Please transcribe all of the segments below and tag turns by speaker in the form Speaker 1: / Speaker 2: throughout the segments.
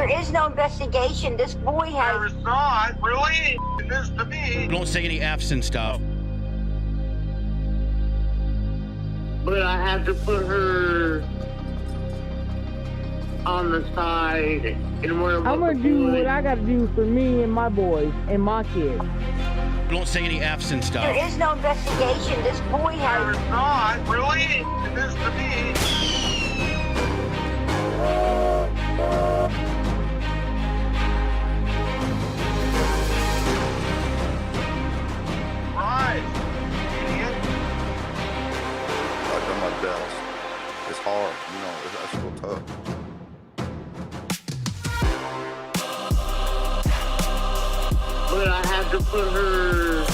Speaker 1: There is no investigation. This boy has...
Speaker 2: There is not, really? It is to me.
Speaker 3: Don't say any F's and stuff.
Speaker 4: But I have to put her on the side and worry about
Speaker 5: I'm gonna do what I gotta do for me and my boys and my kids.
Speaker 3: Don't say any F's and stuff.
Speaker 1: There is no investigation. This boy
Speaker 2: There
Speaker 1: has...
Speaker 2: is not, really? It is to me. Right, idiot.
Speaker 6: I done my best. It's hard, you know, that's real tough.
Speaker 4: but I have to put her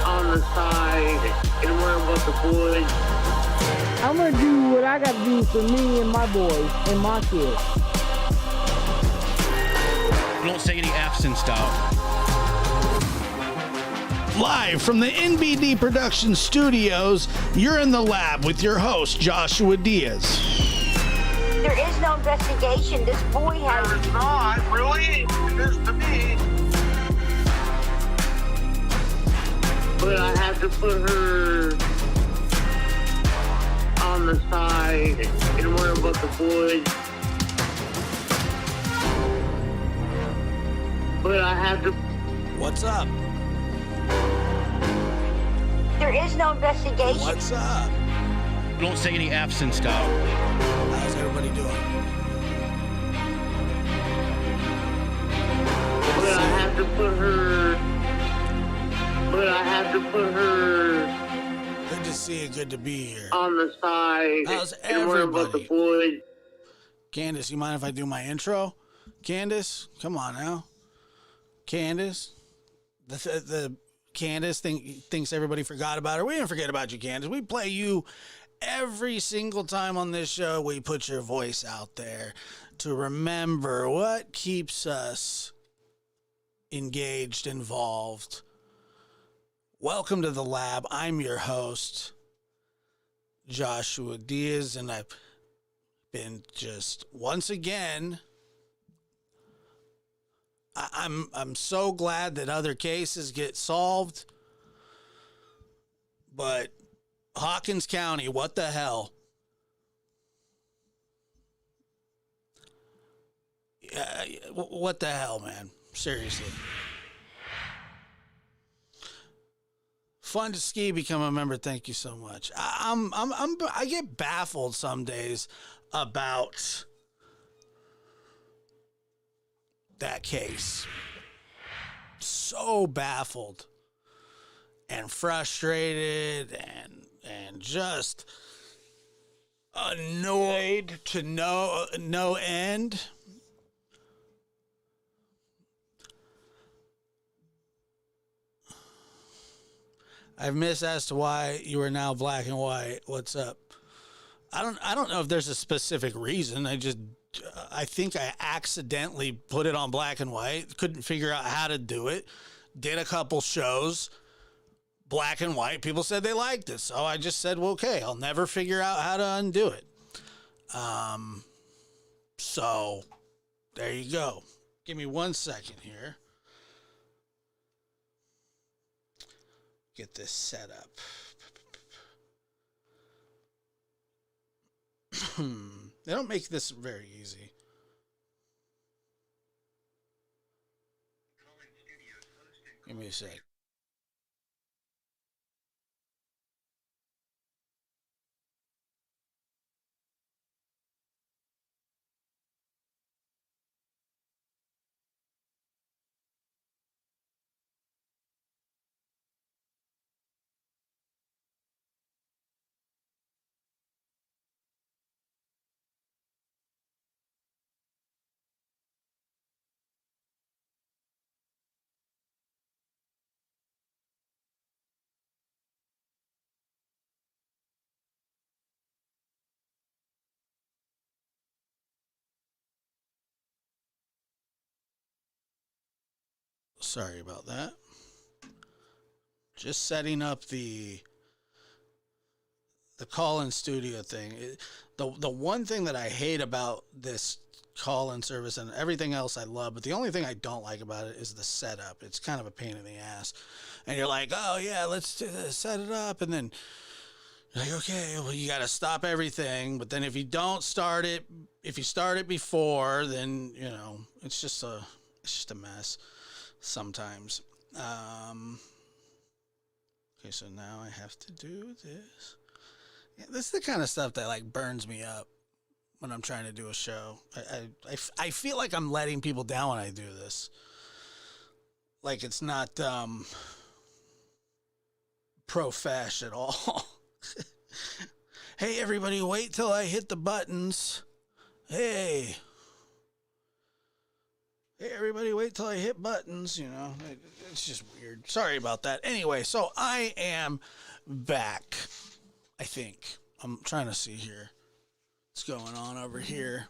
Speaker 4: on the side and worry about the boys.
Speaker 5: I'm gonna do what I gotta do for me and my boys and my kids.
Speaker 3: Don't say any F's and stuff.
Speaker 7: Live from the NBD Production Studios, you're in the lab with your host, Joshua Diaz.
Speaker 1: There is no investigation. This boy has...
Speaker 2: There is not, really? It is to me.
Speaker 4: But I have to put her on the side and worry about the boys. But I have to...
Speaker 7: What's up?
Speaker 1: There is no investigation.
Speaker 7: What's up?
Speaker 3: Don't say any F's and stuff.
Speaker 7: How's everybody doing?
Speaker 4: But I have to put her... But I have to put her
Speaker 7: Good to see you. Good to be here.
Speaker 4: on the side
Speaker 7: How's
Speaker 4: and worry about the
Speaker 7: everybody?
Speaker 4: boys.
Speaker 7: Candace, you mind if I do my intro? Candace, come on now. Candace, the Candace thinks everybody forgot about her. We didn't forget about you, Candace. We play you every single time on this show. We put your voice out there to remember what keeps us engaged, involved. Welcome to the lab. I'm your host, Joshua Diaz, and I've been just once again. I'm so glad that other cases get solved, but Hawkins County, what the hell? What the hell, man? Seriously. Fun to ski, become a member. Thank you so much. I get baffled some days about that case. So baffled and frustrated and just annoyed to no end. I've missed as to why you are now black and white. What's up? I don't know if there's a specific reason. I think I accidentally put it on black and white. Couldn't figure out how to do it. Did a couple shows, black and white. People said they liked it. So I just said, well, okay, I'll never figure out how to undo it. So there you go. Give me 1 second here. Get this set up. They don't make this very easy. Give me a sec. Sorry about that. Just setting up the call-in studio thing. The one thing that I hate about this call-in service and everything else I love, but the only thing I don't like about it is the setup. It's kind of a pain in the ass. And you're like, oh yeah, let's do this, set it up, and then you're like, okay, well you got to stop everything. But then if you don't start it, if you start it before, then you know it's just a mess sometimes. Okay, so now I have to do this. Yeah, this is the kind of stuff that like burns me up when I'm trying to do a show. I feel like I'm letting people down when I do this. Like it's not profesh at all. Hey everybody, wait till I hit the buttons. Hey everybody, wait till I hit buttons. You know, it's just weird. Sorry about that. Anyway, so I am back. I think I'm trying to see here. What's going on over here?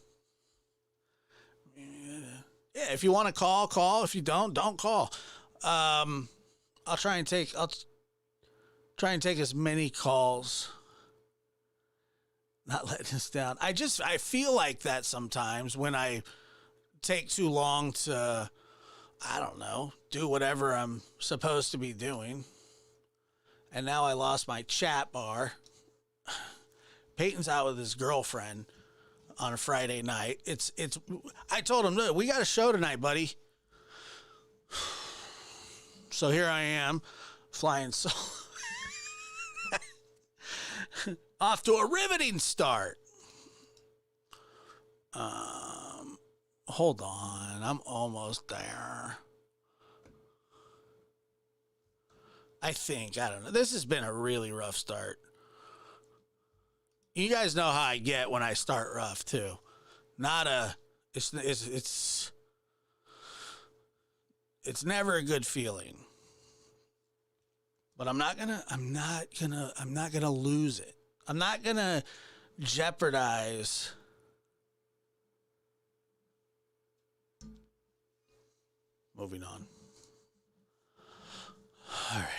Speaker 7: Yeah, if you want to call, call. If you don't call. I'll try and take as many calls. Not letting us down. I feel like that sometimes when I take too long to, I don't know, do whatever I'm supposed to be doing. And now I lost my chat bar. Peyton's out with his girlfriend on a Friday night. I told him, look, we got a show tonight, buddy. So here I am, flying solo. Off to a riveting start. Hold on, I'm almost there. I don't know. This has been a really rough start. You guys know how I get when I start rough too. It's never a good feeling. But I'm not gonna lose it. I'm not gonna jeopardize moving on. All right.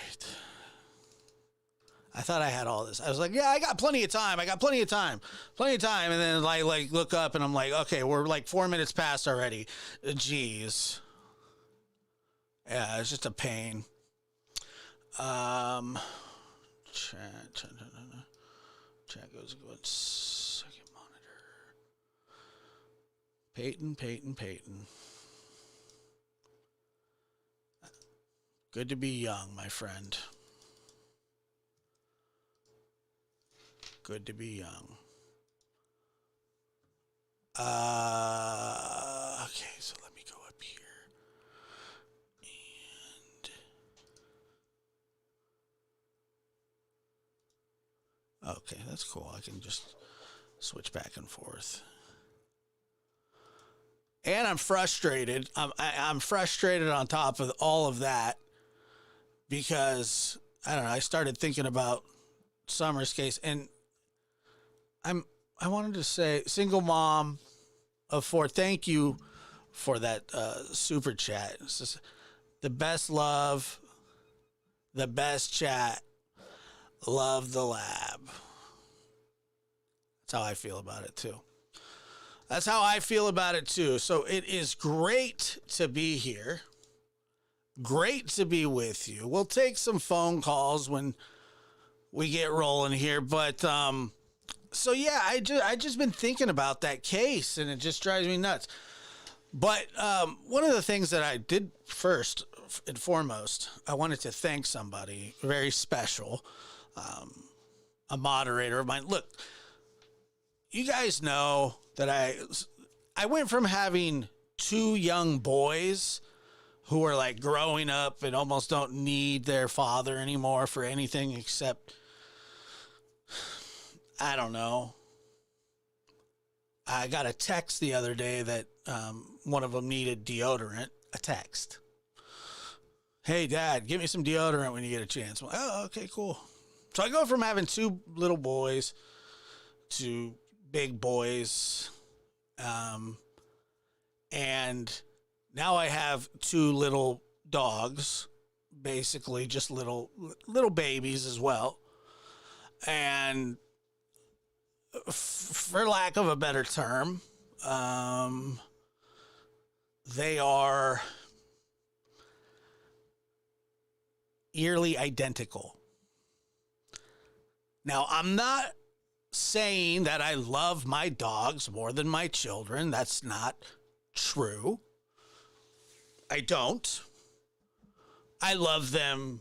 Speaker 7: I thought I had all this. I was like, yeah, I got plenty of time. And then I like look up and I'm like, okay, we're like 4 minutes past already. Jeez. Yeah, it's just a pain. Chat goes second monitor. Peyton. Good to be young, my friend. Good to be young. Okay, so let me go up here. And okay, that's cool. I can just switch back and forth. And I'm frustrated. I'm frustrated on top of all of that because I don't know. I started thinking about Summer's case, and I wanted to say, single mom of 4. Thank you for that super chat. It's just the best love, the best chat. Love the lab. That's how I feel about it too. So it is great to be here. Great to be with you. We'll take some phone calls when we get rolling here, but so yeah, I just been thinking about that case, and it just drives me nuts. But one of the things that I did first and foremost, I wanted to thank somebody very special, a moderator of mine. Look, you guys know that I went from having 2 young boys who are like growing up and almost don't need their father anymore for anything except, I don't know. I got a text the other day that one of them needed deodorant. A text. Hey, Dad, give me some deodorant when you get a chance. I'm like, oh, okay, cool. So I go from having 2 little boys to big boys. And now I have 2 little dogs, basically just little babies as well. And for lack of a better term, They are eerily identical. Now, I'm not saying that I love my dogs more than my children. That's not true. I don't. I love them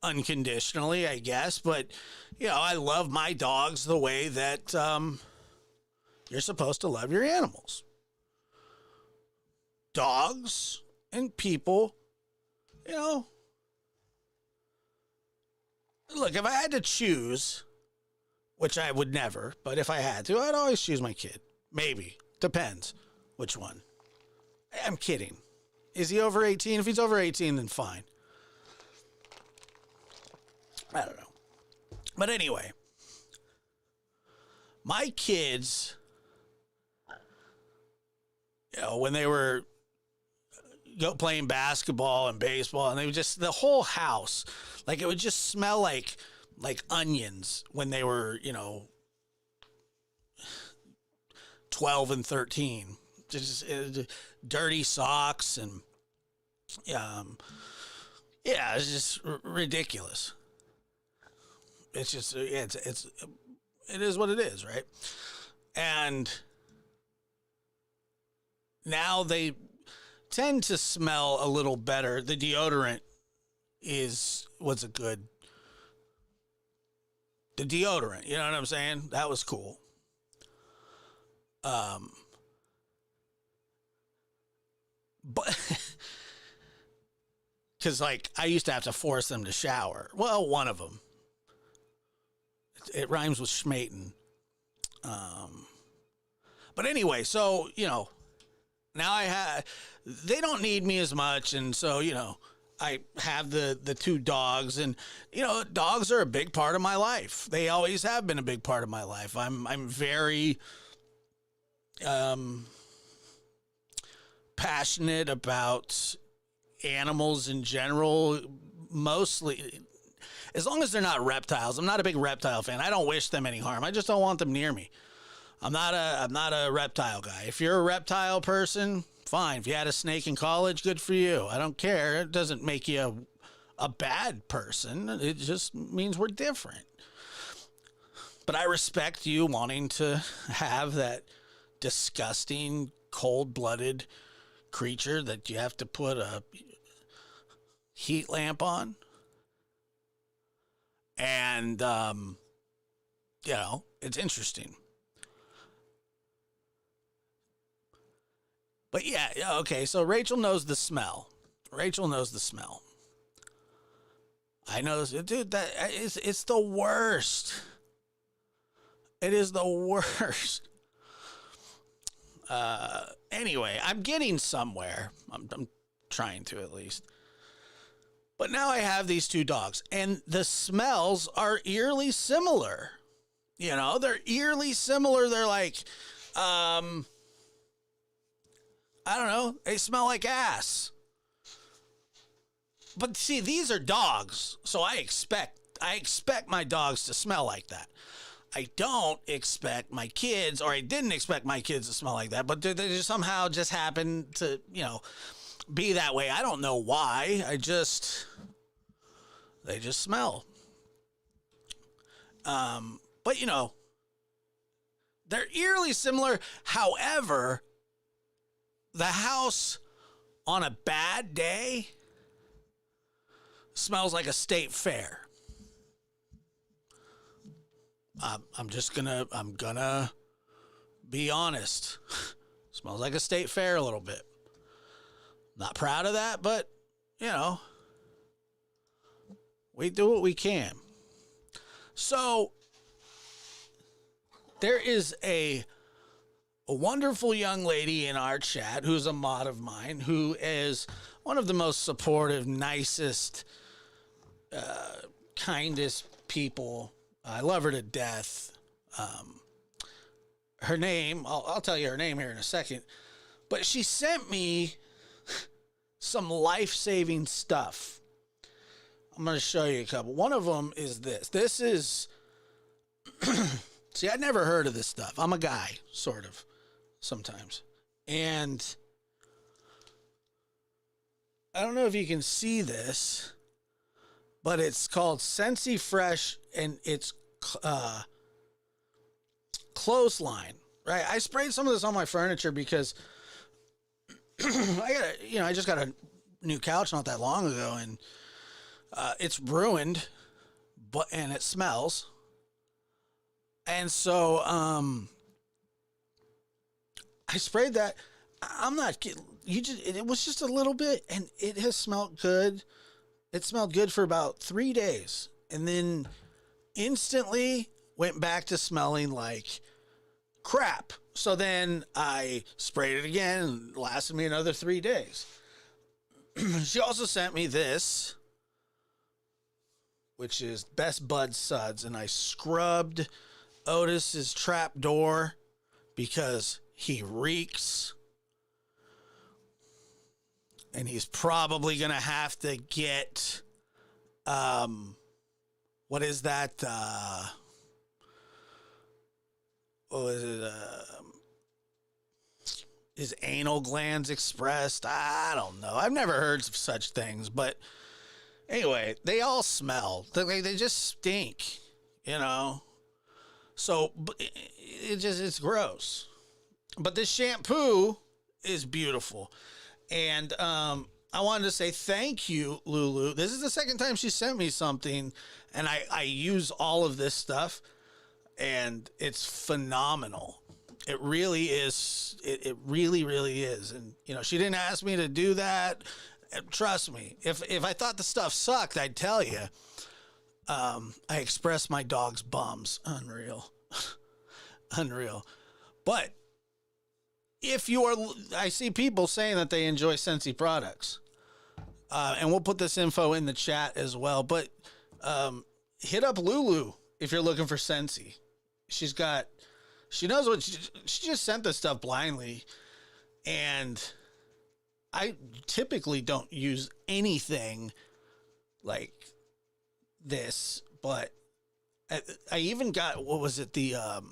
Speaker 7: unconditionally, I guess, but I love my dogs the way that you're supposed to love your animals. Dogs and people, look, if I had to choose, which I would never, but if I had to, I'd always choose my kid. Maybe. Depends which one. I'm kidding. Is he over 18? If he's over 18, then fine. I don't know. But anyway, my kids, when they were playing basketball and baseball, and they would just, the whole house, like it would just smell like onions when they were, 12 and 13. Just dirty socks and, it's just ridiculous. It's just, it is what it is, right? And now they tend to smell a little better. The deodorant was a good, the deodorant, you know what I'm saying? That was cool. But because I used to have to force them to shower. Well, one of them. It rhymes with schmaten. But anyway, so, now they don't need me as much. And so, I have the two dogs, and, dogs are a big part of my life. They always have been a big part of my life. I'm very, passionate about animals in general, mostly as long as they're not reptiles. I'm not a big reptile fan. I don't wish them any harm. I just don't want them near me. I'm not a reptile guy. If you're a reptile person, fine. If you had a snake in college, good for you. I don't care. It doesn't make you a bad person. It just means we're different. But I respect you wanting to have that disgusting, cold-blooded creature that you have to put a heat lamp on. And, it's interesting. But yeah, okay, so Rachel knows the smell. I know this, dude, it's the worst. It is the worst. Anyway, I'm getting somewhere. I'm trying to, at least. But now I have these two dogs, and the smells are eerily similar. They're eerily similar. They're like, I don't know. They smell like ass. But see, these are dogs, so I expect my dogs to smell like that. I don't expect my kids, or I didn't expect my kids to smell like that, but they just somehow just happen to, be that way. I don't know why. They just smell. But they're eerily similar. However, the house on a bad day smells like a state fair. I'm gonna be honest. Smells like a state fair a little bit. Not proud of that, but, we do what we can. So, there is a wonderful young lady in our chat who's a mod of mine, who is one of the most supportive, nicest, kindest people. I love her to death. Her name, I'll tell you her name here in a second, but she sent me some life-saving stuff. I'm going to show you a couple. One of them is this. This is, see, I'd never heard of this stuff. I'm a guy, sort of. sometimes. And I don't know if you can see this, but it's called Scentsy Fresh, and it's clothesline, right? I sprayed some of this on my furniture because I just got a new couch not that long ago, and it's ruined, and it smells. And so I sprayed that. I'm not kidding. It was just a little bit, and it has smelled good. It smelled good for about 3 days, and then instantly went back to smelling like crap. So then I sprayed it again, and it lasted me another 3 days. She also sent me this, which is Best Bud Suds, and I scrubbed Otis's trap door because he reeks. And he's probably going to have to get, what is that? What is it? His anal glands expressed? I don't know. I've never heard of such things. But anyway, they all smell. They just stink, you know? So it's gross. But this shampoo is beautiful. And I wanted to say thank you, Lulu. This is the second time she sent me something, and I use all of this stuff, and it's phenomenal. It really is. It really, really is. And, you know, she didn't ask me to do that. Trust me, if I thought the stuff sucked, I'd tell you. I express my dog's bums. Unreal. Unreal. But I see people saying that they enjoy Scentsy products. And we'll put this info in the chat as well. But hit up Lulu if you're looking for Scentsy. She knows what she just sent this stuff blindly. And I typically don't use anything like this, but I even got, what was it? The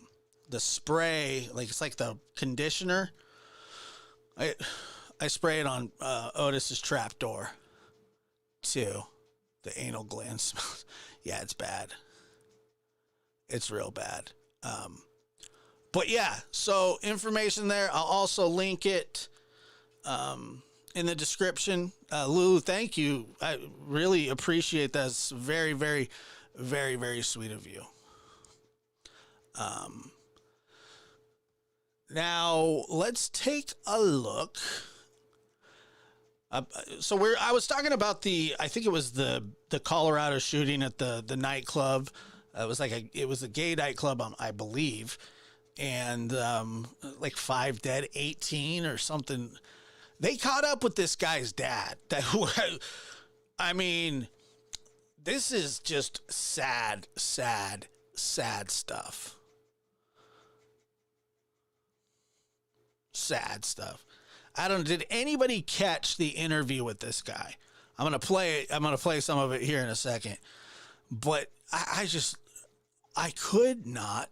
Speaker 7: spray, like it's like the conditioner. I spray it on Otis's trapdoor too. The anal gland smells. Yeah, it's bad. It's real bad. But yeah, so information there. I'll also link it in the description. Lulu, thank you. I really appreciate that. It's very, very, very, very sweet of you. Now let's take a look. I was talking about I think it was the Colorado shooting at the nightclub. It was a gay nightclub, I believe. And, like 5 dead, 18 or something. They caught up with this guy's dad. I mean, this is just sad, sad, sad stuff. Sad stuff. Did anybody catch the interview with this guy? I'm going to play some of it here in a second. But I could not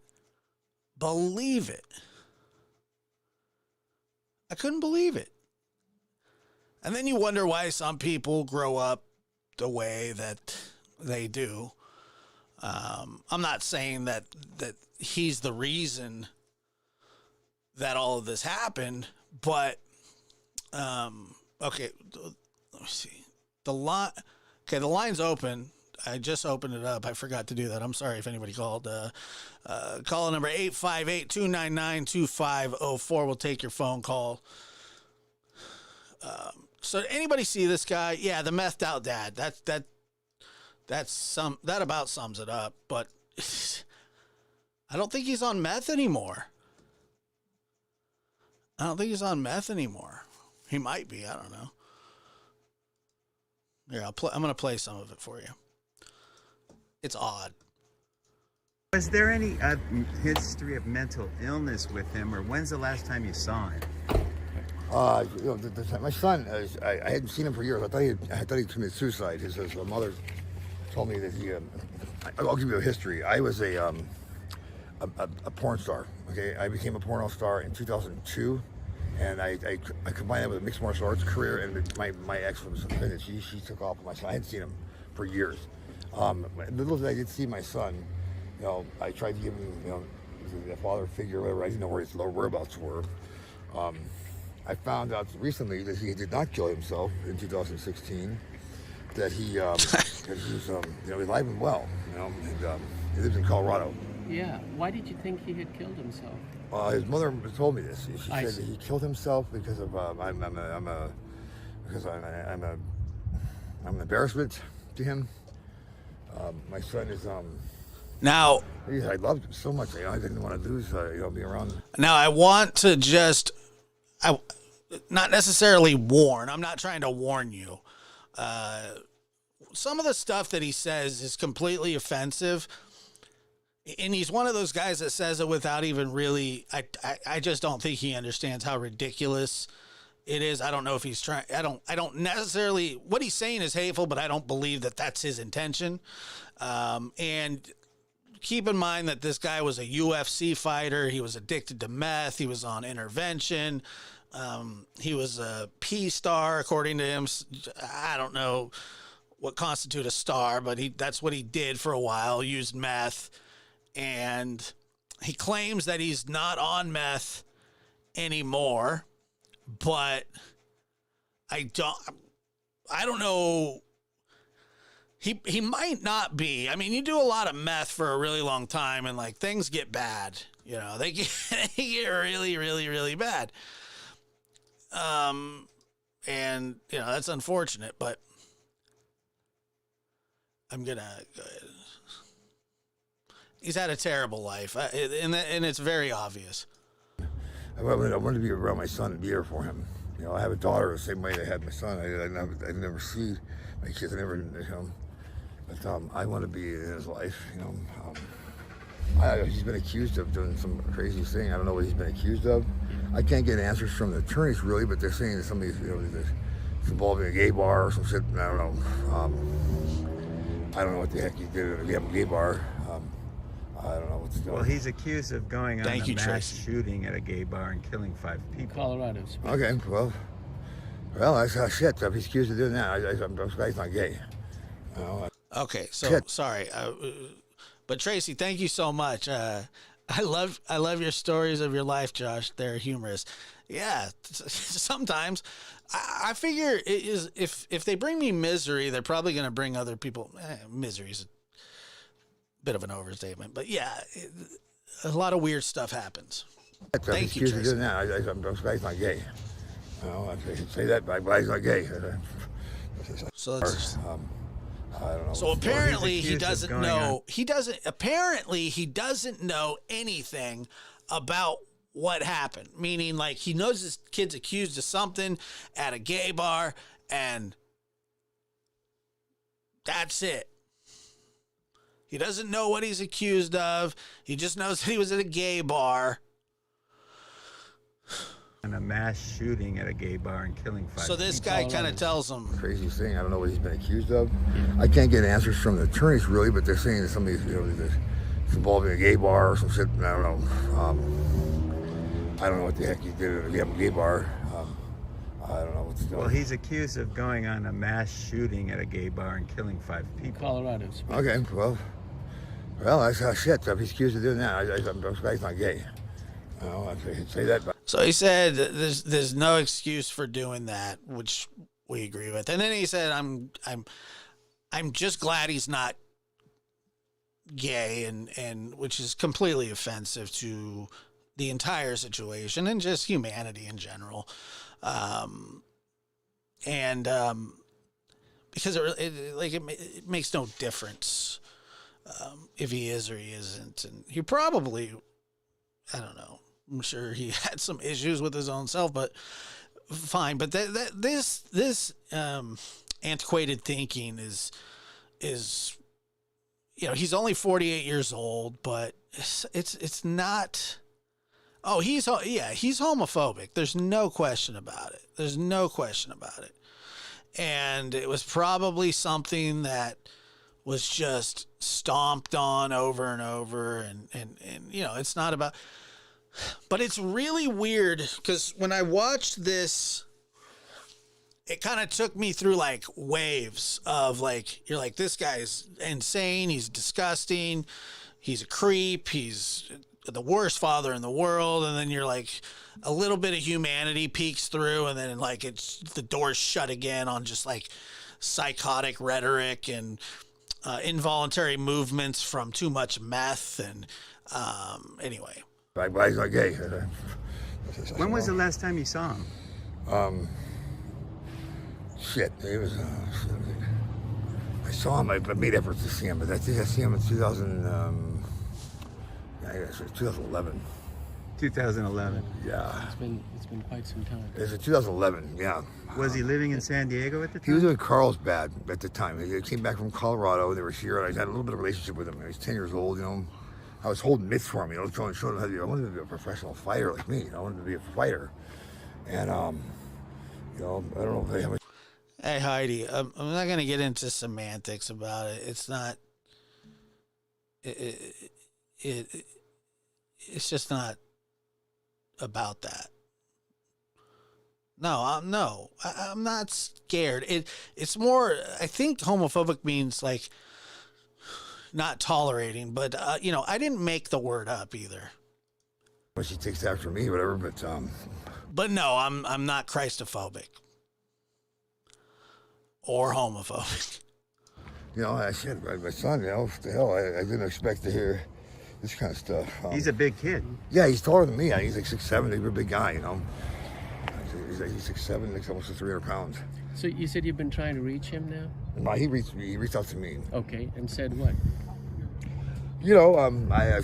Speaker 7: believe it. I couldn't believe it. And then you wonder why some people grow up the way that they do. I'm not saying that he's the reason that all of this happened, but okay, let me see. The line's open. I just opened it up. I forgot to do that. I'm sorry if anybody called. Call number 858-299-2504. We'll take your phone call. So anybody see this guy? Yeah, the methed out dad. That about sums it up. But I don't think he's on meth anymore. He might be. I don't know. Here, I'm going to play some of it for you. It's odd.
Speaker 8: Was there any history of mental illness with him, or when's the last time you saw him?
Speaker 9: My son, I hadn't seen him for years. I thought he committed suicide. His mother told me that I'll give you a history. I was a a porn star. Okay, I became a porno star in 2002, and I combined that with a mixed martial arts career. And my ex was finished. She took off with my son. I hadn't seen him for years. Little did I did see my son. You know, I tried to give him, you know, a father figure, or whatever. I didn't know where his lower whereabouts were. I found out recently that he did not kill himself in 2016. That he was, you know, alive and well. You know, and he lives in Colorado.
Speaker 10: Yeah. Why did you think he had killed himself?
Speaker 9: His mother told me this. She
Speaker 10: I
Speaker 9: said
Speaker 10: see.
Speaker 9: that he killed himself because of I'm an embarrassment to him. My son is
Speaker 7: Now,
Speaker 9: I loved him so much. You know, I didn't want to lose you know, be around.
Speaker 7: Now, I want to just, not necessarily warn. I'm not trying to warn you. Some of the stuff that he says is completely offensive. And he's one of those guys that says it without even really, I just don't think he understands how ridiculous it is. I don't know if he's trying, I don't necessarily, what he's saying is hateful, but I don't believe that that's his intention. And keep in mind that this guy was a UFC fighter. He was addicted to meth. He was on intervention. He was a P star, according to him. I don't know what constitutes a star, but that's what he did for a while, used meth. And he claims that he's not on meth anymore, but I don't know. He might not be. I mean, you do a lot of meth for a really long time, and like things get bad. You know, they get really, really, really bad. And you know that's unfortunate, but I'm gonna go ahead. He's had a terrible life, and it's very obvious.
Speaker 9: I wanted to be around my son and be there for him. You know, I have a daughter the same way I had my son. I never see my kids. I never, you know, but I want to be in his life. You know, he's been accused of doing some crazy thing. I don't know what he's been accused of. I can't get answers from the attorneys really, but they're saying that somebody's, you know, it's involving a gay bar or some shit. I don't know. I don't know what the heck he did at a gay bar. I don't know what's going on.
Speaker 8: Well, he's accused of going on a mass
Speaker 7: Tracy.
Speaker 8: shooting at a gay bar and killing 5 people.
Speaker 10: Colorado.
Speaker 9: Okay, well, that's shit. If he's accused of doing that, I'm glad he's not gay. You know,
Speaker 7: Okay, so
Speaker 9: Shit.
Speaker 7: sorry, but Tracy, thank you so much. I love your stories of your life, Josh. They're humorous. Yeah, sometimes I figure it is if they bring me misery, they're probably going to bring other people. Misery's a bit of an overstatement, but yeah, a lot of weird stuff happens. Thank you, Tracy.
Speaker 9: doing that, I'm glad he's not gay. You know, I should say that, but I'm glad he's not gay.
Speaker 7: So it's
Speaker 9: I don't know.
Speaker 7: So apparently he
Speaker 8: accused of
Speaker 7: doesn't
Speaker 8: going
Speaker 7: know.
Speaker 8: on-
Speaker 7: He doesn't know anything about what happened. Meaning, like he knows his kid's accused of something at a gay bar, and that's it. He doesn't know what he's accused of. He just knows that he was at a gay bar.
Speaker 8: And a mass shooting at a gay bar and killing 5
Speaker 7: So this
Speaker 8: people.
Speaker 7: guy kind of tells him,
Speaker 9: Crazy thing. I don't know what he's been accused of. I can't get answers from the attorneys really, but they're saying that somebody's, you know, it's involving a gay bar or some shit. I don't know. I don't know what the heck he did at a gay bar. I don't know what's going on.
Speaker 8: Well, he's accused of going on a mass shooting at a gay bar and killing 5 people.
Speaker 10: Colorado.
Speaker 9: Okay, well, that's shit. If he's accused of doing that, I'm glad he's not gay. You know, I should say that, but
Speaker 7: so he said there's no excuse for doing that, which we agree with. And then he said, I'm just glad he's not gay, and which is completely offensive to the entire situation and just humanity in general. Because it makes no difference if he is or he isn't, and he probably, I don't know. I'm sure he had some issues with his own self, but fine. But this antiquated thinking is, you know, he's only 48 years old, but it's not. Oh, he's homophobic. There's no question about it. And it was probably something that was just stomped on over and over. And you know, it's not about, but it's really weird because when I watched this, it kind of took me through like waves of like, you're like, this guy's insane. He's disgusting. He's a creep. He's the worst father in the world. And then you're like, a little bit of humanity peeks through, and then like it's the door's shut again on just like psychotic rhetoric and involuntary movements from too much meth. And anyway.
Speaker 9: Like, but he's like, hey.
Speaker 8: When was the last time you saw him?
Speaker 9: Shit, it was. I saw him. I made efforts to see him, but I think I see him in 2011.
Speaker 8: 2011.
Speaker 9: Yeah.
Speaker 10: It's been quite some time.
Speaker 9: It was in 2011. Yeah.
Speaker 8: Was he living in San Diego at the time?
Speaker 9: He was in Carlsbad at the time. He came back from Colorado. They were here, and I had a little bit of a relationship with him. He was 10 years old, you know. I was holding mitts for him, you know, showing him how to be. I wanted to be a professional fighter like me. You know, I wanted to be a fighter, and you know, I don't know if they have.
Speaker 7: Hey Heidi, I'm not gonna get into semantics about it. It's not. It's just not about that. No, I'm not scared. It's more. I think homophobic means like not tolerating, but you know, I didn't make the word up either.
Speaker 9: Well, she takes after me, whatever.
Speaker 7: But no, I'm not Christophobic or homophobic.
Speaker 9: You know, I said, my son, you know, what the hell, I didn't expect to hear this kind of stuff.
Speaker 8: He's a big kid.
Speaker 9: Yeah, he's taller than me. He's like 6'7". He's a big guy, you know. He's 6'7", like almost 300 pounds.
Speaker 10: So you said you've been trying to reach him now?
Speaker 9: No, he reached me. He reached out to me.
Speaker 10: Okay, and said what?
Speaker 9: You know, my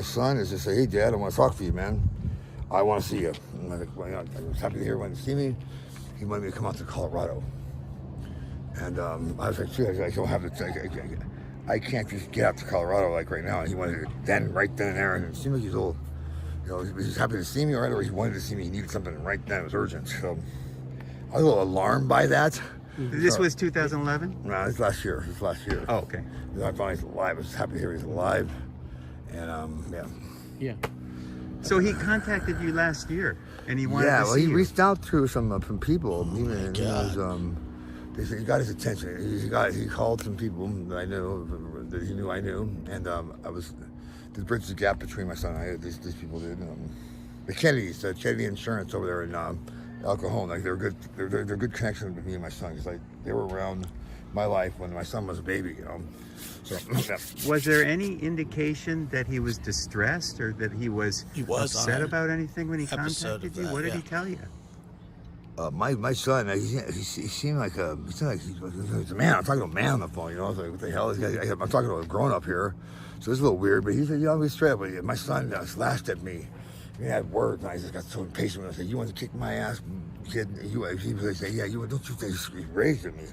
Speaker 9: son is just say, hey, Dad, I want to talk to you, man. I want to see you. I'm like, well, you know, I was happy to hear he wanted to see me. He wanted me to come out to Colorado. And I was like, sure, I don't have the, I can't just get out to Colorado like right now. And he wanted it right then and there. And it seemed like he's old. You know, he was happy to see me, right? Or he wanted to see me. He needed something right then. It was urgent. So I was a little alarmed by that.
Speaker 8: This was 2011?
Speaker 9: No, this last year.
Speaker 8: Oh, okay.
Speaker 9: I found he's alive. I was happy to hear he's alive. And yeah.
Speaker 10: Yeah.
Speaker 8: So he contacted you last year, and he wanted to see
Speaker 9: he
Speaker 8: you.
Speaker 9: reached out to some from people. Even he was, he got his attention. He called some people that I knew, that he knew I knew, and I was to bridge the gap between my son and I. These people did. The Kennedys, Kennedy Insurance over there in El Cajon, like they're good. They're good connection with me and my son. Cause like they were around my life when my son was a baby, you know. So, yeah.
Speaker 8: Was there any indication that he was distressed or that he was upset about anything when he contacted you? What did he tell you?
Speaker 9: My son, he seemed like he was a man. I'm talking to a man on the phone, you know. I was like, what the hell? I'm talking to a grown up here, so it's a little weird. But he said, you know, be straight up with you. My son laughed at me. He had words, and I just got so impatient when I said, you want to kick my ass, kid? He was like, yeah, don't you think he raised at me?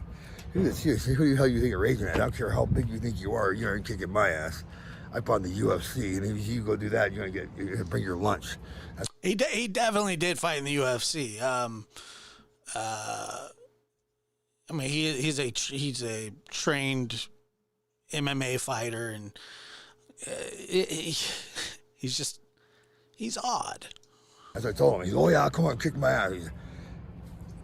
Speaker 9: He said, seriously, who the hell you think you're raising at? I don't care how big you think you are, you ain't kicking my ass. I fought in the UFC, and if you go do that, you're gonna bring your lunch.
Speaker 7: He definitely did fight in the UFC. I mean, he's a trained MMA fighter, and he's odd.
Speaker 9: As I told him, he's, oh yeah, come on, kick my ass.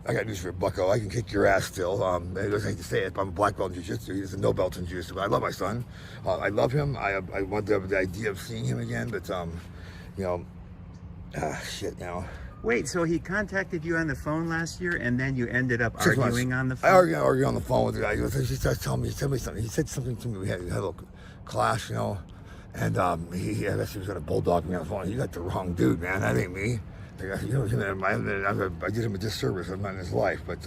Speaker 9: I got news for you, bucko. I can kick your ass still. I hate to say it, but I'm a black belt in jiu-jitsu. He's a no belt in jiu-jitsu. But I love my son. I love him. I want the idea of seeing him again, but you know, shit now.
Speaker 8: Wait, so he contacted you on the phone last year, and then you ended up arguing on the phone?
Speaker 9: I argued on the phone with the guy. He started telling me something. He said something to me. We had a little clash, you know, and I guess he was gonna bulldog me on the phone. You got the wrong dude, man. That ain't me. You know, I did him a disservice. I'm not in his life, but.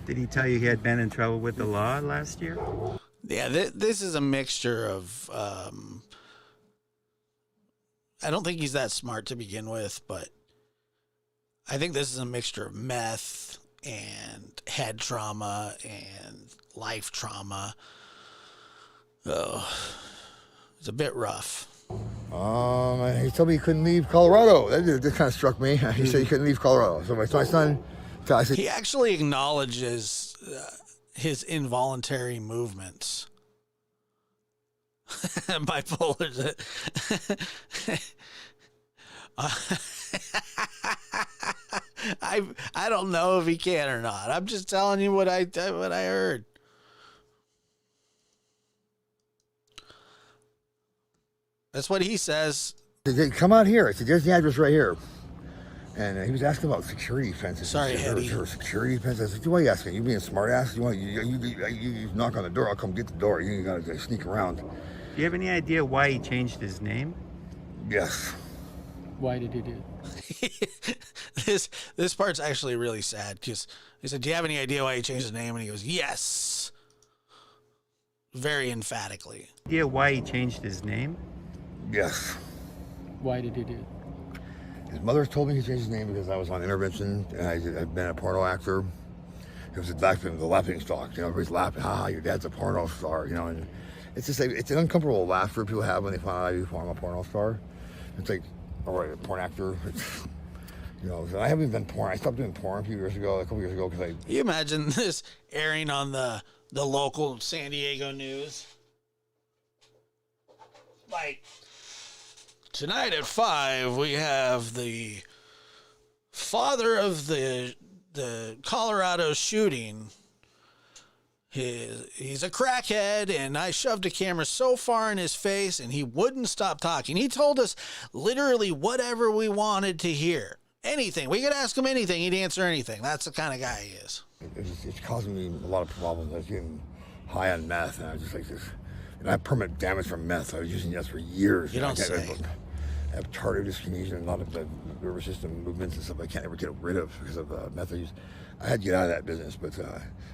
Speaker 8: Did he tell you he had been in trouble with the law last year?
Speaker 7: Yeah, this is a mixture of. I don't think he's that smart to begin with, but I think this is a mixture of meth and head trauma and life trauma. Oh, it's a bit rough.
Speaker 9: He told me he couldn't leave Colorado. That kind of struck me. He said he couldn't leave Colorado. So my son, I said,
Speaker 7: he actually acknowledges his involuntary movements. Bipolar. I don't know if he can or not. I'm just telling you what I heard. That's what he says.
Speaker 9: Come out here. I said, there's the address right here. And he was asking about security fences.
Speaker 7: Sorry, Eddie.
Speaker 9: Is there a security fence? I said, why are you asking? You being a smart ass? You knock on the door, I'll come get the door. You ain't got to sneak around.
Speaker 8: Do you have any idea why he changed his name?
Speaker 9: Yes.
Speaker 10: Why did he do
Speaker 7: it? This part's actually really sad because he said, do you have any idea why he changed his name? And he goes, yes. Very emphatically.
Speaker 8: Idea why he changed his name?
Speaker 9: Yes.
Speaker 10: Why did he do it?
Speaker 9: His mother told me he changed his name because I was on intervention and I'd been a porno actor. It was the laughing stock, everybody's laughing, your dad's a porno star, and it's just like, it's an uncomfortable laughter people have when they find out I'm a porno star. It's like, all right, a porn actor. It's, I haven't even done porn. I stopped doing porn a couple years ago, because
Speaker 7: Can you imagine this airing on the local San Diego news? Like, tonight at 5, we have the father of the Colorado shooting. He's a crackhead, and I shoved a camera so far in his face, and he wouldn't stop talking. He told us literally whatever we wanted to hear. Anything. We could ask him anything. He'd answer anything. That's the kind of guy he is.
Speaker 9: It's causing me a lot of problems. I was getting high on meth, and I was just like this. And I have permanent damage from meth. I was using this for years.
Speaker 7: You don't say.
Speaker 9: I have tardive dyskinesia and a lot of the nervous system movements and stuff I can't ever get rid of because of meth I use. I had to get out of that business, but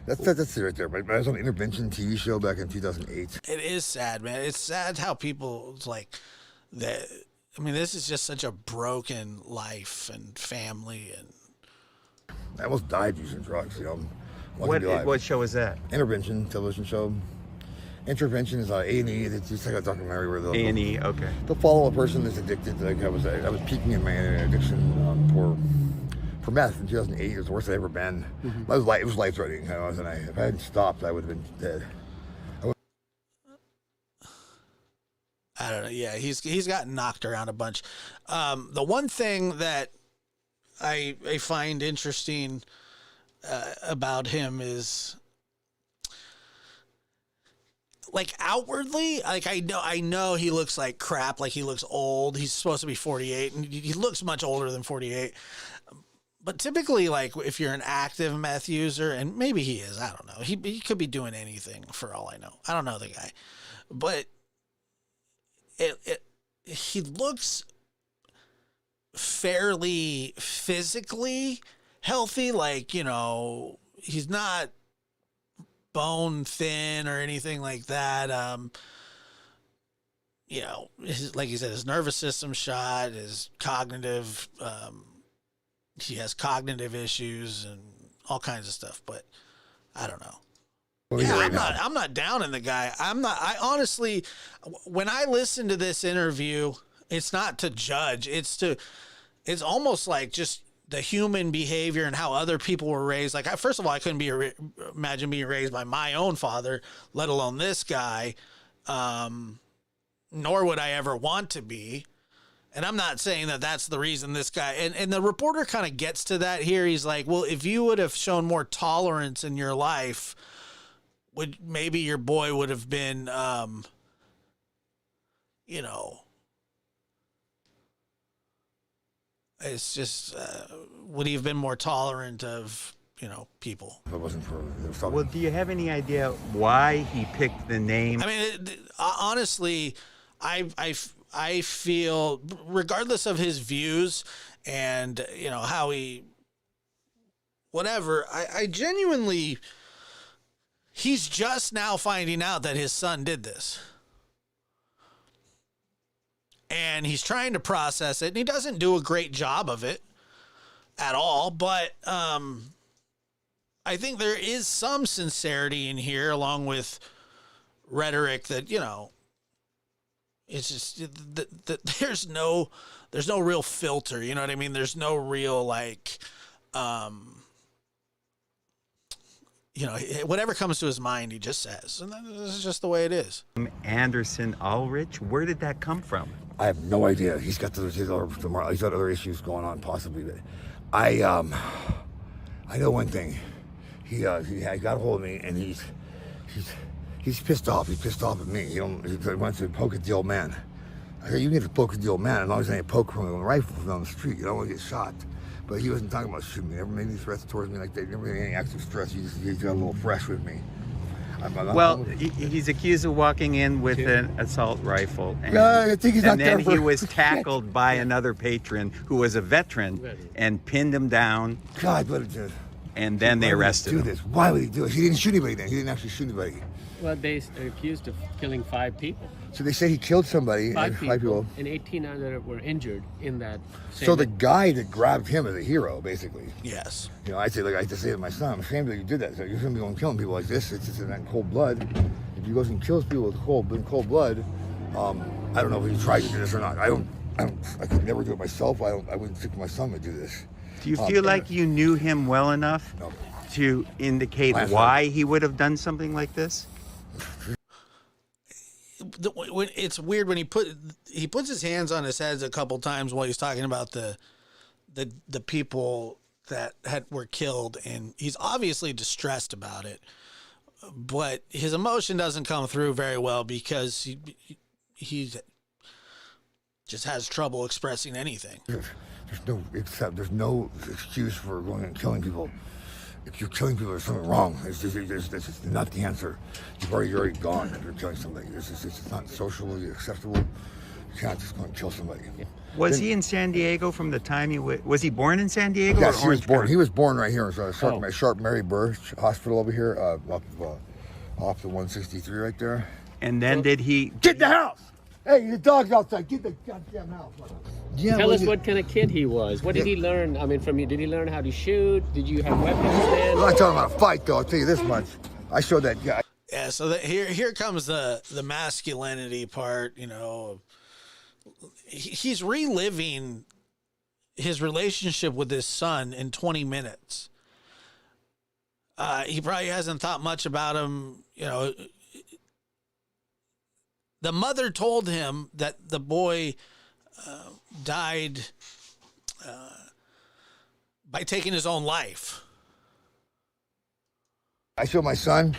Speaker 9: that's it right there. But I was on an intervention TV show back in 2008.
Speaker 7: It is sad, man. It's sad how people like that. I mean, this is just such a broken life and family, and
Speaker 9: I almost died using drugs.
Speaker 8: What show was that?
Speaker 9: Intervention television show. Intervention is A&E. It's just like a documentary where
Speaker 8: A&E. Okay.
Speaker 9: They'll follow a person that's addicted. Like I was peaking in my addiction for meth in 2008. It was the worst I'd ever been. Mm-hmm. It was life threatening. If I hadn't stopped, I would have been dead.
Speaker 7: I don't know. Yeah, he's gotten knocked around a bunch. The one thing that I find interesting about him is, like, outwardly, like I know he looks like crap. Like, he looks old. He's supposed to be 48, and he looks much older than 48. But typically, like, if you're an active meth user, and maybe he is, I don't know. He could be doing anything for all I know. I don't know the guy, but he looks fairly physically healthy. Like, he's not bone thin or anything like that. Like you said, his nervous system shot, his cognitive, he has cognitive issues and all kinds of stuff, but I don't know. I'm not down in the guy. I honestly, when I listen to this interview, it's not to judge. It's almost like just the human behavior and how other people were raised. Like, first of all, I couldn't imagine being raised by my own father, let alone this guy. Nor would I ever want to be. And I'm not saying that that's the reason this guy, and the reporter kind of gets to that here. He's like, well, if you would have shown more tolerance in your life, maybe your boy would have been, it's just, would he have been more tolerant of, people?
Speaker 9: If it wasn't for
Speaker 8: Well, do you have any idea why he picked the name?
Speaker 7: I mean, honestly, I feel, regardless of his views and, how he, whatever, I genuinely, he's just now finding out that his son did this. And he's trying to process it, and he doesn't do a great job of it at all. But I think there is some sincerity in here, along with rhetoric that, it's just that there's no real filter. You know what I mean? There's no real, like, whatever comes to his mind, he just says. And this is just the way it is.
Speaker 8: Anderson Ulrich, where did that come from?
Speaker 9: I have no idea. He's got he's got other issues going on, possibly. But I know one thing. He got a hold of me, and he's pissed off. He's pissed off at me. He wants to poke at the old man. I said, you can get to poke at the old man as long as I ain't poke from a rifle from down the street. You don't want to get shot. But he wasn't talking about shooting me. Never made any threats towards me like that. Never made any active threats. He got a little fresh with me.
Speaker 8: Well, he's accused of walking in with an assault rifle, and,
Speaker 9: I think he's not
Speaker 8: then
Speaker 9: there
Speaker 8: he was tackled by another patron who was a veteran and pinned him down.
Speaker 9: God, what
Speaker 8: and then they arrested him.
Speaker 9: This? Why would he do it? He didn't shoot anybody then. He didn't actually shoot anybody.
Speaker 10: Well, they are accused of killing 5 people.
Speaker 9: So they say he killed somebody.
Speaker 10: 5 people. And 18 other were injured in that.
Speaker 9: So the guy that grabbed him is a hero, basically.
Speaker 7: Yes.
Speaker 9: I say, like I say to my son, I'm ashamed that you did that. So you're going to be going killing people like this. It's just in that cold blood. If he goes and kills people with cold blood, I don't know if he tried to do this or not. I could never do it myself. I wouldn't think my son would do this.
Speaker 8: Do you feel like you knew him well enough to indicate why he would have done something like this?
Speaker 7: It's weird when he puts his hands on his head a couple times while he's talking about the people that were killed, and he's obviously distressed about it, but his emotion doesn't come through very well because he just has trouble expressing anything.
Speaker 9: There's no excuse for going and killing people. If you're killing people, there's something wrong. This is not the answer. You're already gone if you're killing somebody. It's not socially acceptable. You can't just go and kill somebody.
Speaker 8: Was he in San Diego from the time was he born in San Diego?
Speaker 9: Yes,
Speaker 8: or
Speaker 9: he was born. He was born right here in Sharp Mary Burr Hospital over here, off the 163 right there.
Speaker 8: And then did he
Speaker 9: get in the house? Hey, the dog's outside. Get the goddamn house.
Speaker 10: Tell us what kind of kid he was. What did he learn? I mean, from you, did he learn how to shoot? Did you have weapons then?
Speaker 9: I'm not talking about a fight, though. I'll tell you this much. I showed that guy.
Speaker 7: Yeah, so here comes the masculinity part. He's reliving his relationship with his son in 20 minutes. He probably hasn't thought much about him. The mother told him that the boy died by taking his own life.
Speaker 9: I showed my son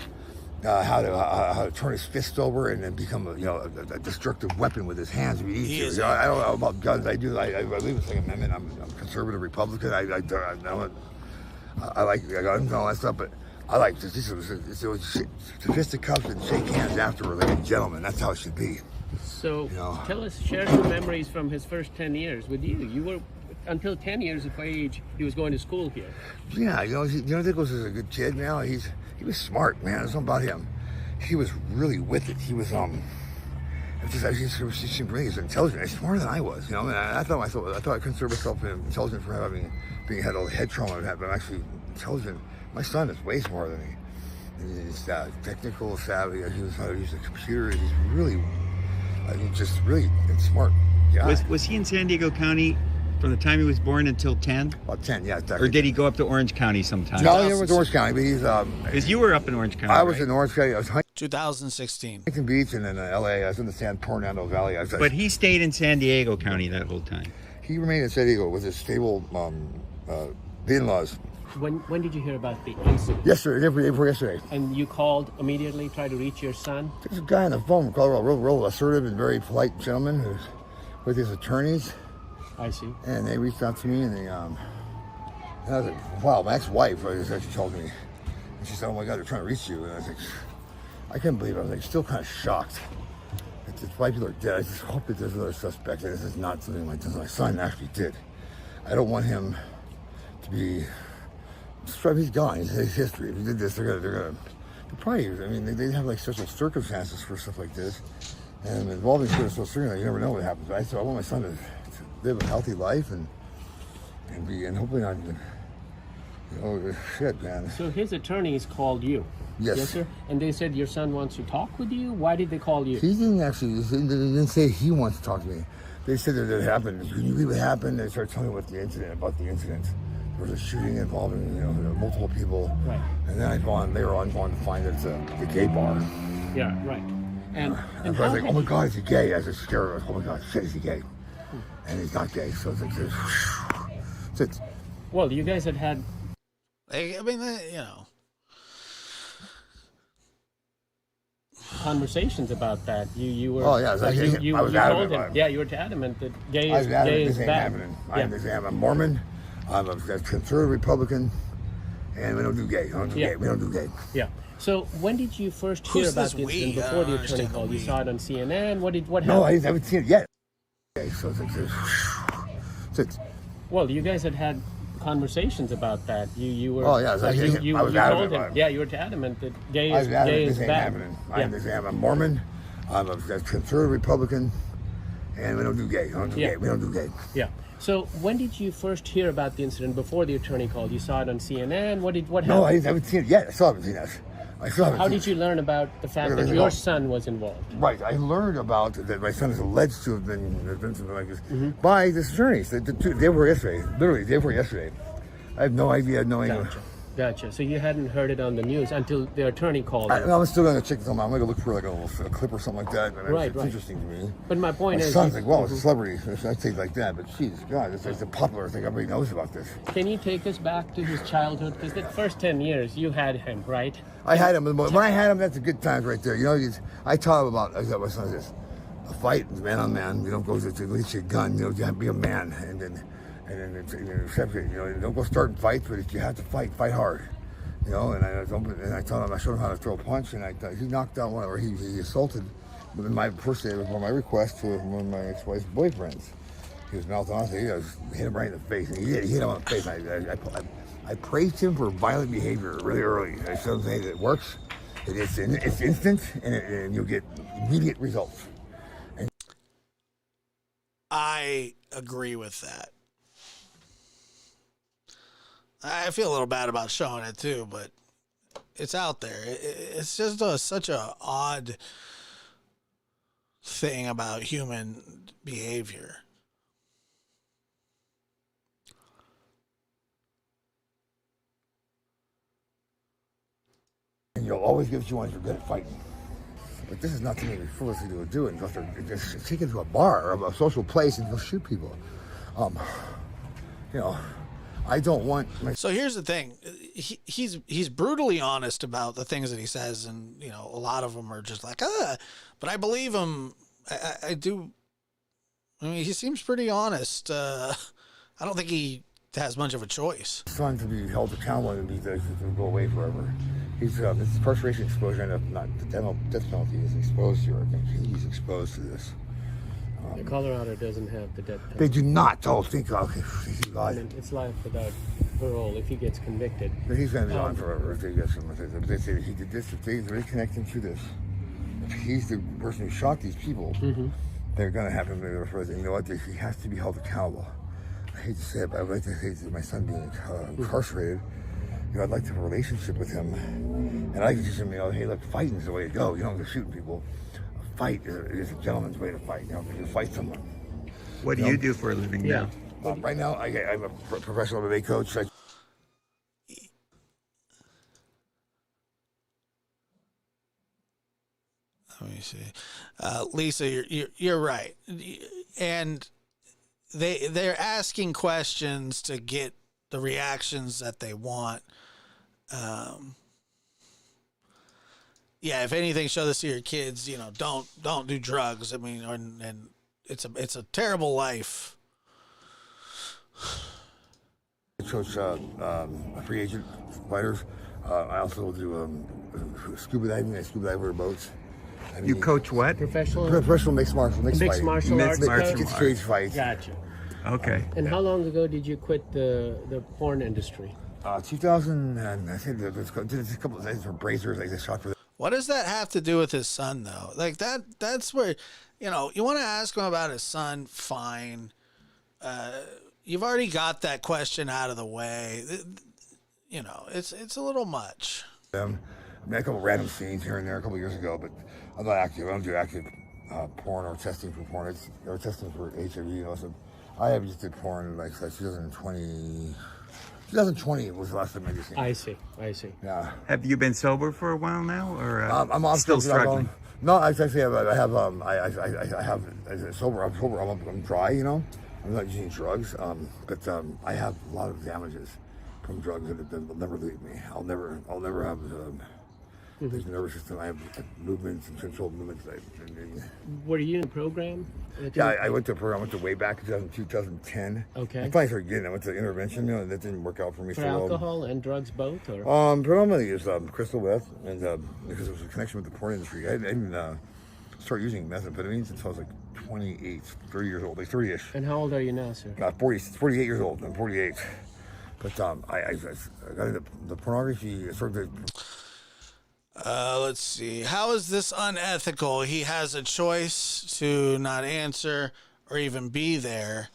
Speaker 9: how to turn his fist over and then become a destructive weapon with his hands. I don't know about guns. I believe in the Second Amendment. I'm a conservative Republican. I like guns and all that stuff, but I like this. It was fisticuffs and shake hands afterward like a gentleman. That's how it should be.
Speaker 10: So tell us, share some memories from his first 10 years with you. You were, until 10 years of age, he was going to school here.
Speaker 9: Yeah, Nicholas is a good kid now. He was smart, man. There's something about him. He was really with it. He was he's intelligent. He's smarter than I was. I thought I considered myself intelligent for had all the head trauma I've had, but I'm actually intelligent. My son is way smarter than me. He's technical, savvy. He knows how to use the computer. He's really, just really smart guy.
Speaker 8: Was he in San Diego County from the time he was born until 10?
Speaker 9: About 10, yeah.
Speaker 8: Or did he go up to Orange County sometime?
Speaker 9: No, he went to Orange County, but he's...
Speaker 8: Because you were up in Orange County,
Speaker 9: I was in Orange County. I was
Speaker 7: 2016.
Speaker 9: Huntington Beach and then L.A. I was in the San Fernando Valley.
Speaker 8: But he stayed in San Diego County that whole time?
Speaker 9: He remained in San Diego with his stable in-laws.
Speaker 10: When did you hear about the incident?
Speaker 9: Yesterday.
Speaker 10: And you called immediately, tried to reach your son?
Speaker 9: There's a guy on the phone from Colorado, real assertive and very polite gentleman who's with his attorneys.
Speaker 10: I see.
Speaker 9: And they reached out to me and and I was like, wow, my ex-wife actually told me. And she said, oh my God, they're trying to reach you. And I was like, I couldn't believe it. I was like, still kind of shocked. It's 5 people are dead. I just hope that there's another suspect. This is not something like this my son actually did. I don't want him to be... He's gone. He's history. If he did this, they're probably. I mean, they have like special circumstances for stuff like this, and involving special circumstances, you never know what happens. Right? So I want my son to live a healthy life and hopefully not. Shit, man.
Speaker 10: So his attorneys called you.
Speaker 9: Yes,
Speaker 10: sir. And they said your son wants to talk with you. Why did they call you?
Speaker 9: He didn't actually. They didn't say he wants to talk to me. They said that it happened. Can you believe what happened? They started telling me about the incident. there was a shooting involving, multiple people.
Speaker 10: Right.
Speaker 9: And then later on to find that it's a gay bar.
Speaker 10: Yeah, right. And
Speaker 9: I was like, oh my God, is he gay? I was scared. I was, oh my God, shit, is he gay? And he's not gay, so it's like this.
Speaker 10: Well, you guys had.
Speaker 7: I mean,
Speaker 10: conversations about that. You were.
Speaker 9: Oh yeah,
Speaker 10: you
Speaker 9: I was
Speaker 10: told
Speaker 9: adamant.
Speaker 10: him. Yeah, you were adamant that gay
Speaker 9: I
Speaker 10: is
Speaker 9: was adamant
Speaker 10: gay
Speaker 9: this
Speaker 10: is
Speaker 9: ain't
Speaker 10: bad.
Speaker 9: happening. I'm a Mormon. I'm a conservative Republican, and we don't do gay. We don't do gay.
Speaker 10: Yeah. So when did you first hear about this incident before the attorney called? You saw it on CNN. What happened?
Speaker 9: No, I haven't seen it yet. Okay, so it's
Speaker 10: well, you guys had conversations about that. You were.
Speaker 9: Oh yeah,
Speaker 10: you
Speaker 9: I was
Speaker 10: told
Speaker 9: adamant.
Speaker 10: him. Yeah, you were adamant that gay
Speaker 9: I
Speaker 10: is
Speaker 9: was adamant
Speaker 10: gay
Speaker 9: this
Speaker 10: is
Speaker 9: ain't
Speaker 10: bad.
Speaker 9: happening. I'm a Mormon. I'm a conservative Republican, and we don't do gay. We don't do gay.
Speaker 10: Yeah. So when did you first hear about the incident before the attorney called? You saw it on CNN. What happened?
Speaker 9: No, I haven't seen it yet. I still haven't seen it.
Speaker 10: How did you learn about the fact that your son was involved?
Speaker 9: Right, I learned about that my son is alleged to have been something like this by this attorney. They were yesterday, literally, they were yesterday. I have no idea,
Speaker 10: Gotcha. So you hadn't heard it on the news until the attorney called.
Speaker 9: I'm still going to check this out. I'm going to look for like a little clip or something like that.
Speaker 10: Right,
Speaker 9: it's interesting to me.
Speaker 10: But my point is,
Speaker 9: my son's like, well, it's a celebrity. I say it like that, but geez, God, it's a popular thing. Everybody knows about this.
Speaker 10: Can you take us back to his childhood? Because the first 10 years you had him, right?
Speaker 9: I had him. When I had him, that's a good times right there. I taught him about. I taught my son this: a fight, man on man. You don't go to at least your gun. You have to be a man, and then separate. Don't go starting fights, but if you have to fight hard. And I told him, I showed him how to throw a punch, and he knocked out one, or he assaulted. But then my first day was one of my requests to one of my ex-wife's boyfriends. He was mouthing off. He hit him right in the face, and he hit him on the face. I praised him for violent behavior really early. I showed him that it works. It's instant, and you'll get immediate results.
Speaker 7: I agree with that. I feel a little bad about showing it too, but it's out there. It's just such a odd thing about human behavior.
Speaker 9: And you'll always get what you want if you're good at fighting. But this is not something we foolishly do and just take it to a bar or a social place and go shoot people. I don't want.
Speaker 7: So here's the thing: he's brutally honest about the things that he says, and a lot of them are just like but I believe him. I do. I mean, he seems pretty honest. I don't think he has much of a choice.
Speaker 9: He's trying to be held accountable and to go away forever. He's this incarceration exposure, and not the death penalty is exposed to. I think he's exposed to this.
Speaker 10: Colorado doesn't have the death penalty.
Speaker 9: They do not. Oh, thank God.
Speaker 10: I mean, it's life without parole if he gets convicted.
Speaker 9: But he's going to be on forever if they get him. But they say he did this. If they really connect him to this, if he's the person who shot these people, they're going to have him there for. You know what? He has to be held accountable. I hate to say it, but I'd like to say my son being incarcerated. I'd like to have a relationship with him, and I can teach him, hey, look, fighting is the way to go. You don't go shooting people. Fight is a gentleman's way to fight. You fight someone.
Speaker 8: What do you do for a living now?
Speaker 9: Right now, I'm a professional MMA coach. Let
Speaker 7: me see, Lisa, you're right, and they're asking questions to get the reactions that they want. Yeah, if anything, show this to your kids. Don't do drugs. I mean, and it's a terrible life.
Speaker 9: I coach free agent fighters. I also do scuba diving. I scuba dive boats.
Speaker 8: You coach what?
Speaker 10: Professional
Speaker 9: mixed martial
Speaker 10: arts. Mixed
Speaker 9: cage fights.
Speaker 10: Gotcha.
Speaker 8: Okay.
Speaker 10: And how long ago did you quit the porn industry?
Speaker 9: 2000, and I think there's a couple of things for bracers. I just shot for.
Speaker 7: What does that have to do with his son, though? Like that's where, you want to ask him about his son, fine. You've already got that question out of the way. It's a little much.
Speaker 9: I mean, a couple random scenes here and there a couple years ago, but I'm not active. I don't do active porn or testing for porn. Or testing for HIV. So I have just did porn like 2020, 2020 was the last time I did.
Speaker 10: I see.
Speaker 9: Yeah.
Speaker 8: Have you been sober for a while now, or
Speaker 9: I'm off
Speaker 8: still
Speaker 9: drugs,
Speaker 8: struggling?
Speaker 9: No, I actually have. I have. I'm sober. I'm dry. You know, I'm not using drugs. But I have a lot of damages from drugs that will never leave me. I'll never have. There's a nervous system. I have movements and controlled movements.
Speaker 10: Were you in a program?
Speaker 9: Yeah, I went to a program. I went to way back in 2010.
Speaker 10: Okay.
Speaker 9: I finally started getting. I went to intervention. You know, that didn't work out for me.
Speaker 10: For
Speaker 9: so well.
Speaker 10: alcohol and drugs both, or?
Speaker 9: Predominantly is crystal meth, and because it was a connection with the porn industry. I didn't start using methamphetamines until I was like 28, 30 years old, like 30-ish.
Speaker 10: And how old are you now, sir?
Speaker 9: 48 years old. I'm 48. But I got into the pornography.
Speaker 7: Let's see. How is this unethical? He has a choice to not answer or even be there.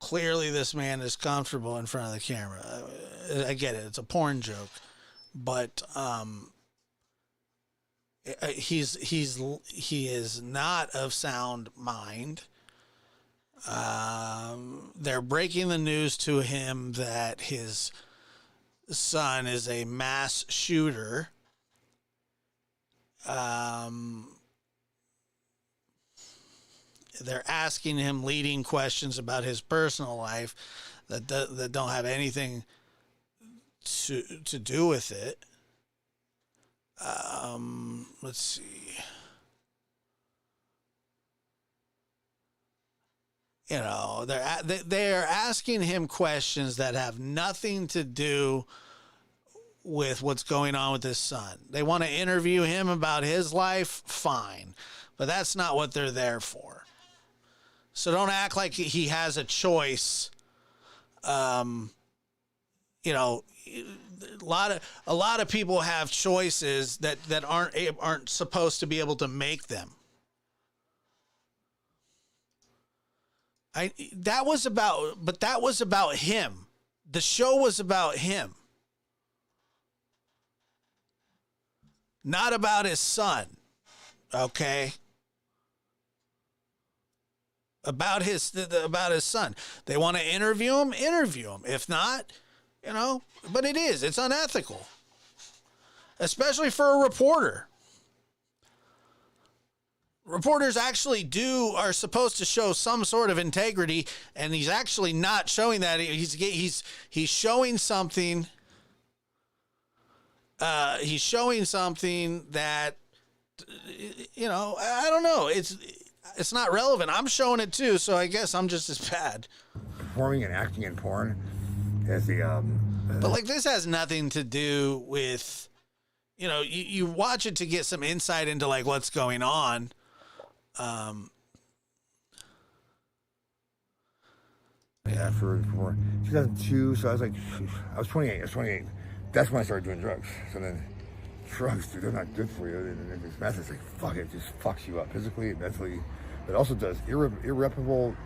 Speaker 7: Clearly, this man is comfortable in front of the camera. I get it. It's a porn joke. But he is not of sound mind. They're breaking the news to him that his son is a mass shooter. They're asking him leading questions about his personal life that don't have anything to do with it. Let's see. You know, they're asking him questions that have nothing to do with what's going on with his son. They want to interview him about his life, fine, but that's not what they're there for. So don't act like he has a choice. You know, a lot of people have choices that aren't supposed to be able to make them. That was about him. The show was about him, not about his son. Okay. About his son. They want to interview him. If not, you know, but it's unethical, especially for a reporter. Reporters actually are supposed to show some sort of integrity, and he's actually not showing that. He's showing something. He's showing something that, you know, I don't know. It's not relevant. I'm showing it too, so I guess I'm just as bad.
Speaker 9: Performing and acting in porn as the.
Speaker 7: But like this has nothing to do with, you know, you watch it to get some insight into like what's going on.
Speaker 9: Yeah, for 2002, so I was 28. That's when I started doing drugs. So then, drugs, dude, they're not good for you. And this meth is like, fuck it, just fucks you up physically, mentally. But it also does irreparable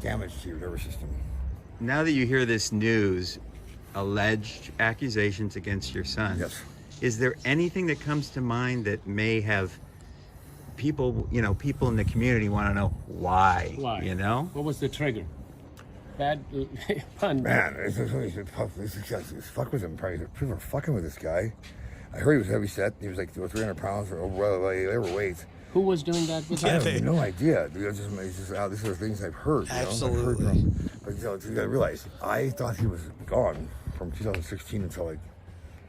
Speaker 9: damage to your nervous system.
Speaker 8: Now that you hear this news, alleged accusations against your son,
Speaker 9: yes,
Speaker 8: is there anything that comes to mind that may have people in the community want to know why? You know?
Speaker 10: What was the trigger? Bad pun.
Speaker 9: Man, it's fuck with him. People are fucking with this guy. I heard he was heavy set. He was like 300 pounds or overweight.
Speaker 10: Who was doing that with
Speaker 9: I
Speaker 10: him?
Speaker 9: have no idea. These are the things I've heard.
Speaker 7: Absolutely.
Speaker 9: I've heard but you got to realize, I thought he was gone from 2016 until like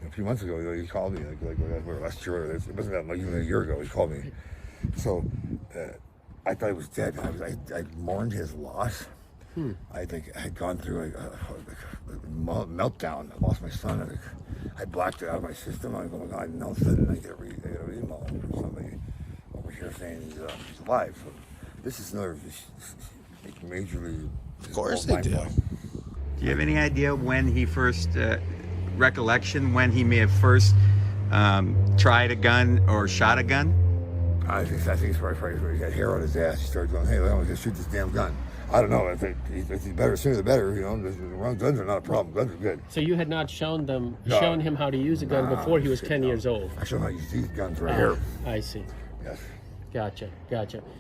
Speaker 9: a few months ago. He called me like last year. It wasn't that like even a year ago. He called me. So I thought he was dead. I mourned his loss. I think I had gone through a meltdown. I lost my son. I blacked it out of my system. I go, oh my God, and all of a sudden I get an email from somebody over here saying he's alive. So this is another majorly.
Speaker 7: Of course they do.
Speaker 8: Do you have any idea when he first, recollection, when he may have first tried a gun or shot a gun?
Speaker 9: I think it's probably he got hair on his ass. He started going, hey, I'm going to shoot this damn gun. I don't know. If he's better, sooner the better. You know, guns are not a problem. Guns are good.
Speaker 10: So you had not shown him how to use a gun before he was 10 years old?
Speaker 9: I showed him how to use these guns right here.
Speaker 10: I see.
Speaker 9: Yes.
Speaker 10: Gotcha.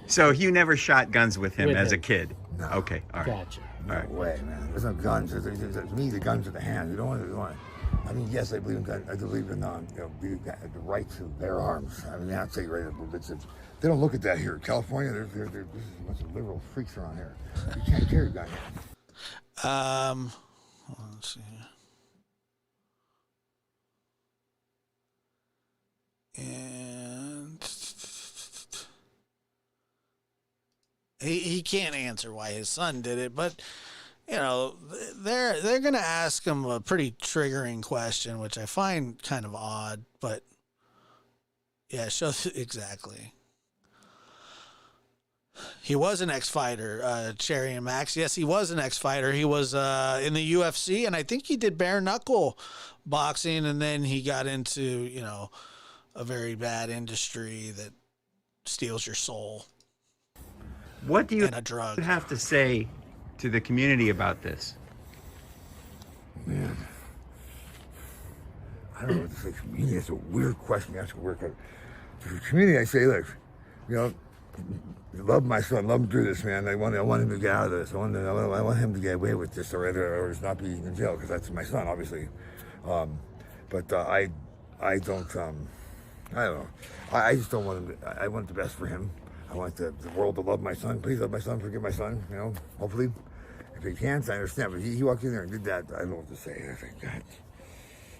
Speaker 8: So you never shot guns with him as a kid?
Speaker 9: No.
Speaker 8: Okay, all right.
Speaker 10: Gotcha.
Speaker 9: No way, man. There's no guns. To me, the guns are the hands. You don't want to. I mean, yes, I believe in guns. I believe in the right to bear arms. I mean, I'll tell you right now, they don't look at that here in California. There's a bunch of liberal freaks around here. You can't carry a gun here.
Speaker 7: Let's see. And he can't answer why his son did it, but you know, they're gonna ask him a pretty triggering question, which I find kind of odd, but yeah, shows exactly. He was an ex-fighter, Cherry and Max. Yes, he was an ex-fighter. He was in the UFC, and I think he did bare knuckle boxing, and then he got into, you know, a very bad industry that steals your soul.
Speaker 8: What do you
Speaker 7: and a drug.
Speaker 8: have to say to the community about this?
Speaker 9: Man, I don't know what to say. Community, it's a weird question to ask. To the community, I say, look, you know, love my son, love him through this, man. I want him to get out of this. I want him to get away with this, or just not be in jail, because that's my son, obviously. But I don't. I don't know. I just don't want him. I want the best for him. I want the world to love my son. Please love my son. Forgive my son. You know, hopefully, if he can't, I understand. But he walked in there and did that. I don't know what to say. I think, God,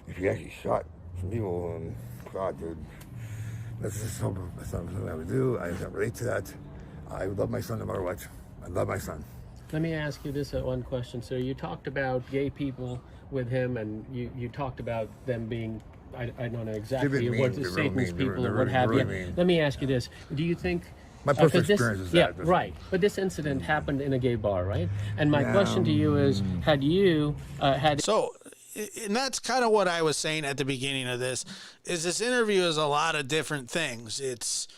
Speaker 9: if he actually shot some people, God, dude, that's just something I would do. I can't relate to that. I would love my son no matter what. I love my son.
Speaker 10: Let me ask you this one question, sir. You talked about gay people with him, and you talked about them being, I don't know exactly what Satan's people or what have you. Let me ask you this. Do you think...
Speaker 9: My personal experience is that.
Speaker 10: Yeah, right. But this incident happened in a gay bar, right? And my question to you is, had you had...
Speaker 7: So, and that's kind of what I was saying at the beginning of this, is this interview is a lot of different things. It's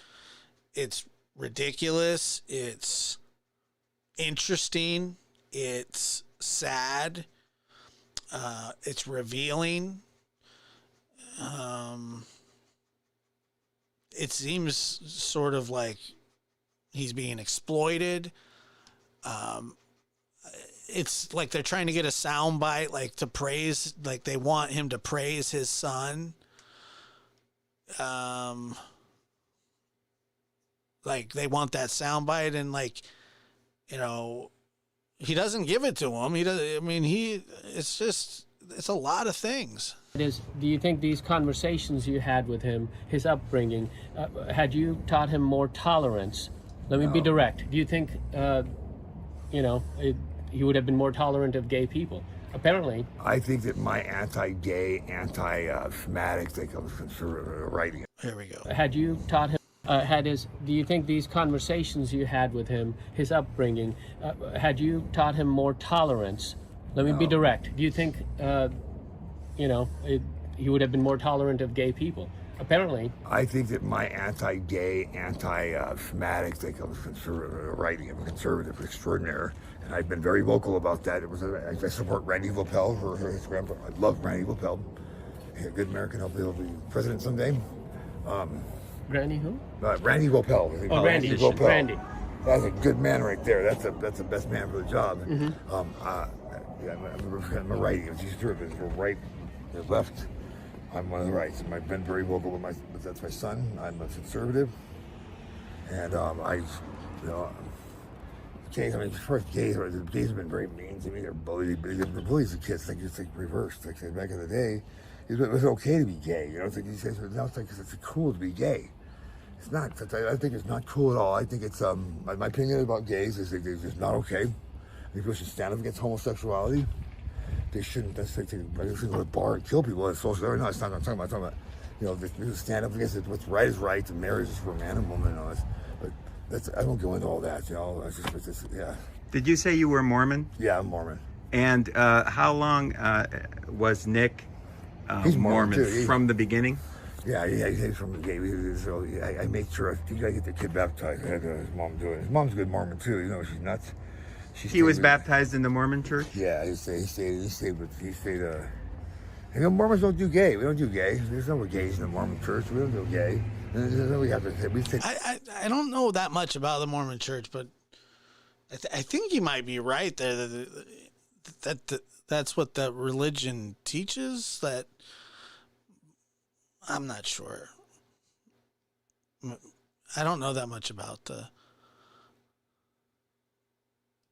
Speaker 7: ridiculous. It's interesting. It's sad. It's revealing. It seems sort of like he's being exploited. It's like they're trying to get a soundbite, like to praise, like they want him to praise his son. Like they want that soundbite, and like, you know, he doesn't give it to him. He doesn't. I mean, it's a lot of things.
Speaker 10: Do you think these conversations you had with him, his upbringing, had you taught him more tolerance? Let me be direct. Do you think, he would have been more tolerant of gay people? Apparently.
Speaker 9: I think that my anti-gay, anti-fanatic, they come conservative writing.
Speaker 7: Here we go.
Speaker 10: Had you taught him, do you think these conversations you had with him, his upbringing, had you taught him more tolerance? Let me be direct. Do you think, he would have been more tolerant of gay people? Apparently.
Speaker 9: I think that my anti-gay, anti-fanatic, they come conservative writing. I'm a conservative extraordinaire, and I've been very vocal about that. I support Randy Lopel for his grandpa. I love Randy Lopel. He's a good American. Hopefully he'll be president someday.
Speaker 10: Randy who?
Speaker 9: Randy Lopel.
Speaker 10: Randy.
Speaker 9: Lopel.
Speaker 10: Randy.
Speaker 9: That's a good man right there. That's the best man for the job.
Speaker 10: Mm-hmm.
Speaker 9: I'm a righty. He's conservative. We're right, we're left. I'm one of the rights. I've been very vocal with that's my son. I'm a conservative, and gays. I mean, first gays have been very mean to me. They're bullies. They're bullies the kids. It's like reversed. Like back in the day, it was okay to be gay. You know, it's like these guys. Now it's cool to be gay. It's not. I think it's not cool at all. I think it's my opinion about gays is they're just not okay. People should stand up against homosexuality. They shouldn't necessarily go to the bar and kill people. It's social. No, it's not what I'm talking about. They stand up against it. What's right is right. And marriage is for a man and woman and all this. But I don't go into all that. It's just yeah.
Speaker 8: Did you say you were Mormon?
Speaker 9: Yeah, I'm Mormon.
Speaker 8: And how long was Nick
Speaker 9: He's Mormon too.
Speaker 8: From the beginning?
Speaker 9: Yeah, he's from the gay. So I made sure you gotta get the kid baptized. I had his mom do it. His mom's a good Mormon too. She's nuts.
Speaker 8: He was baptized in the Mormon church?
Speaker 9: Yeah, he stayed. Mormons don't do gay. We don't do gay. There's no gays in the Mormon church. We don't do gay. We have to.
Speaker 7: I don't know that much about the Mormon church, but I think you might be right there. That's what the religion teaches. That I'm not sure. I don't know that much about the.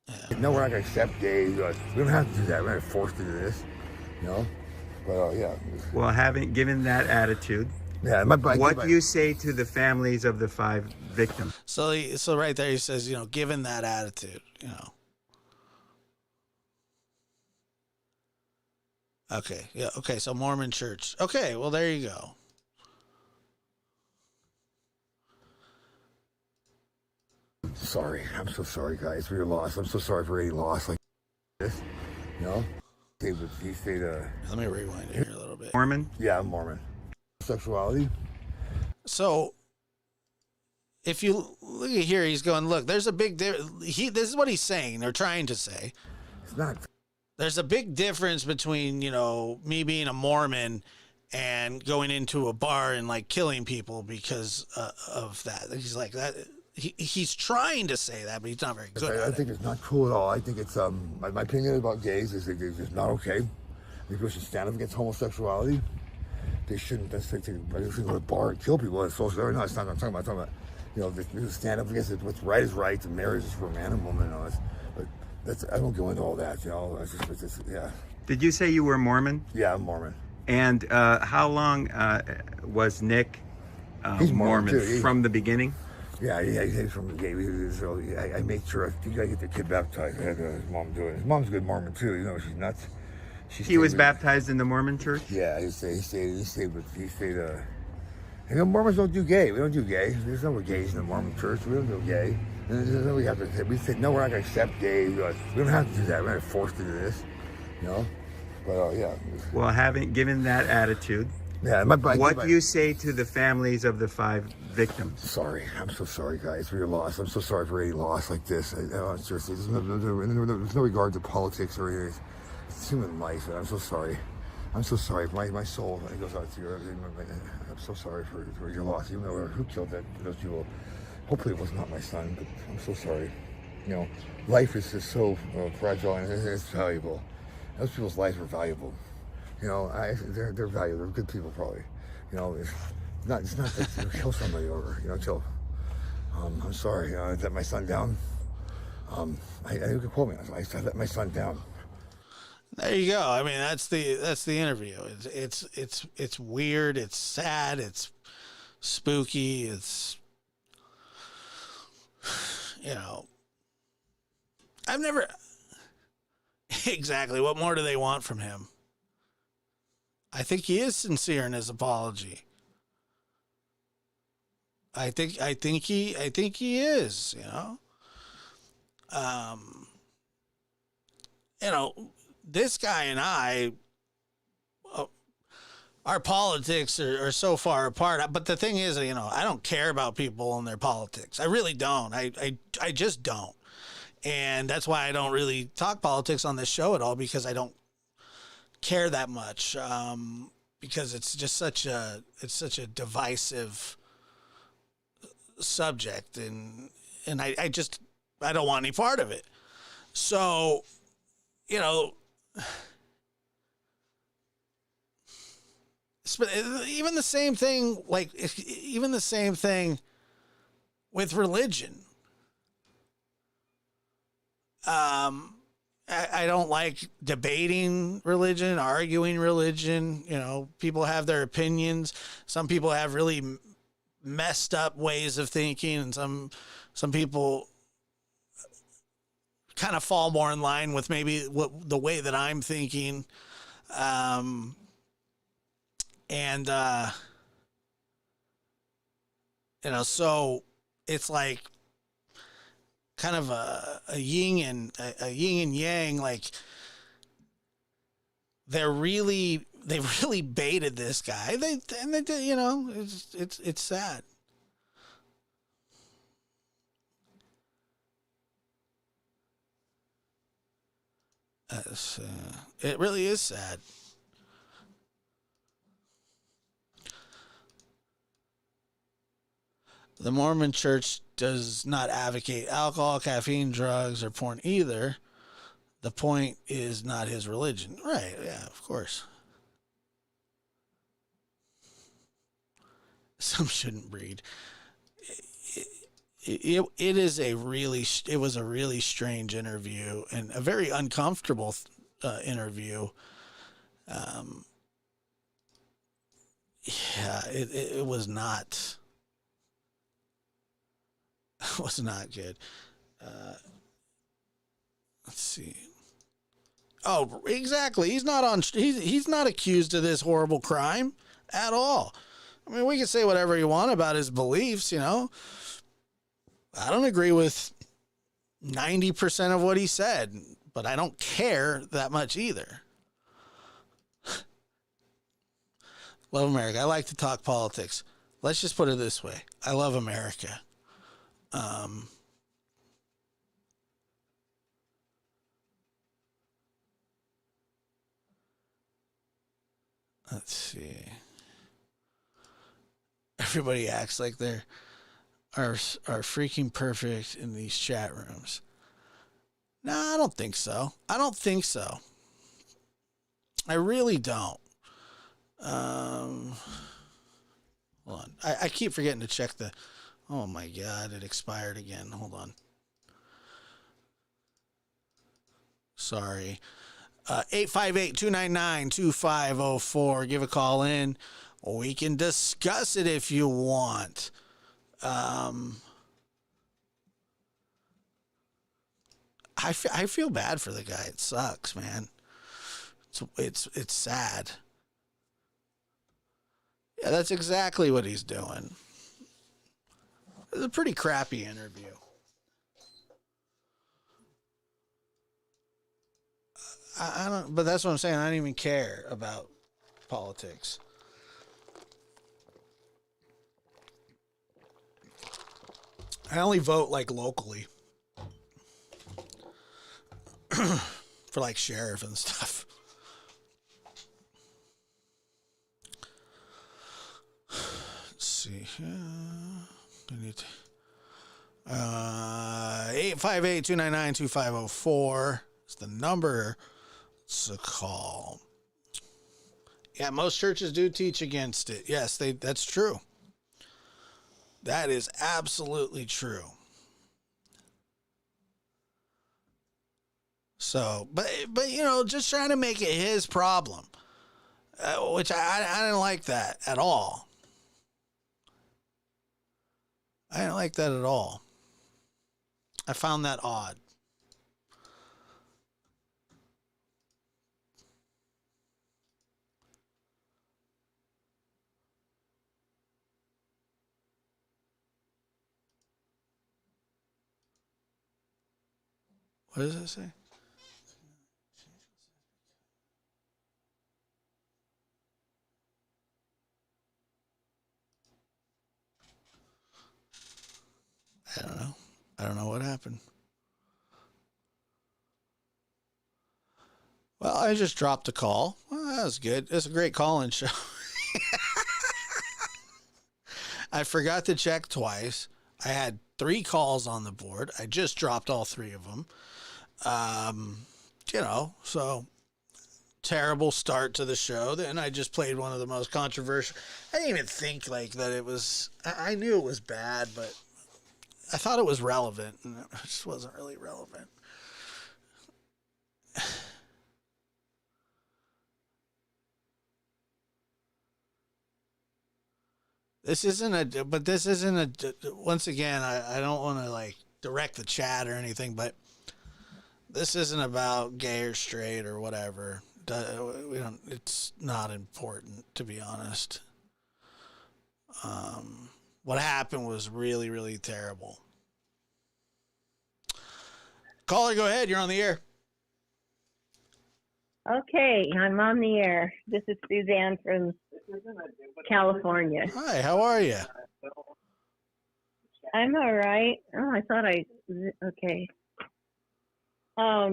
Speaker 7: Yeah.
Speaker 9: No, we're not going to accept gays. We don't have to do that. We're not forced to do this, you know. But yeah.
Speaker 8: Well, having given that attitude,
Speaker 9: yeah.
Speaker 8: What do you say to the families of the 5 victims?
Speaker 7: So right there he says, given that attitude, Okay. Yeah. Okay. So Mormon church. Okay. Well, there you go.
Speaker 9: Sorry. I'm so sorry, guys, for your loss. I'm so sorry for any loss like this. He stayed.
Speaker 7: Let me rewind here a little bit.
Speaker 8: Mormon?
Speaker 9: Yeah, I'm Mormon. Sexuality.
Speaker 7: So, if you look at here, he's going, look, there's a big difference. This is what he's saying. They're trying to say.
Speaker 9: It's not.
Speaker 7: There's a big difference between, me being a Mormon and going into a bar and like killing people because of that. He's like that. He's trying to say that, but he's not very good.
Speaker 9: I think it's not cool at all. I think it's my opinion about gays is that it's just not okay. People should stand up against homosexuality. They shouldn't go to a bar and kill people. It's social. No, it's not what I'm talking about. They stand up against it. What's right is right, and marriage is for a man and woman. I don't go into all that. It's just yeah.
Speaker 8: Did you say you were Mormon?
Speaker 9: Yeah, I'm Mormon.
Speaker 8: And how long was Nick
Speaker 9: He's Mormon too.
Speaker 8: From the beginning?
Speaker 9: Yeah, he's from the gay. So I made sure you gotta get the kid baptized. I had his mom do it. His mom's a good Mormon too. She's nuts.
Speaker 8: He was baptized in the Mormon church?
Speaker 9: Yeah, he stayed. Mormons don't do gay. We don't do gay. There's no gays in the Mormon church. We don't do gay. We said no, we're not gonna accept gays. We don't have to do that. We're not forced to do this, But yeah.
Speaker 8: Well, given that attitude,
Speaker 9: yeah.
Speaker 8: What do you say to the families of the 5 victims?
Speaker 9: Sorry, I'm so sorry, guys, for your loss. I'm so sorry for any loss like this. Seriously, there's no regard to politics or anything. It's human life, and I'm so sorry. I'm so sorry. My soul goes out to you. I'm so sorry for your loss. Even though who killed those people. Hopefully it was not my son, but I'm so sorry. Life is just so fragile and it's valuable. Those people's lives are valuable. They're valuable. They're good people, probably. It's not that you kill somebody over. Till. I'm sorry. I let my son down. You can quote me. I let my son down.
Speaker 7: There you go. I mean, that's the interview. It's weird. It's sad. It's spooky. It's I've never exactly. What more do they want from him? I think he is sincere in his apology. I think he is. This guy and I, our politics are so far apart. But the thing is, I don't care about people and their politics. I really don't. I just don't. And that's why I don't really talk politics on this show at all, because I don't care that much. Because it's just such a divisive subject, and I don't want any part of it. So, even the same thing with religion. I don't like debating religion, arguing religion. People have their opinions. Some people have really messed up ways of thinking, and some people kind of fall more in line with maybe the way that I'm thinking. So it's like kind of a yin and yang. Like they've really baited this guy. It's sad. It really is sad. The Mormon Church does not advocate alcohol, caffeine, drugs, or porn either. The point is not his religion. Right, yeah, of course. Some shouldn't breed. It was a really strange interview and a very uncomfortable interview. It was not. It was not good. Let's see. Oh, exactly. He's not on. He's not accused of this horrible crime at all. I mean, we can say whatever you want about his beliefs, you know. I don't agree with 90% of what he said, but I don't care that much either. Love America. I like to talk politics. Let's just put it this way. I love America. Let's see. Everybody acts like they're are freaking perfect in these chat rooms. No, I don't think so. I don't think so. I really don't. Hold on. I keep forgetting to check the... Oh my God, it expired again. Hold on. Sorry. 858-299-2504. Give a call in. We can discuss it if you want. I feel bad for the guy. It sucks, man. It's sad. Yeah, that's exactly what he's doing. It's a pretty crappy interview. I don't, but that's what I'm saying. I don't even care about politics. I only vote like locally for like sheriff and stuff. Let's see here. I need to 858-299-2504 is the number to call. Yeah, most churches do teach against it. Yes, that's true. That is absolutely true. So, but you know, just trying to make it his problem, which I didn't like that at all. I didn't like that at all. I found that odd. What does it say? I don't know. I don't know what happened. Well, I just dropped a call. Well, that was good. It's a great call-in show. I forgot to check twice. I had 3 calls on the board. I just dropped all 3 of them. You know, so terrible start to the show. Then I just played one of the most controversial. I didn't even think like that it was, I knew it was bad, but I thought it was relevant, and it just wasn't really relevant. This isn't once again, I don't want to like direct the chat or anything, but this isn't about gay or straight or whatever. It's not important, to be honest. What happened was really, really terrible. Caller, go ahead. You're on the air.
Speaker 11: Okay, I'm on the air. This is Suzanne from California.
Speaker 7: Hi, how are you?
Speaker 11: I'm all right. Oh, I thought okay. I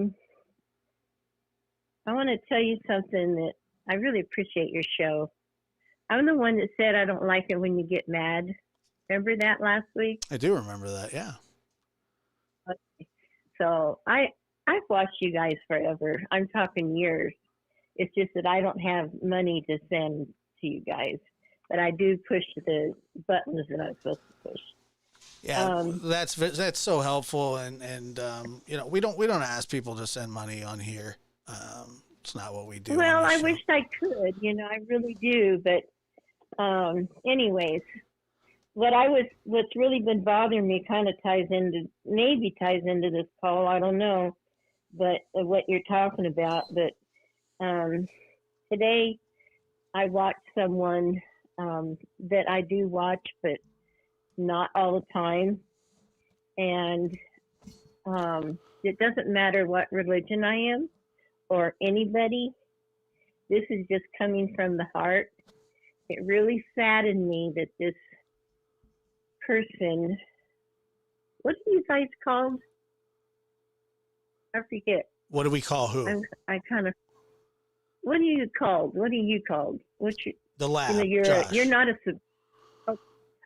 Speaker 11: want to tell you something that I really appreciate your show. I'm the one that said I don't like it when you get mad. Remember that last week?
Speaker 7: I do remember that. Yeah.
Speaker 11: Okay. So I've watched you guys forever. I'm talking years. It's just that I don't have money to send to you guys, but I do push the buttons that I'm supposed to push.
Speaker 7: Yeah, that's so helpful, and you know, we don't ask people to send money on here. It's not what we do.
Speaker 11: Well, I wish I could, you know, I really do, but anyways, what's really been bothering me kind of ties into this call. I don't know, but what you're talking about. But today, I watched someone that I do watch, but not all the time, and it doesn't matter what religion I am or anybody. This is just coming from the heart. It really saddened me that this person, what are you guys called? I forget.
Speaker 7: What do we call who?
Speaker 11: What are you called? What's your,
Speaker 7: the lab?
Speaker 11: You know, you're not a.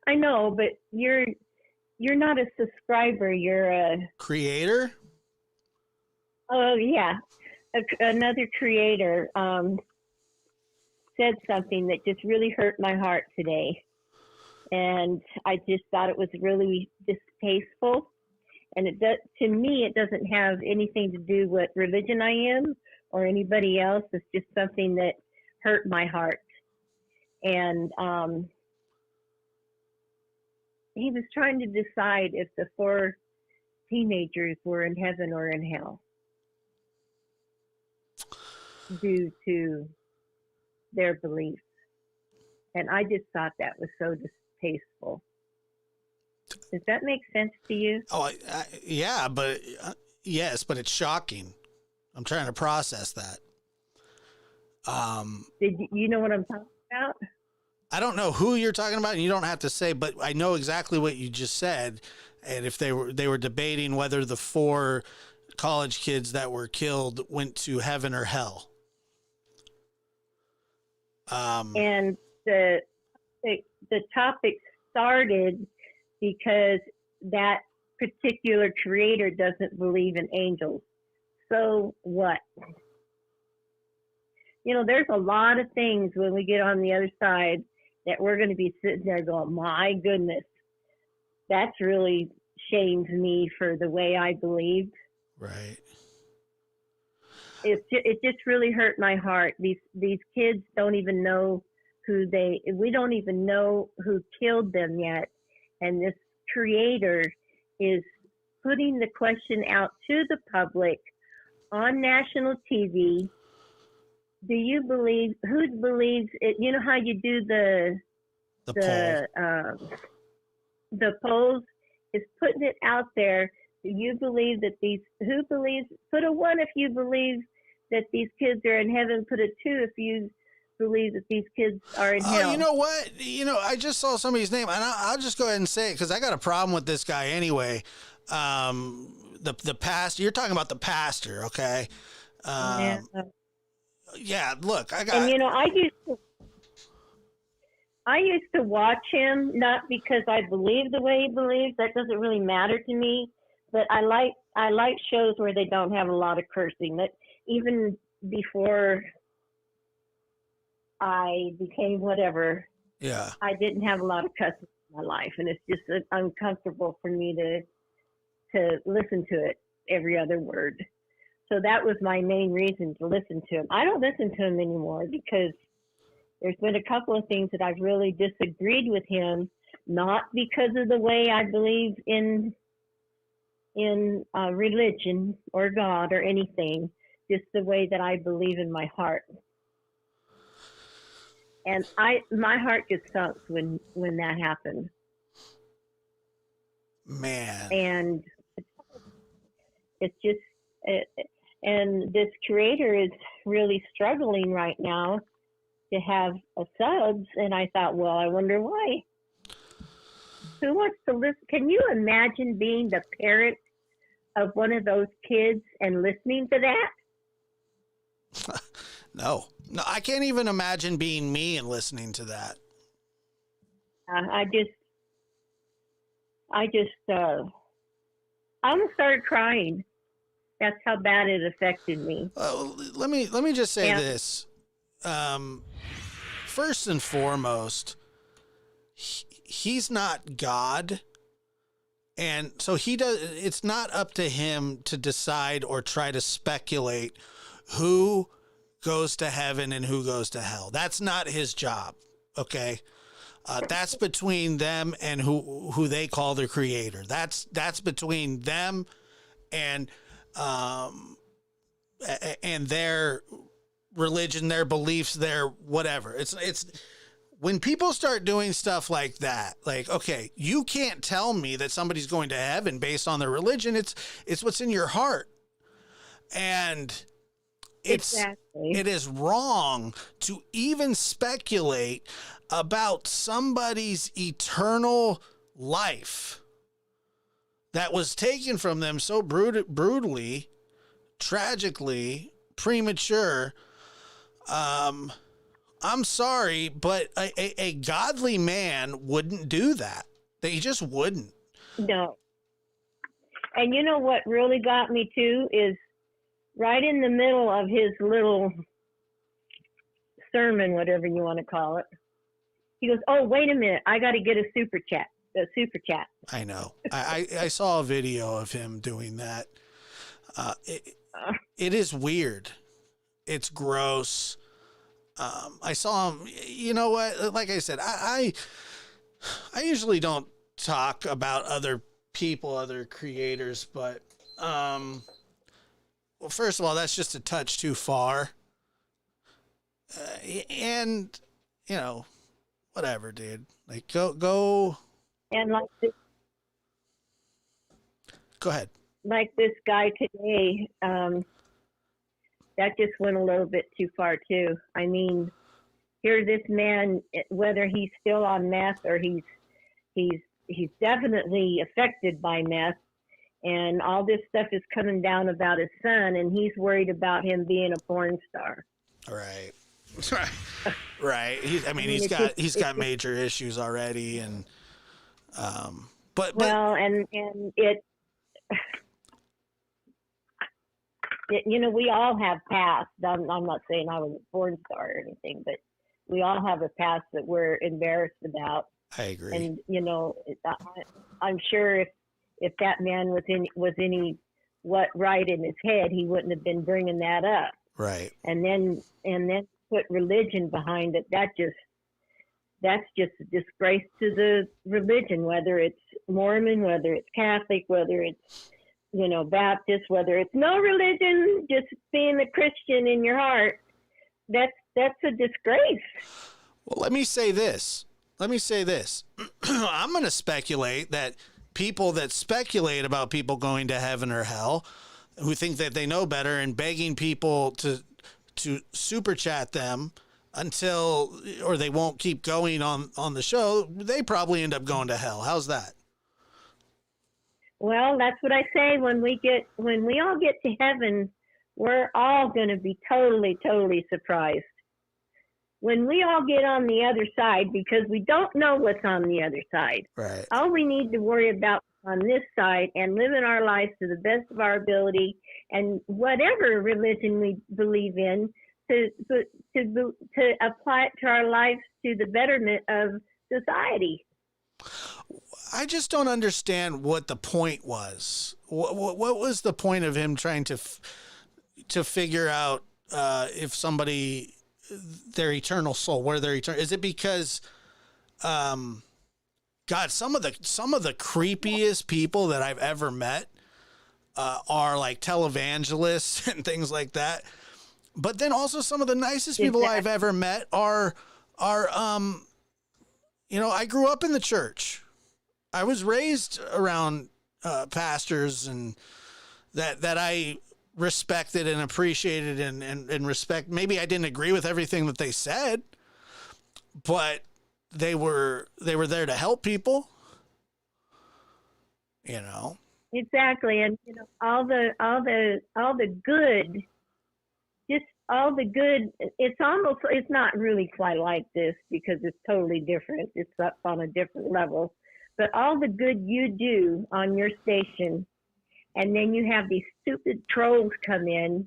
Speaker 11: I know, but you're not a subscriber. You're a
Speaker 7: creator.
Speaker 11: Oh yeah, another creator said something that just really hurt my heart today, and I just thought it was really distasteful. And to me, it doesn't have anything to do with religion I am or anybody else. It's just something that hurt my heart. And he was trying to decide if the 4 teenagers were in heaven or in hell due to their beliefs. And I just thought that was so distasteful. Does that make sense to you?
Speaker 7: Oh, yeah, but yes, but it's shocking. I'm trying to process that.
Speaker 11: Did you know what I'm talking about?
Speaker 7: I don't know who you're talking about, and you don't have to say, but I know exactly what you just said. And if they were debating whether the 4 college kids that were killed went to heaven or hell.
Speaker 11: And the topic started because that particular creator doesn't believe in angels. So what? You know, there's a lot of things when we get on the other side that we're going to be sitting there going, my goodness, that's really shames me for the way I believed.
Speaker 7: Right.
Speaker 11: It just really hurt my heart. These kids don't even know we don't even know who killed them yet. And this creator is putting the question out to the public on national TV. Do you believe, who believes it? You know how you do the polls? Is putting it out there. Do you believe that who believes, put a 1 if you believe that these kids are in heaven, put a 2 if you believe that these kids are in hell.
Speaker 7: You know what? You know, I just saw somebody's name, and I'll just go ahead and say it because I got a problem with this guy anyway. The pastor, you're talking about the pastor, okay? Yeah, look,
Speaker 11: And you know, I used to watch him, not because I believe the way he believes. That doesn't really matter to me. But I like shows where they don't have a lot of cursing. That even before I became whatever,
Speaker 7: yeah,
Speaker 11: I didn't have a lot of cussing in my life, and it's just uncomfortable for me to listen to it every other word. So that was my main reason to listen to him. I don't listen to him anymore because there's been a couple of things that I've really disagreed with him, not because of the way I believe in religion or God or anything, just the way that I believe in my heart. And my heart just sunk when that happened.
Speaker 7: Man.
Speaker 11: And it's just, and this creator is really struggling right now to have a subs. And I thought, well, I wonder why. Who wants to listen? Can you imagine being the parent of one of those kids and listening to that?
Speaker 7: No, I can't even imagine being me and listening to that.
Speaker 11: I just, I almost started crying. That's how bad it affected me.
Speaker 7: Let me just say this. First and foremost, he's not God. And so it's not up to him to decide or try to speculate who goes to heaven and who goes to hell. That's not his job. Okay. That's between them and who they call their creator. That's between them and their religion, their beliefs, their whatever. It's when people start doing stuff like that, like, okay, you can't tell me that somebody's going to heaven based on their religion. It's what's in your heart. And it is wrong to even speculate about somebody's eternal life that was taken from them so brutally, tragically, premature. I'm sorry, but a godly man wouldn't do that. They just wouldn't.
Speaker 11: No. And you know what really got me too is right in the middle of his little sermon, whatever you want to call it. He goes, "Oh, wait a minute. I got to get a super chat.
Speaker 7: I know. I saw a video of him doing that. It is weird. It's gross. I saw him, you know what, like I said, I usually don't talk about other people, other creators, but, well, first of all, that's just a touch too far. And, you know, whatever, dude, like go.
Speaker 11: And like this,
Speaker 7: go ahead.
Speaker 11: Like this guy today, that just went a little bit too far too. I mean, here's this man, whether he's still on meth or he's definitely affected by meth, and all this stuff is coming down about his son, and he's worried about him being a porn star.
Speaker 7: Right. Right. He's got major issues already, and but
Speaker 11: well, and it. You know, we all have past. I'm not saying I was a porn star or anything, but we all have a past that we're embarrassed about.
Speaker 7: I agree.
Speaker 11: And you know, I'm sure if that man was any right in his head, he wouldn't have been bringing that up.
Speaker 7: Right.
Speaker 11: And then put religion behind it. That's just a disgrace to the religion, whether it's Mormon, whether it's Catholic, whether it's, you know, Baptist, whether it's no religion, just being a Christian in your heart. That's a disgrace.
Speaker 7: Well, let me say this. I'm going to speculate that people that speculate about people going to heaven or hell, who think that they know better and begging people to super chat them or they won't keep going on the show, they probably end up going to hell. How's that?
Speaker 11: Well, that's what I say. When we all get to heaven, we're all going to be totally, totally surprised. When we all get on the other side, because we don't know what's on the other side.
Speaker 7: Right.
Speaker 11: All we need to worry about on this side and living our lives to the best of our ability, and whatever religion we believe in, to apply it to our lives to the betterment of society.
Speaker 7: I just don't understand what the point was. What was the point of him trying to figure out if somebody, their eternal soul, where their eternal, is it because, God, some of the creepiest people that I've ever met are like televangelists and things like that. But then also some of the nicest people I've ever met are you know, I grew up in the church. I was raised around pastors and that I respected and appreciated and respect. Maybe I didn't agree with everything that they said, but they were there to help people. You know.
Speaker 11: Exactly, and you know all the good, just all the good. It's not really quite like this because it's totally different. It's up on a different level. but all the good you do on your station, and then you have these stupid trolls come in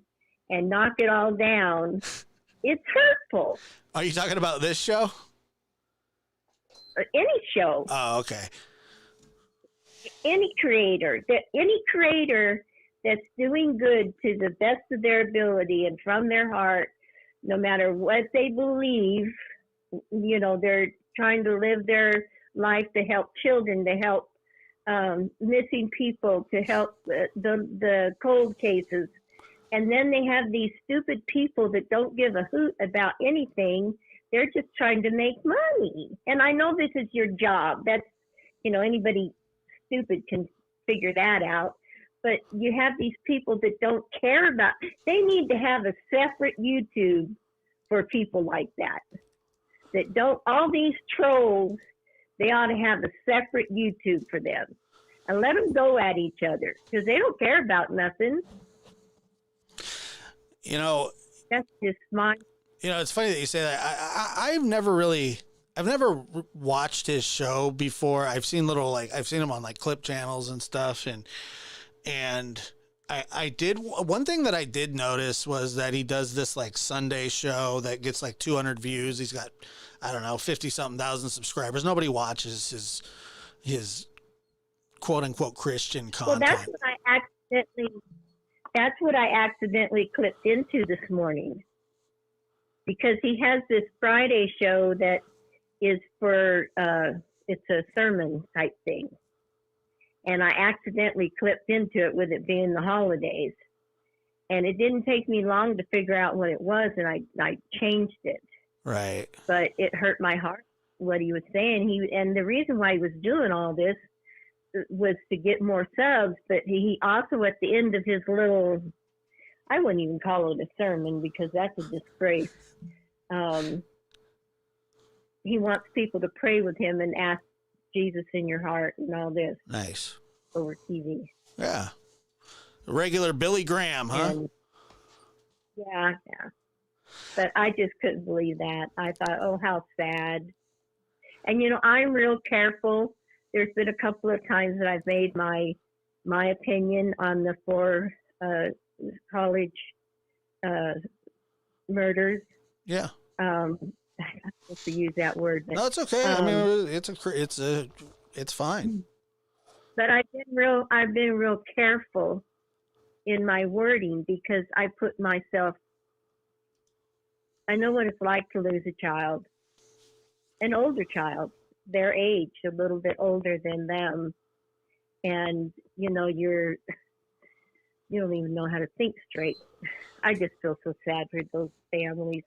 Speaker 11: and knock it all down, it's hurtful.
Speaker 7: Are you talking about this show?
Speaker 11: Or any show.
Speaker 7: Oh, okay.
Speaker 11: Any creator that's doing good to the best of their ability and from their heart, no matter what they believe, you know, they're trying to live their life to help children, to help missing people, to help the cold cases. And then they have these stupid people that don't give a hoot about anything. They're just trying to make money. And I know this is your job. That's, you know, anybody stupid can figure that out. But you have these people that don't care about, they need to have a separate YouTube for people like that. That don't, all these trolls, they ought to have a separate YouTube for them. And let them go at each other, because they don't care about nothing.
Speaker 7: You know,
Speaker 11: that's just my.
Speaker 7: You know, it's funny that you say that. I've never watched his show before. I've seen I've seen him on like clip channels and stuff, and I did, one thing that I did notice was that he does this like Sunday show that gets like 200 views. He's got, I don't know, 50 something thousand subscribers. Nobody watches his quote unquote Christian content.
Speaker 11: Well, that's what I accidentally clipped into this morning, because he has this Friday show that is for, it's a sermon type thing. And I accidentally clipped into it with it being the holidays. And it didn't take me long to figure out what it was, and I changed it.
Speaker 7: Right.
Speaker 11: But it hurt my heart, what he was saying. And the reason why he was doing all this was to get more subs, but he also, at the end of his little, I wouldn't even call it a sermon because that's a disgrace. He wants people to pray with him and ask Jesus in your heart and all this.
Speaker 7: Nice.
Speaker 11: Over TV.
Speaker 7: Yeah. Regular Billy Graham, huh?
Speaker 11: And, yeah. But I just couldn't believe that. I thought, oh, how sad. And, you know, I'm real careful. There's been a couple of times that I've made my opinion on the 4 college murders.
Speaker 7: Yeah.
Speaker 11: I'm not supposed to use that word. But,
Speaker 7: no, it's okay. I mean, it's fine.
Speaker 11: But I've been real careful in my wording, because I put myself, I know what it's like to lose a child, an older child, their age, a little bit older than them. And, you know, you don't even know how to think straight. I just feel so sad for those families.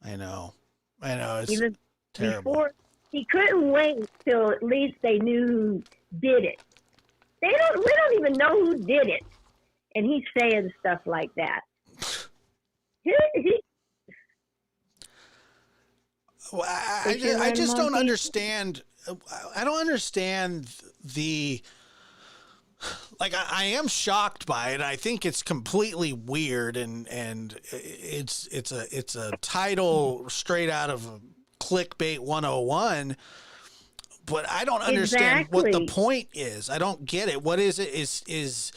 Speaker 7: I know. It's
Speaker 11: even
Speaker 7: terrible.
Speaker 11: Before, he couldn't wait till at least they knew who did it. We don't even know who did it. And he's saying stuff like that.
Speaker 7: Well, I just don't understand. I don't understand the, like, I am shocked by it. I think it's completely weird, and it's a title straight out of Clickbait 101. But I don't understand what the point is. I don't get it. What is it?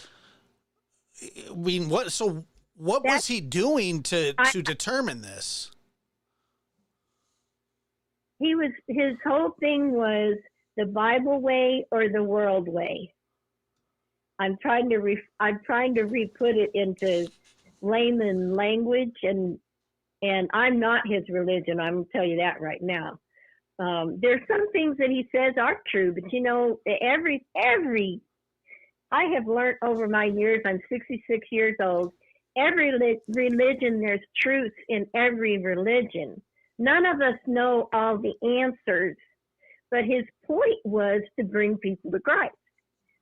Speaker 7: I mean, what? So what was he doing to determine this?
Speaker 11: His whole thing was the Bible way or the world way. I'm trying to re-put it into layman language, and I'm not his religion. I'm gonna tell you that right now. There's some things that he says are true, but you know, I have learned over my years, I'm 66 years old, every religion, there's truth in every religion. None of us know all the answers, but his point was to bring people to Christ.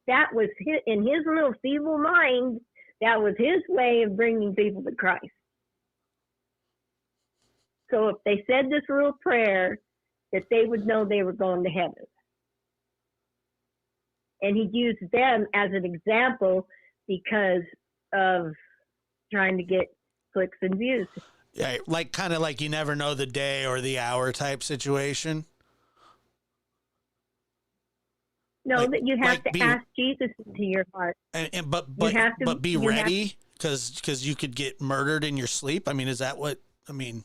Speaker 11: That was in his little feeble mind, that was his way of bringing people to Christ. So if they said this little prayer, that they would know they were going to heaven. And he used them as an example because of trying to get clicks and views.
Speaker 7: Yeah, like kind of like you never know the day or the hour type situation.
Speaker 11: No,
Speaker 7: Like-
Speaker 11: that you have
Speaker 7: like
Speaker 11: to
Speaker 7: be-
Speaker 11: ask Jesus into your heart.
Speaker 7: But
Speaker 11: have to-
Speaker 7: but be
Speaker 11: you have-
Speaker 7: ready because you could get murdered in your sleep. I mean, is that what I mean?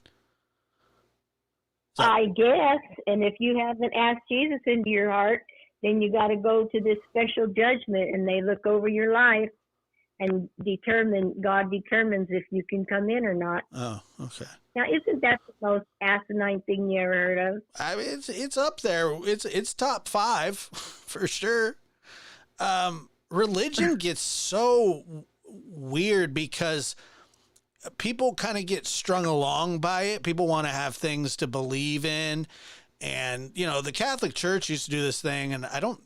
Speaker 7: So-
Speaker 11: I guess. And if you haven't asked Jesus into your heart, then you got to go to this special judgment, and they look over your life and God determines if you can come in or not.
Speaker 7: Oh, okay.
Speaker 11: Now, isn't that the most asinine thing you ever heard of?
Speaker 7: I mean, it's up there. It's top 5 for sure. Religion gets so weird because people kind of get strung along by it. People want to have things to believe in, and the Catholic Church used to do this thing, and I don't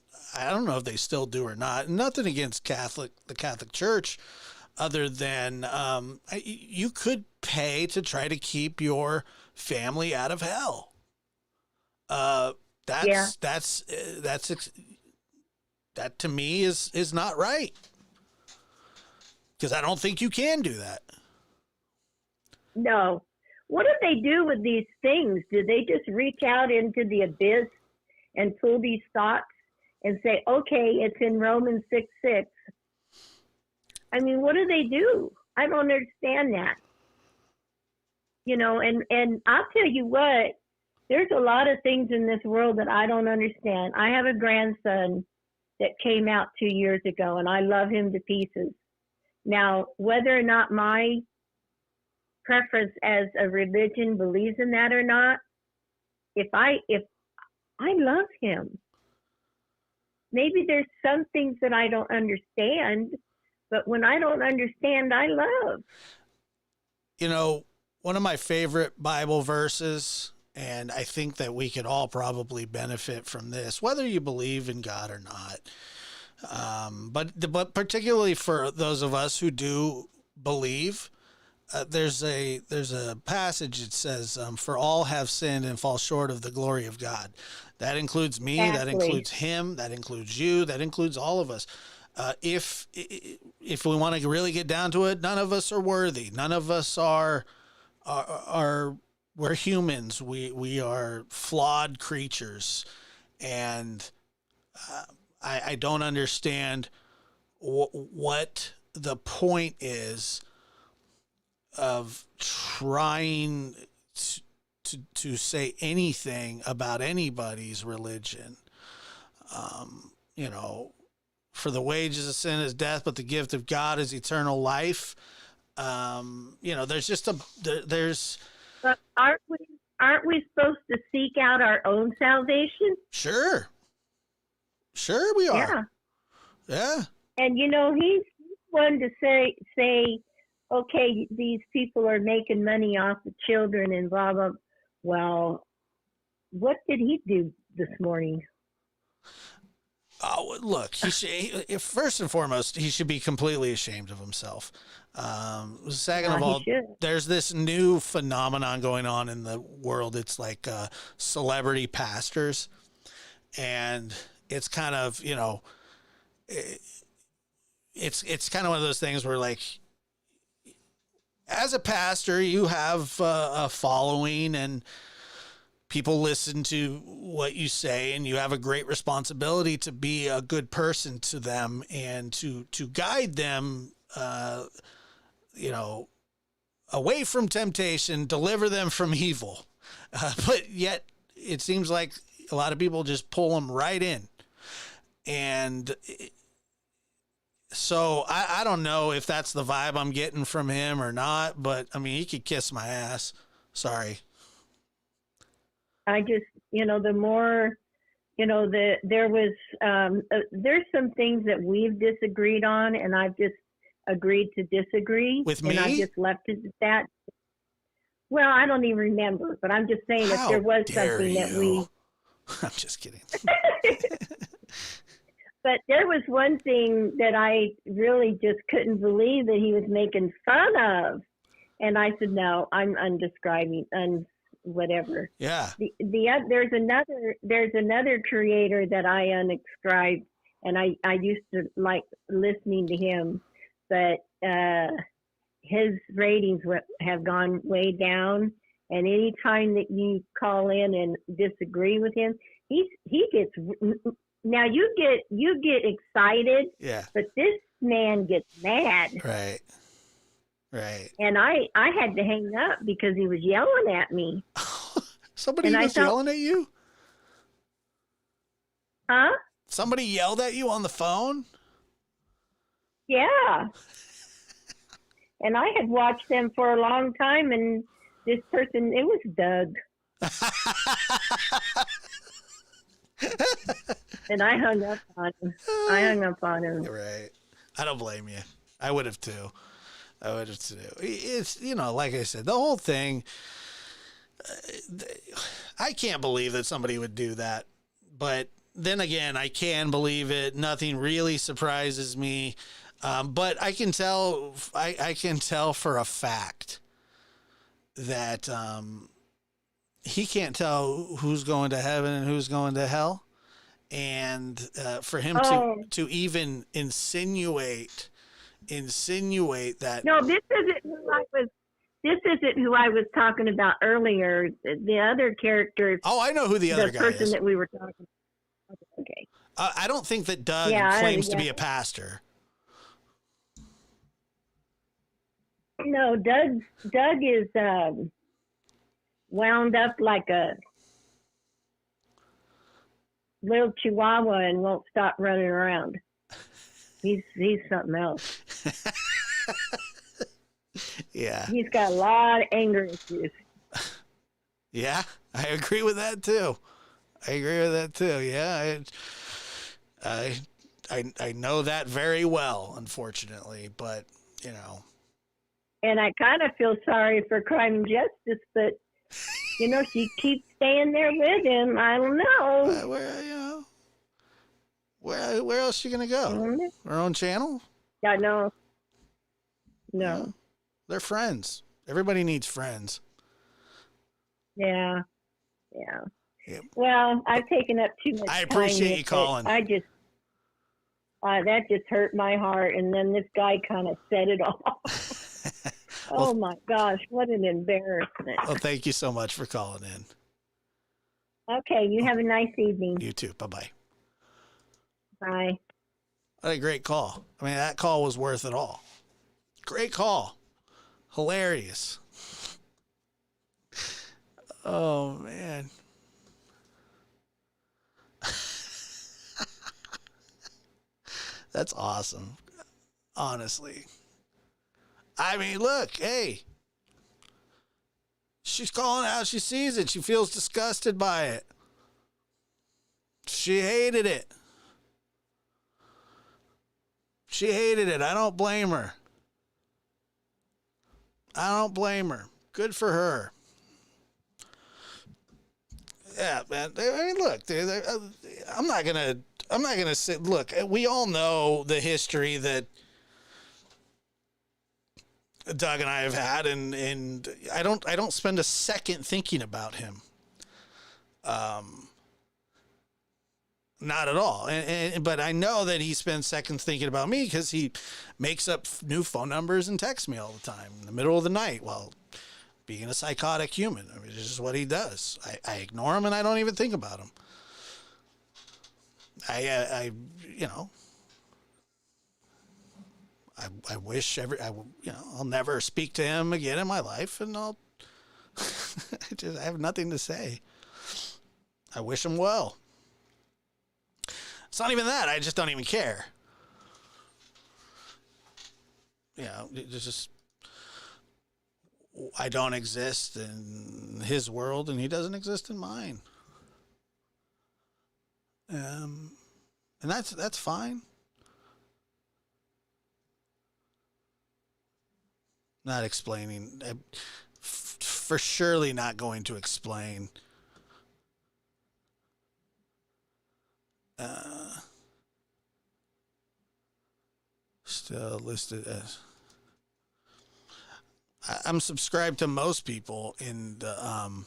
Speaker 7: know if they still do or not. Nothing against the Catholic Church, other than you could pay to try to keep your family out of hell. That to me is not right, because I don't think you can do that.
Speaker 11: No. What do they do with these things? Do they just reach out into the abyss and pull these thoughts and say, okay, it's in Romans 6:6? I mean, what do they do? I don't understand that. And I'll tell you what, there's a lot of things in this world that I don't understand. I have a grandson that came out 2 years ago, and I love him to pieces. Now, whether or not my preference as a religion believes in that or not, if I love him, maybe there's some things that I don't understand, but when I don't understand, I love.
Speaker 7: One of my favorite Bible verses, and I think that we could all probably benefit from this, whether you believe in God or not. But particularly for those of us who do believe, there's a passage that says, for all have sinned and fall short of the glory of God. That includes me,
Speaker 11: Exactly.
Speaker 7: that includes him, that includes you, that includes all of us. If we want to really get down to it, none of us are worthy. None of us are we're humans. We are flawed creatures. And I don't understand what the point is of trying to say anything about anybody's religion. For the wages of sin is death, but the gift of God is eternal life. There's just there's.
Speaker 11: But aren't we supposed to seek out our own salvation?
Speaker 7: Sure we are. Yeah.
Speaker 11: And he's one to say, okay, these people are making money off the children and blah blah. Well, what did he do this morning?
Speaker 7: Oh, look, first and foremost, he should be completely ashamed of himself. Second of all, there's this new phenomenon going on in the world. It's like celebrity pastors, and it's kind of, it's kind of one of those things where, like, as a pastor, you have a following and people listen to what you say, and you have a great responsibility to be a good person to them and to guide them, away from temptation, deliver them from evil. But yet it seems like a lot of people just pull them right in. And so I don't know if that's the vibe I'm getting from him or not, but I mean, he could kiss my ass. Sorry.
Speaker 11: I just, the more, there was, there's some things that we've disagreed on, and I've just agreed to disagree.
Speaker 7: With me?
Speaker 11: And I just left it at that. Well, I don't even remember, but I'm just saying if there was something that we.
Speaker 7: I'm just kidding.
Speaker 11: But there was one thing that I really just couldn't believe that he was making fun of. And I said, no, I'm whatever.
Speaker 7: Yeah.
Speaker 11: There's another creator that I unsubscribed, and I used to like listening to him, but his ratings have gone way down. And any time that you call in and disagree with him, he gets Now you get excited,
Speaker 7: Yeah.
Speaker 11: but this man gets mad.
Speaker 7: Right. Right.
Speaker 11: And I had to hang up because he was yelling at me.
Speaker 7: Somebody
Speaker 11: And I
Speaker 7: was
Speaker 11: thought-
Speaker 7: yelling at you?
Speaker 11: Huh?
Speaker 7: Somebody yelled at you on the phone?
Speaker 11: Yeah. And I had watched them for a long time, and this person, it was Doug. And I hung up on him.
Speaker 7: Right. I don't blame you. I would have too. It's, like I said, the whole thing, I can't believe that somebody would do that. But then again, I can believe it. Nothing really surprises me. But I can tell for a fact that he can't tell who's going to heaven and who's going to hell. And for him to even insinuate that.
Speaker 11: No, this isn't who I was talking about earlier. The other character.
Speaker 7: Oh, I know who the other guy is. The
Speaker 11: person that we were talking about. Okay.
Speaker 7: I don't think that Doug claims to be a pastor.
Speaker 11: No, Doug is wound up like a little chihuahua and won't stop running around. He's something else.
Speaker 7: Yeah.
Speaker 11: He's got a lot of anger issues.
Speaker 7: Yeah, I agree with that too. Yeah, I know that very well, unfortunately, but
Speaker 11: And I kind of feel sorry for Crime and Justice, but she keeps staying there with him. I don't know.
Speaker 7: Where else is she gonna go? Her own channel?
Speaker 11: I know. No.
Speaker 7: Yeah, they're friends. Everybody needs friends.
Speaker 11: Yeah.
Speaker 7: Yep.
Speaker 11: Well, I've taken up too much time.
Speaker 7: I appreciate you calling.
Speaker 11: I just, that just hurt my heart. And then this guy kind of set it off. Oh my gosh, what an embarrassment.
Speaker 7: Well, thank you so much for calling in.
Speaker 11: Okay, you have a nice evening.
Speaker 7: You too. Bye-bye.
Speaker 11: Bye.
Speaker 7: What a great call. I mean, that call was worth it all. Great call. Hilarious. Oh, man. That's awesome. Honestly. I mean, look, hey. She's calling out. She sees it. She feels disgusted by it. She hated it. I don't blame her. Good for her. Yeah, man. I mean, look, I'm not gonna say. Look, we all know the history that Doug and I have had, and I don't spend a second thinking about him. Not at all. But I know that he spends seconds thinking about me because he makes up new phone numbers and texts me all the time in the middle of the night while being a psychotic human. I mean, this is what he does. I ignore him and I don't even think about him. I wish I'll never speak to him again in my life, and I have nothing to say. I wish him well. It's not even that. I just don't even care. It's just, I don't exist in his world and he doesn't exist in mine. And that's fine. Not explaining. For surely not going to explain. Still listed as. I'm subscribed to most people in the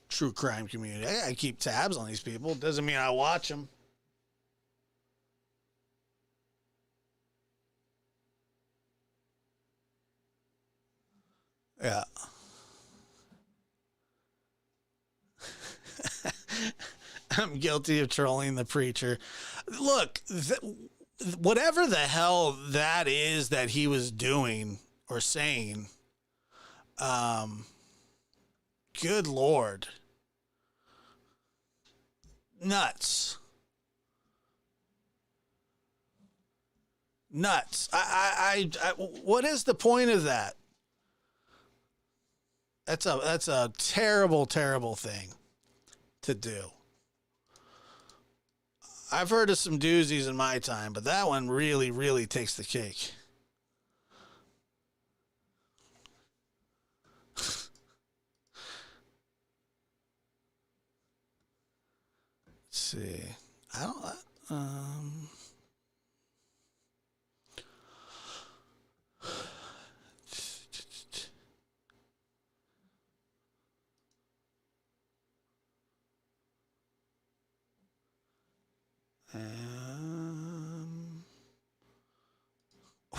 Speaker 7: true crime community. I keep tabs on these people. Doesn't mean I watch them. Yeah. I'm guilty of trolling the preacher. Look, whatever the hell that is that he was doing or saying, good Lord. Nuts. What is the point of that? That's a terrible, terrible thing to do. I've heard of some doozies in my time, but that one really, really takes the cake. Let's see. I don't.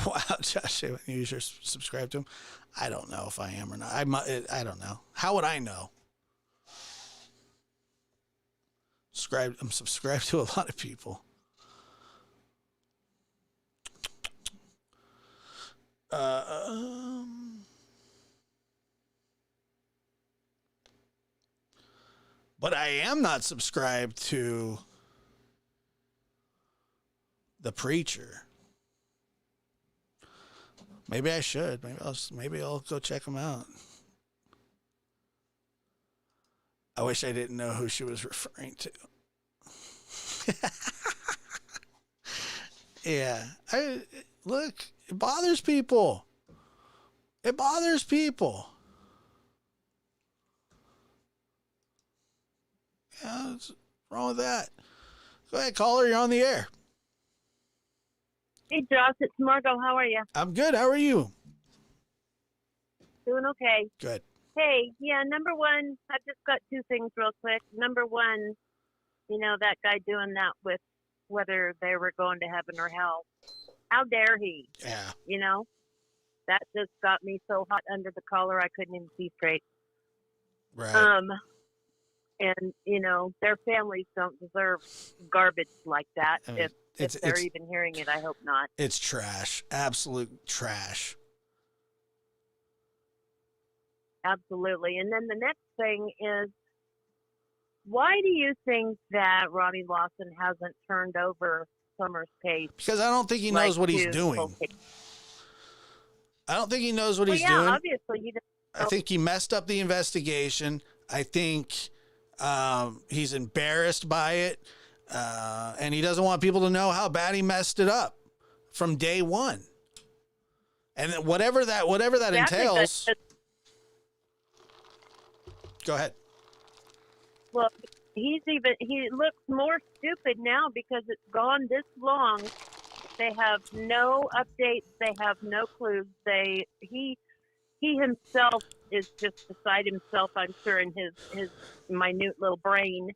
Speaker 7: Wow, Josh, you should subscribe to him. I don't know if I am or not. I don't know. How would I know? I'm subscribed to a lot of people. But I am not subscribed to the preacher. Maybe I should. Maybe I'll go check him out. I wish I didn't know who she was referring to. Yeah. Look, it bothers people. It bothers people. Yeah, what's wrong with that? Go ahead, caller. You're on the air.
Speaker 12: Hey, Josh, it's Margot. How are you?
Speaker 7: I'm good. How are you?
Speaker 12: Doing okay.
Speaker 7: Good.
Speaker 12: Hey, yeah, number one, I've just got two things real quick. Number one, that guy doing that with whether they were going to heaven or hell. How dare he?
Speaker 7: Yeah.
Speaker 12: That just got me so hot under the collar I couldn't even see straight.
Speaker 7: Right.
Speaker 12: And, their families don't deserve garbage like that. If they're even hearing it, I hope not.
Speaker 7: It's trash. Absolute trash.
Speaker 12: Absolutely. And then the next thing is, why do you think that Ronnie Lawson hasn't turned over Summer's case?
Speaker 7: Because I don't think he knows what he's doing. I don't think he knows what he's doing.
Speaker 12: Yeah, obviously he doesn't.
Speaker 7: I think he messed up the investigation. I think he's embarrassed by it. And he doesn't want people to know how bad he messed it up from day one. And whatever that entails. Go ahead.
Speaker 12: Well, he looks more stupid now because it's gone this long. They have no updates. They have no clues. He himself is just beside himself, I'm sure, in his minute little brain.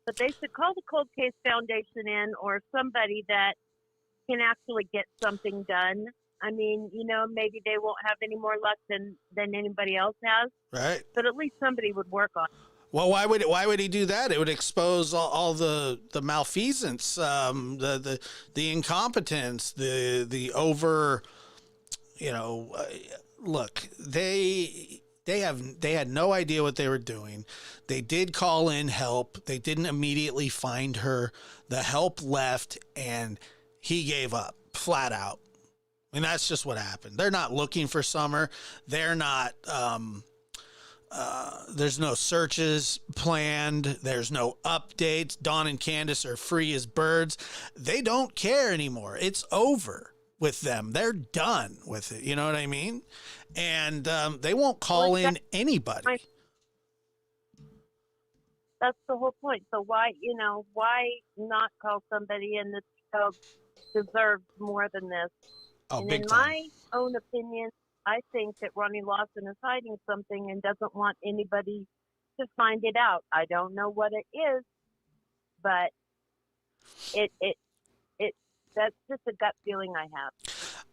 Speaker 12: But they should call the Cold Case Foundation in, or somebody that can actually get something done. I mean, maybe they won't have any more luck than anybody else has.
Speaker 7: Right.
Speaker 12: But at least somebody would work on it.
Speaker 7: Well, why would he do that? It would expose all the malfeasance, the incompetence, the over, look, they had no idea what they were doing. They did call in help. They didn't immediately find her. The help left and he gave up flat out. I mean, that's just what happened. They're not looking for Summer. They're not, there's no searches planned. There's no updates. Dawn and Candace are free as birds. They don't care anymore. It's over with them. They're done with it. You know what I mean? And they won't call in anybody.
Speaker 12: That's the whole point. So why not call somebody in? This child deserves more than this.
Speaker 7: Oh,
Speaker 12: and
Speaker 7: big
Speaker 12: in
Speaker 7: time.
Speaker 12: my own opinion, I think that Ronnie Lawson is hiding something and doesn't want anybody to find it out. I don't know what it is, but that's just a gut feeling I have.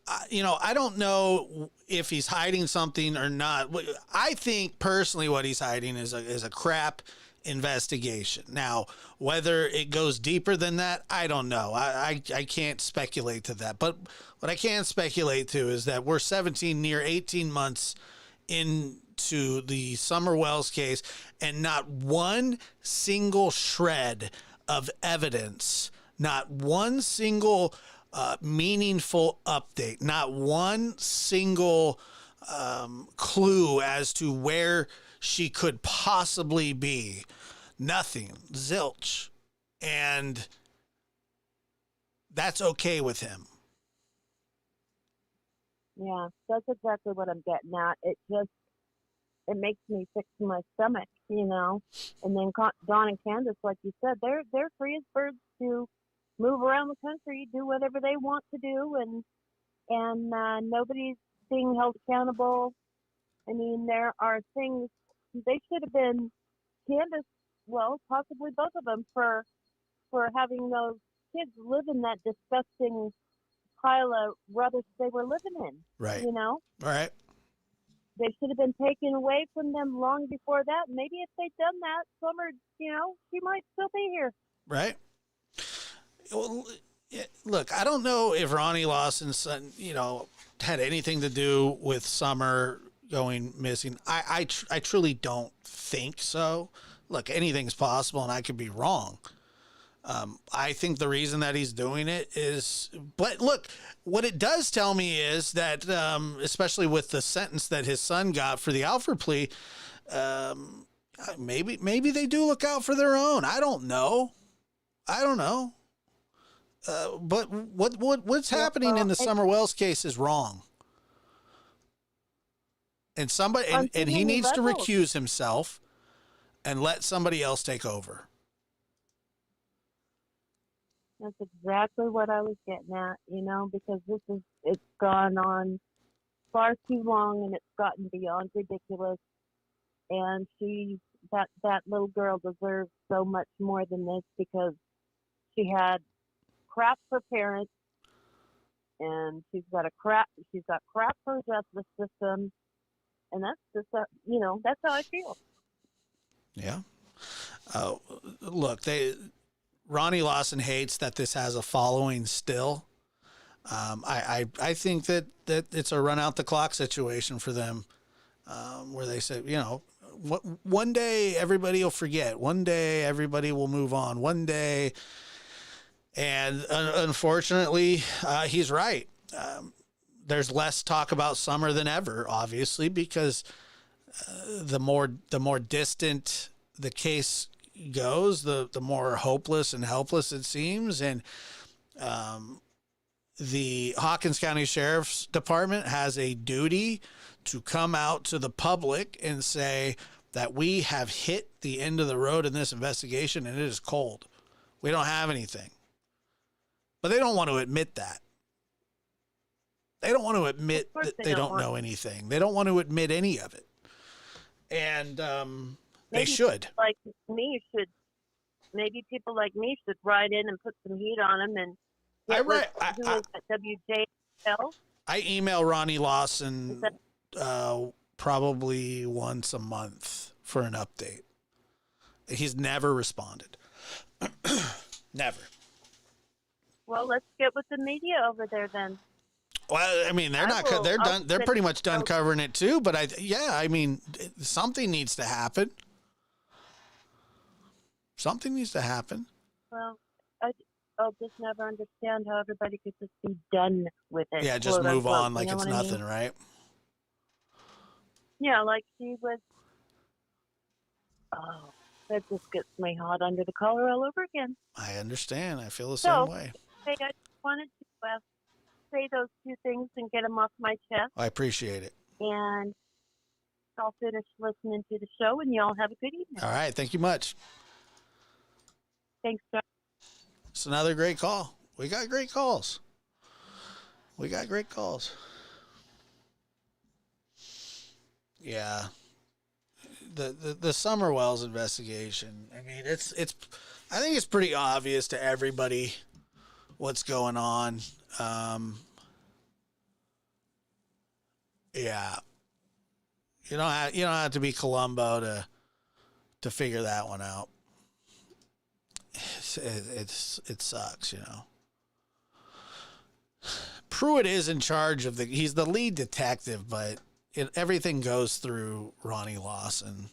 Speaker 7: I don't know if he's hiding something or not. I think personally what he's hiding is a crap investigation. Now, whether it goes deeper than that, I don't know. I can't speculate to that. But what I can speculate to is that we're 17, near 18 months into the Summer Wells case, and not one single shred of evidence, not one single meaningful update, not one single clue as to where she could possibly be. Nothing. Zilch. And that's okay with him.
Speaker 12: Yeah, that's exactly what I'm getting at. It makes me sick to my stomach, you know. And then Dawn and Candace, like you said, they're free as birds to move around the country, do whatever they want to do, and nobody's being held accountable. I mean, there are things they should have been, Candace, well, possibly both of them, for having those kids live in that disgusting pile of rubbish they were living in.
Speaker 7: Right.
Speaker 12: You know?
Speaker 7: Right.
Speaker 12: They should have been taken away from them long before that. Maybe if they'd done that, Summer, you know, she might still be here.
Speaker 7: Right. Well, look, I don't know if Ronnie Lawson's son, you know, had anything to do with Summer going missing. I truly don't think so. Look, anything's possible, and I could be wrong. I think the reason that he's doing it is, but look, what it does tell me is that, especially with the sentence that his son got for the Alford plea, maybe they do look out for their own. I don't know. But what's happening in the Summer Wells case is wrong. And somebody, and he needs to recuse himself and let somebody else take over.
Speaker 12: That's exactly what I was getting at, you know, because it's gone on far too long, and it's gotten beyond ridiculous. And that little girl deserves so much more than this, because she had crap for parents, and she's got crap for the justice system, and that's just you know, that's how I feel.
Speaker 7: Yeah. Look, Ronnie Lawson hates that this has a following still. I think that it's a run out the clock situation for them, where they say, you know, one day everybody will forget. One day everybody will move on. One day. And unfortunately, he's right. There's less talk about Summer than ever, obviously, because the more distant the case goes, the more hopeless and helpless it seems. And the Hawkins County Sheriff's Department has a duty to come out to the public and say that we have hit the end of the road in this investigation, and it is cold. We don't have anything. But they don't want to admit that. They don't want to admit that they don't know anything. They don't want to admit any of it. And they should.
Speaker 12: Like me should. Maybe people like me should ride in and put some heat on them. And WJL.
Speaker 7: I email Ronnie Lawson probably once a month for an update. He's never responded. Never.
Speaker 12: Well, let's get with the media over there then.
Speaker 7: Well, I mean, they're done. They're pretty much done covering it too. But I mean, something needs to happen. Something needs to happen.
Speaker 12: Well, I'll just never understand how everybody could just be done with it.
Speaker 7: Yeah, just move on like it's nothing, right?
Speaker 12: Yeah, like she was. Oh, that just gets me hot under the collar all over again.
Speaker 7: I understand. I feel the same way.
Speaker 12: Hey, I just wanted to say those two things and get them off my chest.
Speaker 7: I appreciate it.
Speaker 12: And I'll finish listening to the show, and y'all have a good evening.
Speaker 7: All right. Thank you much.
Speaker 12: Thanks, John.
Speaker 7: It's another great call. We got great calls. Yeah. The Summer Wells investigation. I mean, I think it's pretty obvious to everybody what's going on. Yeah. You don't have to be Columbo to figure that one out. It sucks, you know. Pruitt is in charge of he's the lead detective, but everything goes through Ronnie Lawson.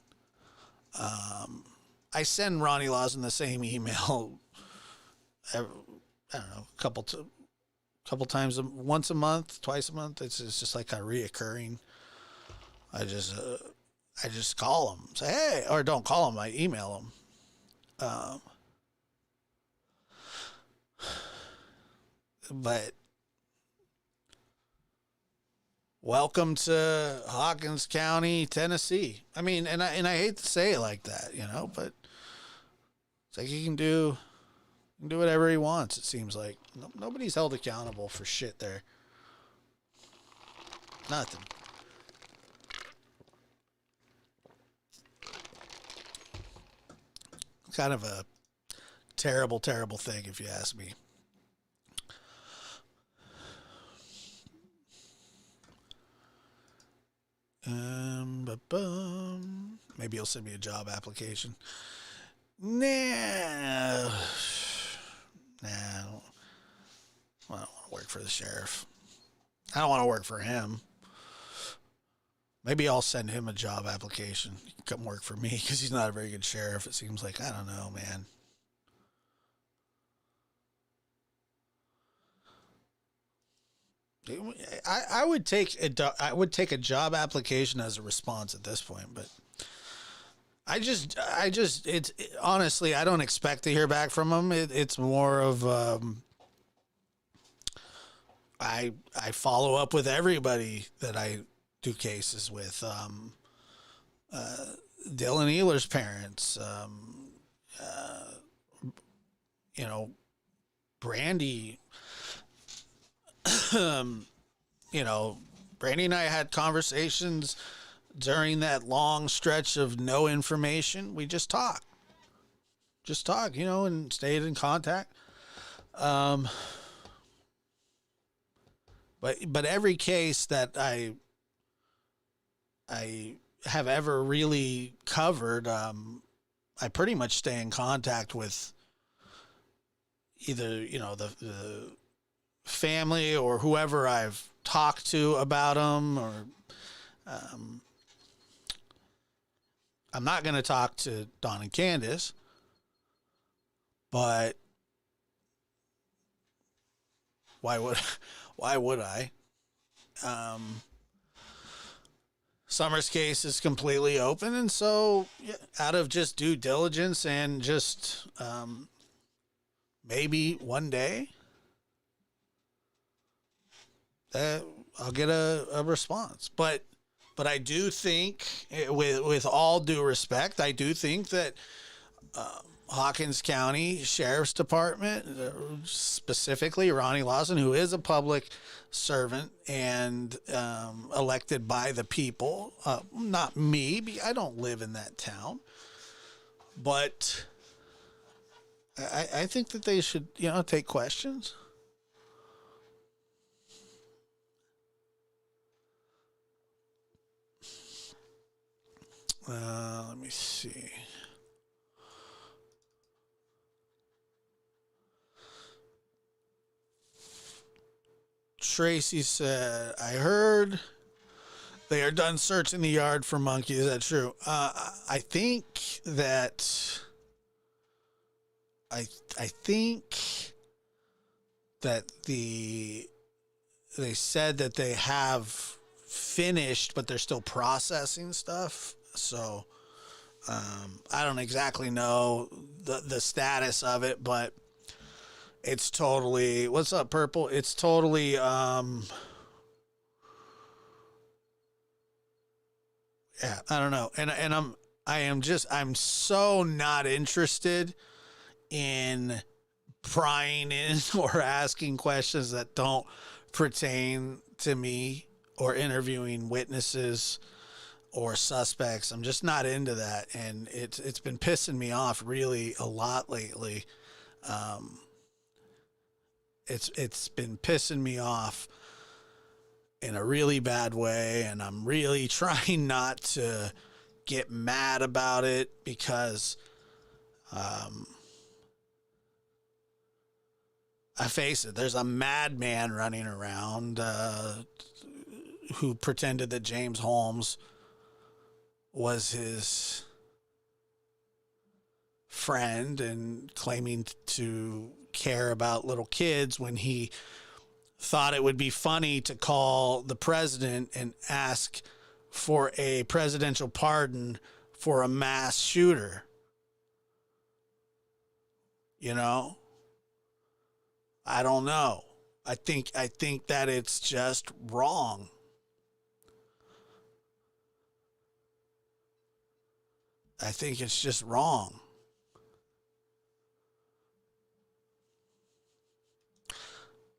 Speaker 7: I send Ronnie Lawson the same email, I don't know, couple times, once a month, twice a month. It's just like a reoccurring. I just call him, say, hey, or don't call him, I email him. But welcome to Hawkins County, Tennessee. I mean, and I hate to say it like that, you know, but it's like he can do whatever he wants. It seems like nobody's held accountable for shit there. Nothing. Kind of a terrible, terrible thing, if you ask me. Maybe he'll send me a job application. Nah, I don't want to work for the sheriff. I don't want to work for him. Maybe I'll send him a job application. He can come work for me because he's not a very good sheriff. It seems like, I don't know, man. I would take a job application as a response at this point, but honestly, I don't expect to hear back from him. It's more of I follow up with everybody that I do cases with. Dylan Ealer's parents, you know, Brandy. You know, Brandy and I had conversations during that long stretch of no information. We just talked, you know, and stayed in contact. But every case that I have ever really covered, I pretty much stay in contact with either, you know, the family or whoever I've talked to about them, or I'm not going to talk to Don and Candace, but why would I? Summer's case is completely open, and so out of just due diligence and just maybe one day I'll get a response. But I do think, with all due respect, I do think that Hawkins County Sheriff's Department, specifically Ronnie Lawson, who is a public servant and elected by the people, not me, I don't live in that town, but I think that they should, you know, take questions. Let me see. Tracy said, I heard they are done searching the yard for monkeys. Is that true? I think that I think that they said that they have finished, but they're still processing stuff. So I don't exactly know the status of it, but it's totally, what's up, Purple? It's totally yeah, I don't know. And I'm so not interested in prying in or asking questions that don't pertain to me, or interviewing witnesses or suspects. I'm just not into that, and it's been pissing me off really a lot lately. It's been pissing me off in a really bad way, and I'm really trying not to get mad about it because I face it, there's a madman running around who pretended that James Holmes was his friend and claiming to care about little kids when he thought it would be funny to call the president and ask for a presidential pardon for a mass shooter. You know? I don't know. I think that it's just wrong. I think it's just wrong.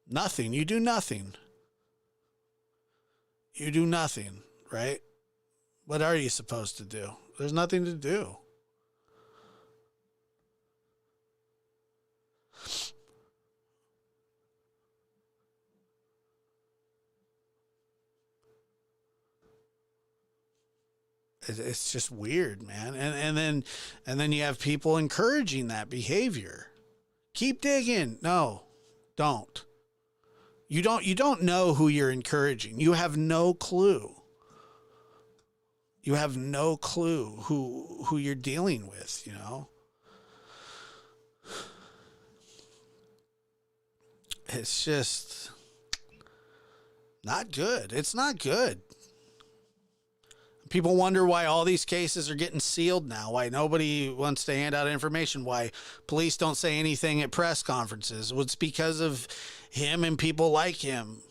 Speaker 7: Nothing. You do nothing. You do nothing, right? What are you supposed to do? There's nothing to do. It's just weird, man. And then you have people encouraging that behavior. Keep digging. No, don't. You don't know who you're encouraging. You have no clue. You have no clue who you're dealing with, you know? It's just not good. It's not good. People wonder why all these cases are getting sealed now, why nobody wants to hand out information, why police don't say anything at press conferences. Well, it's because of him and people like him.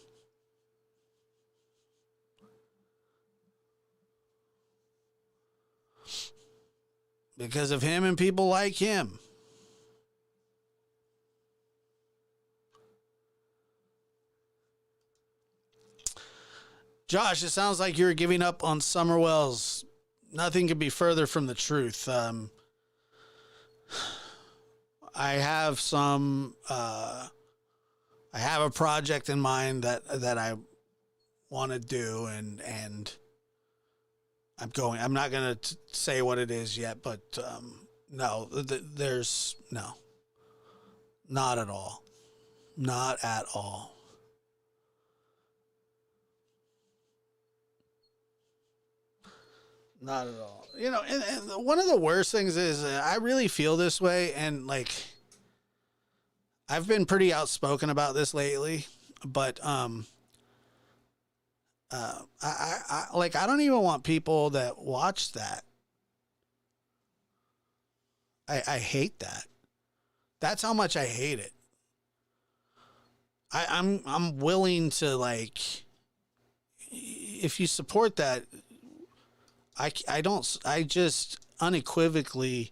Speaker 7: Because of him and people like him. Josh, it sounds like you're giving up on Summerwell's. Nothing could be further from the truth. I have a project in mind that I want to do, and I'm not going to say what it is yet, but no, there's no, not at all, not at all. Not at all. You know, and one of the worst things is I really feel this way, and like I've been pretty outspoken about this lately, but I don't even want people that watch that. I hate that. That's how much I hate it. I'm willing to, like, if you support that, I just unequivocally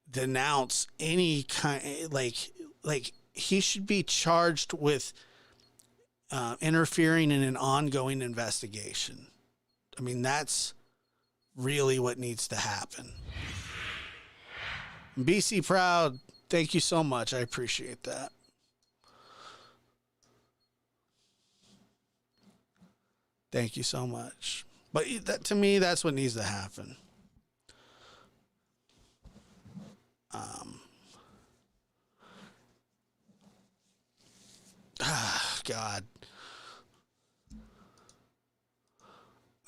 Speaker 7: denounce any kind, like he should be charged with interfering in an ongoing investigation. I mean, that's really what needs to happen. BC Proud, thank you so much. I appreciate that. Thank you so much. But that, to me, that's what needs to happen. God.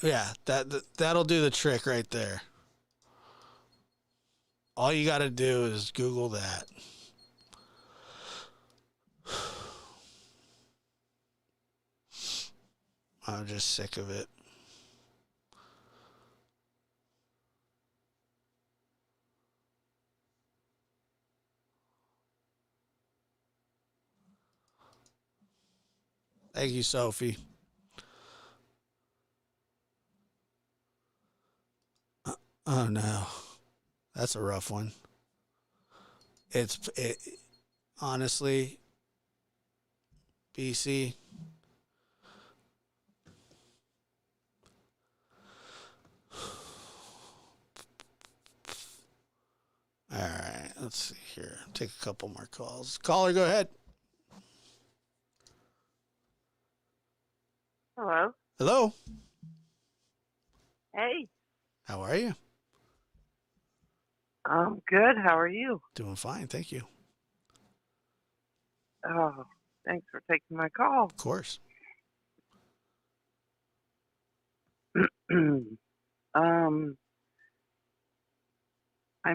Speaker 7: Yeah, that'll do the trick right there. All you got to do is Google that. I'm just sick of it. Thank you, Sophie. Oh no, that's a rough one. Honestly, BC. All right, let's see here. Take a couple more calls. Caller, go ahead.
Speaker 12: Hello.
Speaker 7: Hello.
Speaker 12: Hey.
Speaker 7: How are you?
Speaker 12: I'm good. How are you?
Speaker 7: Doing fine, thank you.
Speaker 12: Oh, thanks for taking my call.
Speaker 7: Of course.
Speaker 12: I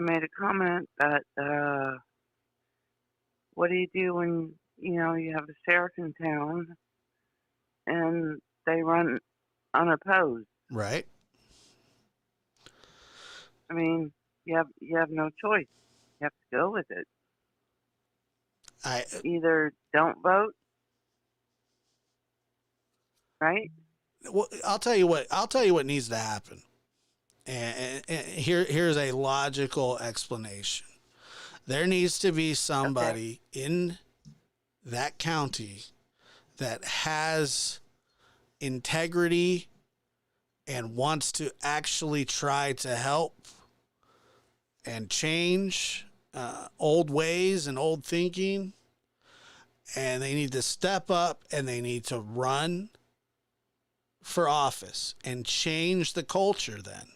Speaker 12: made a comment that what do you do when you have a sheriff in town and they run unopposed?
Speaker 7: Right.
Speaker 12: I mean, you have no choice. You have to go with it. Either don't vote, right?
Speaker 7: Well, I'll tell you what needs to happen. And here's a logical explanation. There needs to be somebody in that county that has integrity and wants to actually try to help and change old ways and old thinking. And they need to step up and they need to run for office and change the culture. Then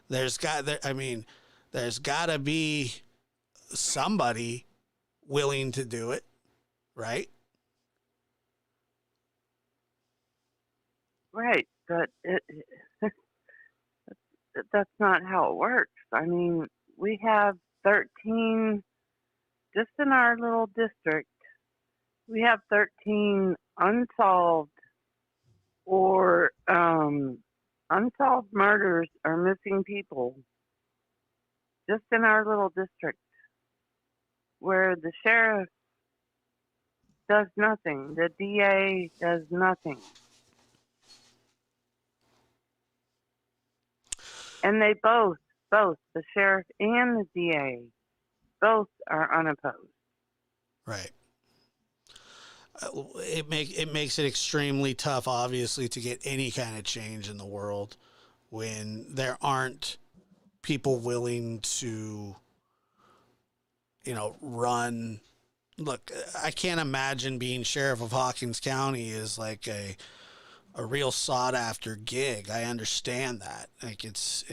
Speaker 7: there's got to be somebody willing to do it, right?
Speaker 12: Right, but that's not how it works. I mean, we have 13, just in our little district, we have 13 unsolved or unsolved murders or missing people just in our little district where the sheriff does nothing, the DA does nothing. And they both, the sheriff and the DA, both are unopposed.
Speaker 7: Right. It makes it extremely tough, obviously, to get any kind of change in the world when there aren't people willing to, run. Look, I can't imagine being sheriff of Hawkins County is like a real sought after gig. I understand that. Like it's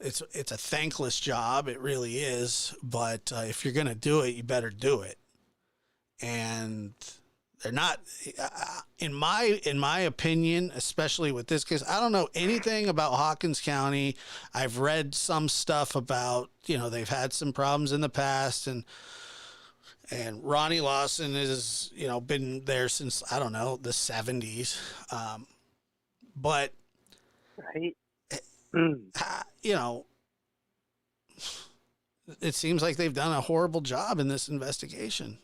Speaker 7: a thankless job. It really is. But if you're going to do it, you better do it. And they're not, in my opinion, especially with this case. I don't know anything about Hawkins County. I've read some stuff about, they've had some problems in the past, and Ronnie Lawson is, been there since, I don't know, the 70s. But,
Speaker 12: right.
Speaker 7: It seems like they've done a horrible job in this investigation.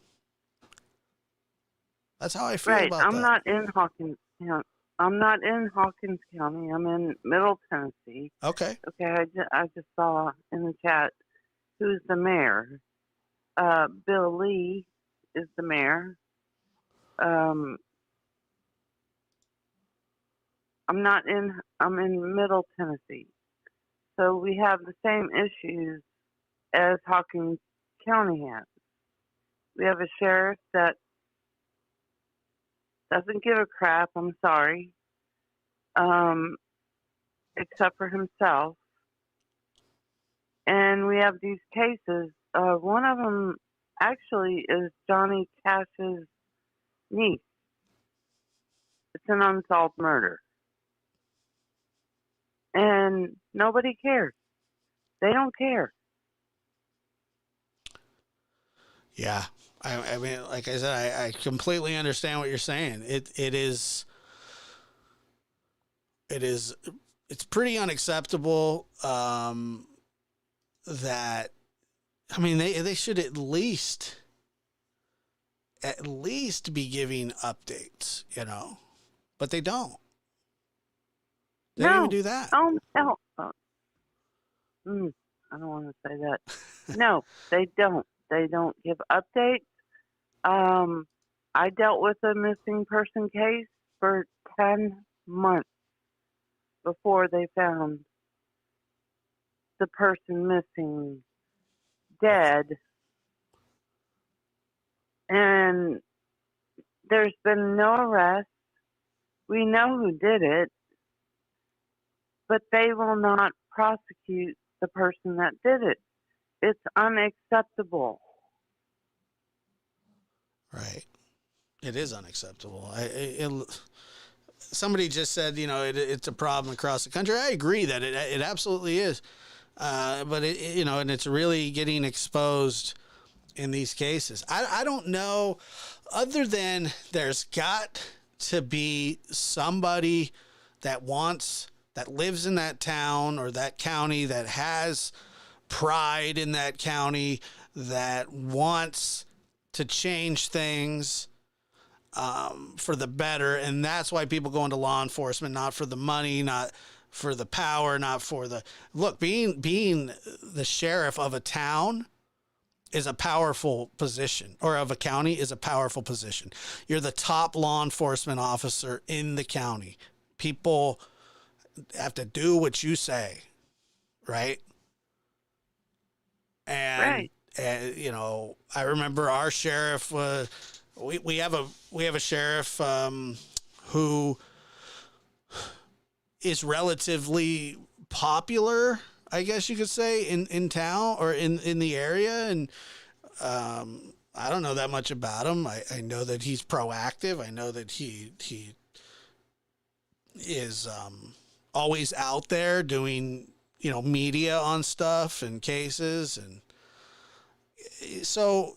Speaker 7: That's how I feel about that.
Speaker 12: I'm not in Hawkins County. I'm not in Hawkins County. I'm in Middle Tennessee.
Speaker 7: Okay.
Speaker 12: Okay. I just saw in the chat who's the mayor. Bill Lee is the mayor. I'm in Middle Tennessee. So we have the same issues as Hawkins County has. We have a sheriff that doesn't give a crap, I'm sorry, except for himself. And we have these cases. One of them actually is Johnny Cash's niece. It's an unsolved murder. And nobody cares. They don't care.
Speaker 7: Yeah. I mean, like I said, I completely understand what you're saying. It's pretty unacceptable that, I mean, they should at least be giving updates, but they don't. They don't even do that.
Speaker 12: Oh, no. I don't want to say that. No, they don't. They don't give updates. I dealt with a missing person case for 10 months before they found the person missing dead. And there's been no arrest. We know who did it. but they will not prosecute the person that did it. It's unacceptable.
Speaker 7: Right. It is unacceptable. Somebody just said, it's a problem across the country. I agree that it absolutely is. But and it's really getting exposed in these cases. I don't know, other than there's got to be somebody that lives in that town or that county, that has pride in that county, that wants to change things for the better. And that's why people go into law enforcement, not for the money, not for the power, not for the look. Being the sheriff of a town is a powerful position, or of a county is a powerful position. You're the top law enforcement officer in the county. People have to do what you say, right? And, I remember our sheriff, we have a sheriff who is relatively popular, I guess you could say, in town or in the area. And I don't know that much about him. I know that he's proactive. I know that he is always out there doing, media on stuff and cases. And so,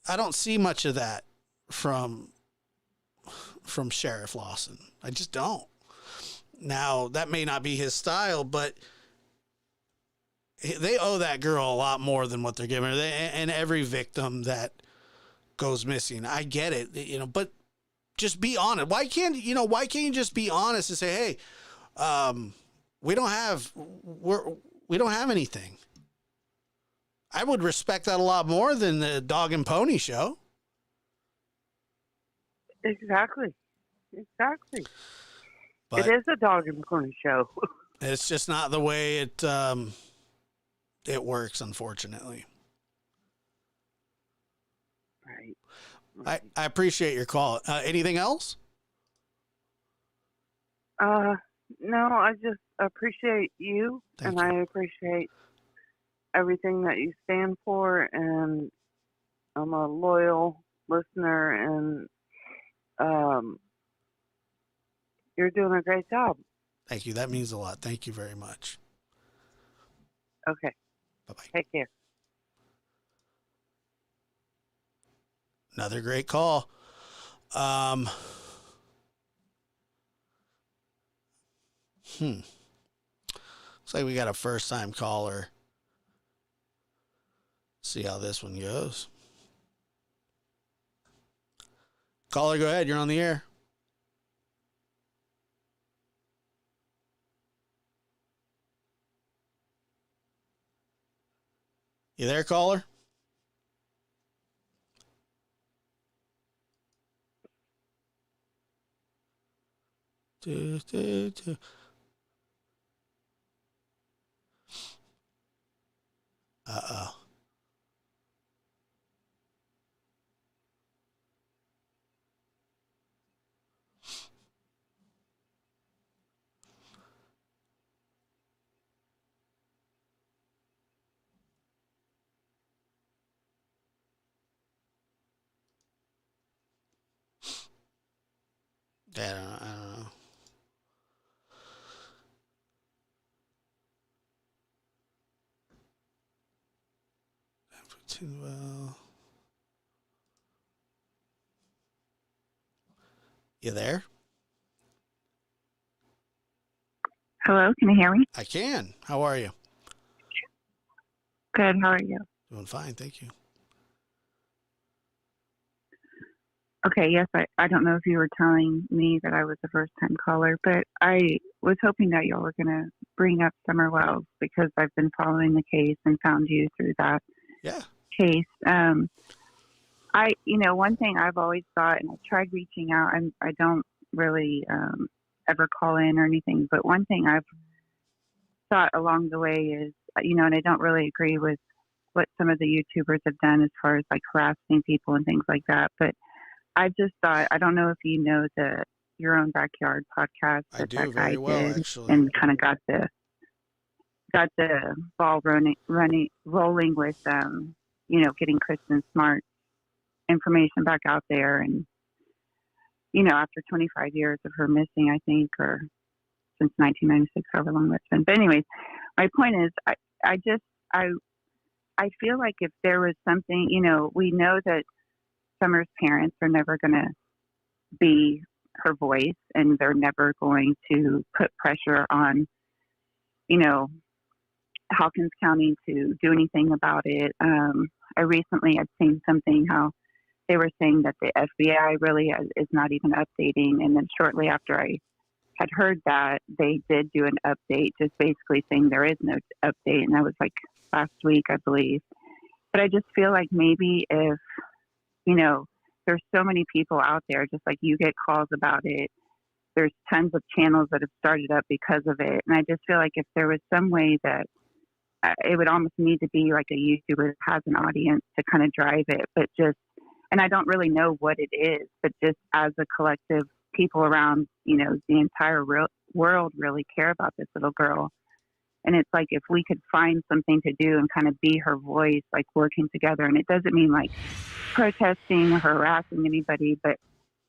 Speaker 7: I don't see much of that from Sheriff Lawson. I just don't. Now, that may not be his style, but they owe that girl a lot more than what they're giving her. And every victim that goes missing, I get it, but just be honest. Why can't you just be honest and say, hey, we don't have anything. I would respect that a lot more than the dog and pony show.
Speaker 12: Exactly.
Speaker 7: But
Speaker 12: it is a dog and pony show.
Speaker 7: It's just not the way it works, unfortunately.
Speaker 12: Right.
Speaker 7: I appreciate your call. Anything else?
Speaker 12: No, I just appreciate you.
Speaker 7: Thank
Speaker 12: and
Speaker 7: you.
Speaker 12: I appreciate everything that you stand for, and I'm a loyal listener, and you're doing a great job.
Speaker 7: Thank you. That means a lot. Thank you very much.
Speaker 12: Okay.
Speaker 7: Bye-bye.
Speaker 12: Take care.
Speaker 7: Another great call. Looks like we got a first-time caller. See how this one goes. Caller, go ahead. You're on the air. You there, caller? Uh-oh. I don't know. Well, you there?
Speaker 13: Hello, can you hear me?
Speaker 7: I can. How are you?
Speaker 13: Good, how are you?
Speaker 7: Doing fine, thank you.
Speaker 13: Okay, yes, I don't know if you were telling me that I was a first-time caller, but I was hoping that y'all were going to bring up Summer Wells because I've been following the case and found you through that case. One thing I've always thought, and I've tried reaching out, I don't really ever call in or anything, but one thing I've thought along the way is, and I don't really agree with what some of the YouTubers have done as far as like harassing people and things like that, but I just thought, I don't know if you know the Your Own Backyard podcast
Speaker 7: I
Speaker 13: that
Speaker 7: do
Speaker 13: that guy
Speaker 7: very well,
Speaker 13: did,
Speaker 7: actually.
Speaker 13: and kind of got the ball rolling with getting Kristen Smart's information back out there, and after 25 years of her missing, I think, or since 1996, however long that's been. But anyways, my point is, I feel like if there was something, we know that Summer's parents are never going to be her voice, and they're never going to put pressure on, Hawkins County to do anything about it. I recently had seen something how they were saying that the FBI really is not even updating. And then shortly after I had heard that, they did do an update, just basically saying there is no update. And that was like last week, I believe. But I just feel like maybe if, there's so many people out there, just like you get calls about it, there's tons of channels that have started up because of it. And I just feel like if there was some way that it would almost need to be like a YouTuber that has an audience to kind of drive it, but just, and I don't really know what it is, but just as a collective, people around, the entire world really care about this little girl. And it's like, if we could find something to do and kind of be her voice, like working together. And it doesn't mean like protesting or harassing anybody, but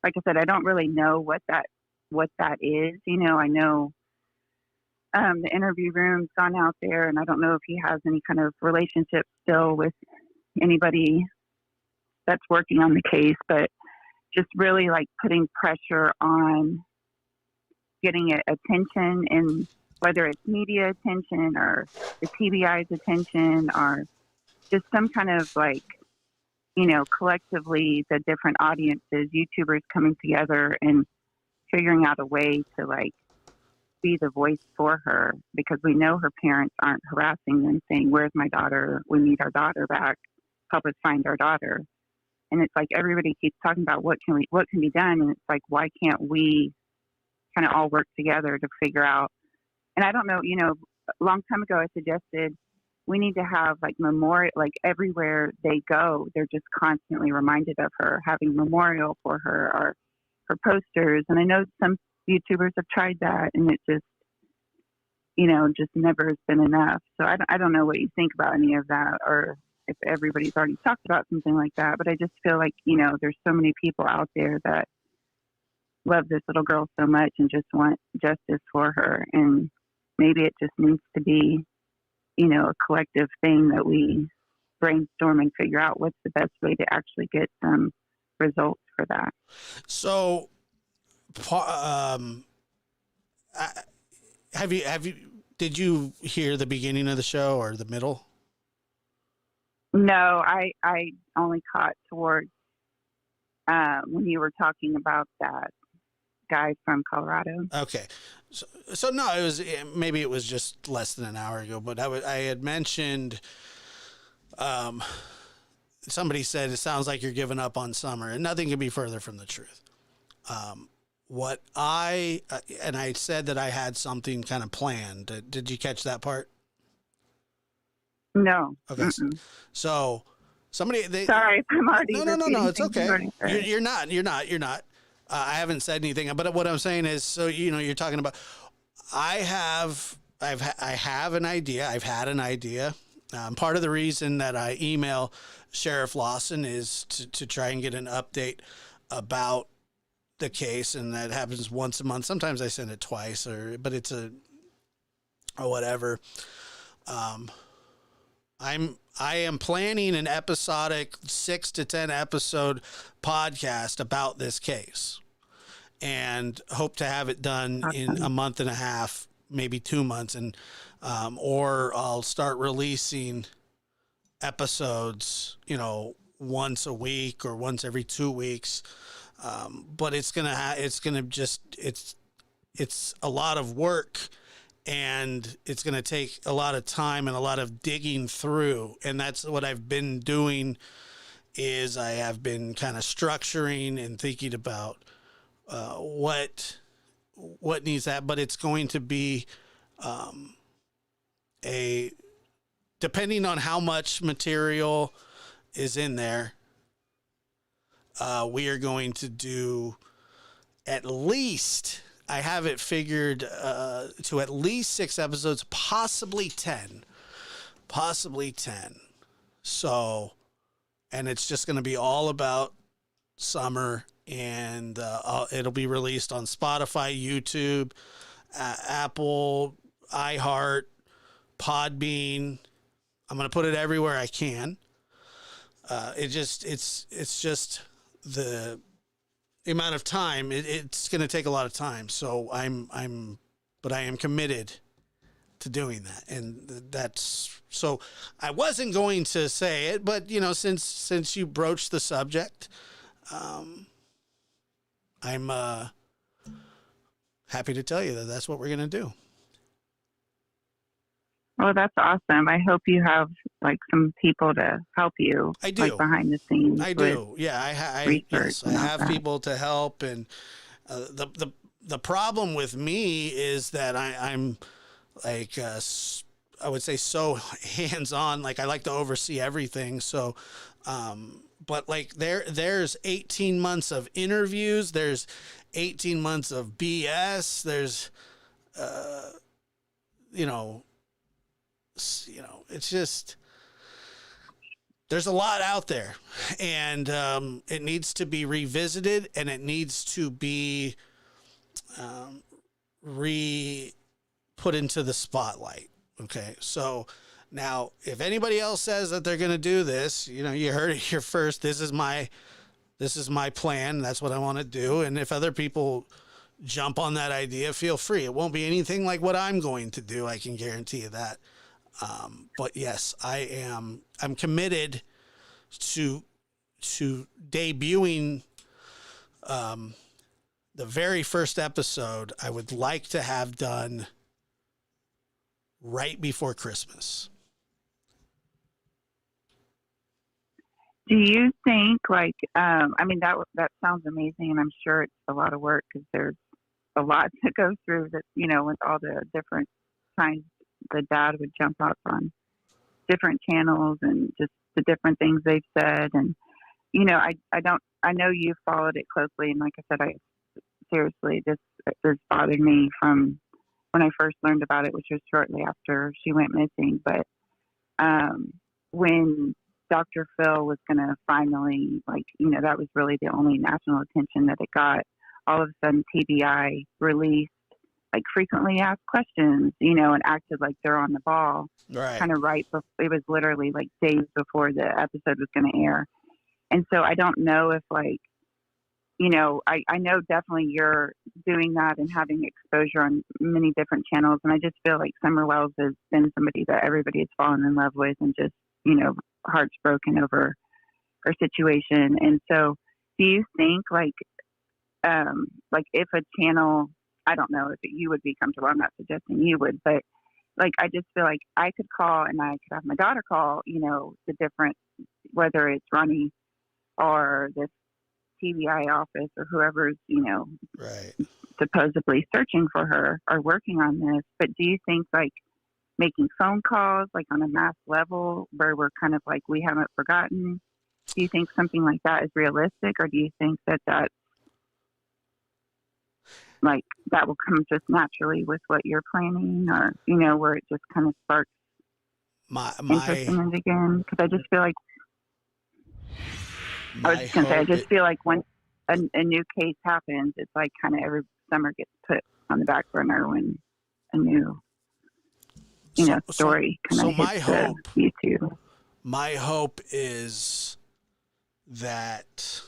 Speaker 13: like I said, I don't really know what that is. I know the interview room's gone out there, and I don't know if he has any kind of relationship still with anybody that's working on the case, but just really like putting pressure on getting attention, and whether it's media attention or the TBI's attention or just some kind of like, collectively the different audiences, YouTubers coming together and figuring out a way to like be the voice for her, because we know her parents aren't harassing them saying, "Where's my daughter? We need our daughter back. Help us find our daughter." And it's like everybody keeps talking about what can be done, and it's like, why can't we kind of all work together to figure out? And I don't know, a long time ago I suggested we need to have like memorial, like everywhere they go, they're just constantly reminded of her, having memorial for her or her posters. And I know some YouTubers have tried that, and it just, just never has been enough. So I don't know what you think about any of that, or if everybody's already talked about something like that. But I just feel like, there's so many people out there that love this little girl so much and just want justice for her. And maybe it just needs to be, a collective thing that we brainstorm and figure out what's the best way to actually get some results for that.
Speaker 7: So, did you hear the beginning of the show or the middle?
Speaker 13: No, I only caught towards when you were talking about that guy from Colorado.
Speaker 7: Okay. So no, maybe it was just less than an hour ago, but I had mentioned, somebody said, it sounds like you're giving up on Summer, and nothing could be further from the truth. And I said that I had something kind of planned. Did you catch that part?
Speaker 13: No.
Speaker 7: Okay.
Speaker 13: Mm-mm.
Speaker 7: So somebody,
Speaker 13: sorry, I'm already.
Speaker 7: No, it's okay. You're not. I haven't said anything, but what I'm saying is, so, you're talking about, I have an idea. I've had an idea. Part of the reason that I email Sheriff Lawson is to try and get an update about the case. And that happens once a month. Sometimes I send it twice but it's or whatever. I am planning an episodic 6 to 10 episode podcast about this case, and hope to have it done in a month and a half, maybe 2 months. And, or I'll start releasing episodes, once a week or once every 2 weeks. But it's a lot of work, and it's going to take a lot of time and a lot of digging through. And that's what I've been doing, is I have been kind of structuring and thinking about what needs that. But it's going to be depending on how much material is in there, we are going to do at least, I have it figured to at least 6 episodes, possibly 10. Possibly 10. So, and it's just going to be all about Summer, and it'll be released on Spotify, YouTube, Apple, iHeart, Podbean. I'm going to put it everywhere I can. It's just the amount of time. It's going to take a lot of time. So but I am committed to doing that. And that's, so I wasn't going to say it, but you know, since you broached the subject, I'm happy to tell you that that's what we're going to do.
Speaker 13: Well, that's awesome. I hope you have like some people to help you.
Speaker 7: I do.
Speaker 13: Like behind the scenes.
Speaker 7: I do. Yeah, I have people to help, and the problem with me is that I'm like I would say so hands-on. Like I like to oversee everything. So, but like there's 18 months of interviews. There's 18 months of BS. There's it's just, there's a lot out there, and it needs to be revisited, and it needs to be put into the spotlight. Okay. So now if anybody else says that they're going to do this, you know, you heard it here first. This is my plan. That's what I want to do. And if other people jump on that idea, feel free. It won't be anything like what I'm going to do. I can guarantee you that. But yes, I'm committed to debuting, the very first episode. I would like to have done right before Christmas.
Speaker 13: Do you think like, I mean, that sounds amazing, and I'm sure it's a lot of work because there's a lot to go through that, you know, with all the different times the dad would jump up on different channels and just the different things they've said. And, you know, I know you followed it closely. And like I said, seriously, this bothered me from when I first learned about it, which was shortly after she went missing. But, when Dr. Phil was going to finally, like, you know, that was really the only national attention that it got. All of a sudden TBI released like frequently asked questions, you know, and acted like they're on the ball.
Speaker 7: Right.
Speaker 13: Kind of right before, it was literally like days before the episode was going to air. And so I don't know if like, you know, I know definitely you're doing that and having exposure on many different channels. And I just feel like Summer Wells has been somebody that everybody has fallen in love with and just, you know, hearts broken over her situation. And so do you think like if a channel, I don't know if you would be comfortable, I'm not suggesting you would, but like, I just feel like I could call and I could have my daughter call, you know, the different, whether it's Ronnie or this TBI office or whoever's, you know,
Speaker 7: right,
Speaker 13: supposedly searching for her or working on this. But do you think like making phone calls, like on a mass level where we're kind of like, we haven't forgotten, do you think something like that is realistic? Or do you think that that's like that will come just naturally with what you're planning, or, you know, where it just kind of sparks interest in it again? Because I just feel like, I just feel like when a new case happens, it's like kind of every summer gets put on the back burner when a new, you know, story kind of hits YouTube.
Speaker 7: My hope is that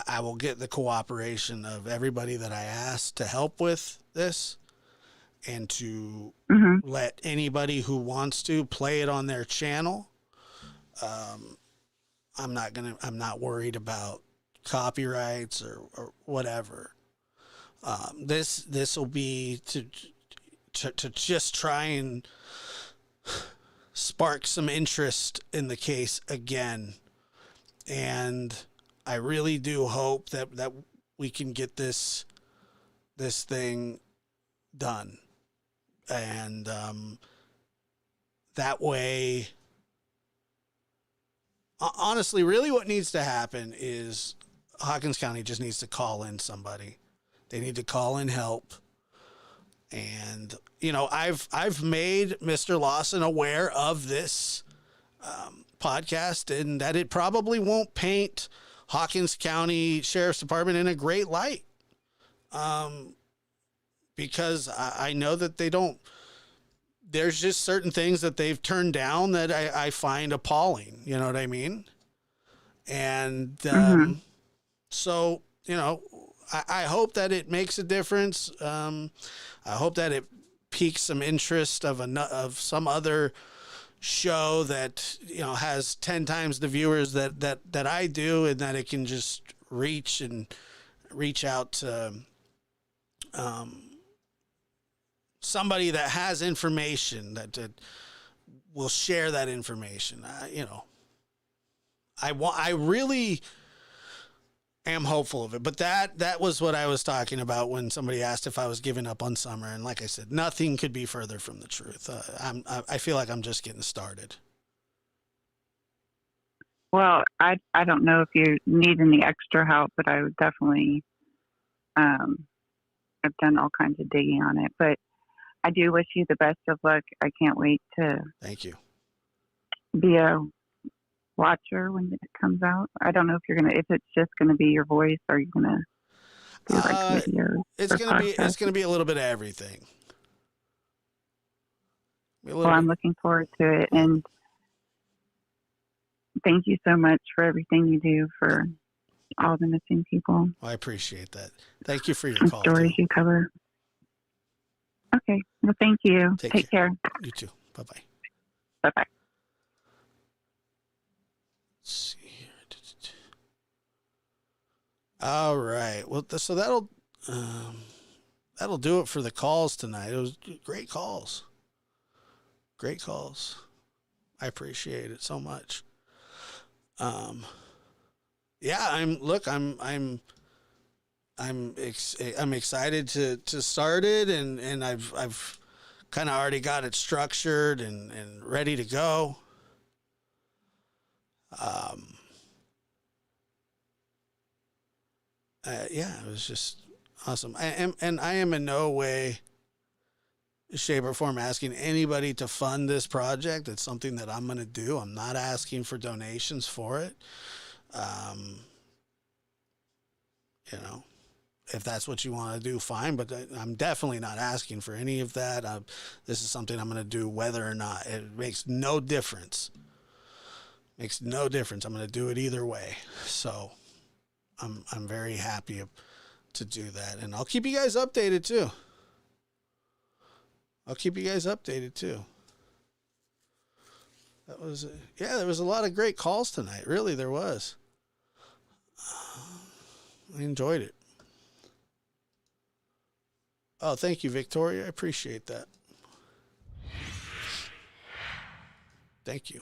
Speaker 7: I will get the cooperation of everybody that I asked to help with this, and to let anybody who wants to play it on their channel. I'm not worried about copyrights or whatever. This will be to just try and spark some interest in the case again. And I really do hope that we can get this thing done. And that way, honestly, really what needs to happen is Hawkins County just needs to call in somebody. They need to call in help. And, you know, I've made Mr. Lawson aware of this podcast and that it probably won't paint Hawkins County Sheriff's Department in a great light. Because I know that they don't, there's just certain things that they've turned down that I find appalling. You know what I mean? And so, you know, I hope that it makes a difference. I hope that it piques some interest of some other show that, you know, has 10 times the viewers that I do, and that it can just reach out to somebody that has information that will share that information. You know, I really am hopeful of it, but that was what I was talking about when somebody asked if I was giving up on summer. And like I said, nothing could be further from the truth. I feel like I'm just getting started.
Speaker 13: Well, I don't know if you need any extra help, but I would definitely, I've done all kinds of digging on it, but I do wish you the best of luck. I can't wait to
Speaker 7: thank you.
Speaker 13: Be a watcher when it comes out. I don't know if it's just gonna be your voice, or you're gonna do like videos.
Speaker 7: It's gonna be a little bit of everything.
Speaker 13: Well, I'm looking forward to it, and thank you so much for everything you do for all the missing people.
Speaker 7: I appreciate that. Thank you for your
Speaker 13: and
Speaker 7: call.
Speaker 13: Stories you cover. Okay. Well, thank you. Take care.
Speaker 7: You too. Bye-bye.
Speaker 13: Bye-bye.
Speaker 7: Let's see here. All right. Well, so that'll do it for the calls tonight. It was great calls. Great calls. I appreciate it so much. Yeah, I'm excited to start it, and I've kind of already got it structured and ready to go. Yeah, it was just awesome. I am in no way, shape, or form asking anybody to fund this project. It's something that I'm going to do. I'm not asking for donations for it. You know, if that's what you want to do, fine. But I'm definitely not asking for any of that. This is something I'm going to do whether or not. It makes no difference. Makes no difference. I'm going to do it either way. So I'm very happy to do that. And I'll keep you guys updated too. That was, there was a lot of great calls tonight. Really, there was. I enjoyed it. Oh, thank you, Victoria. I appreciate that. Thank you.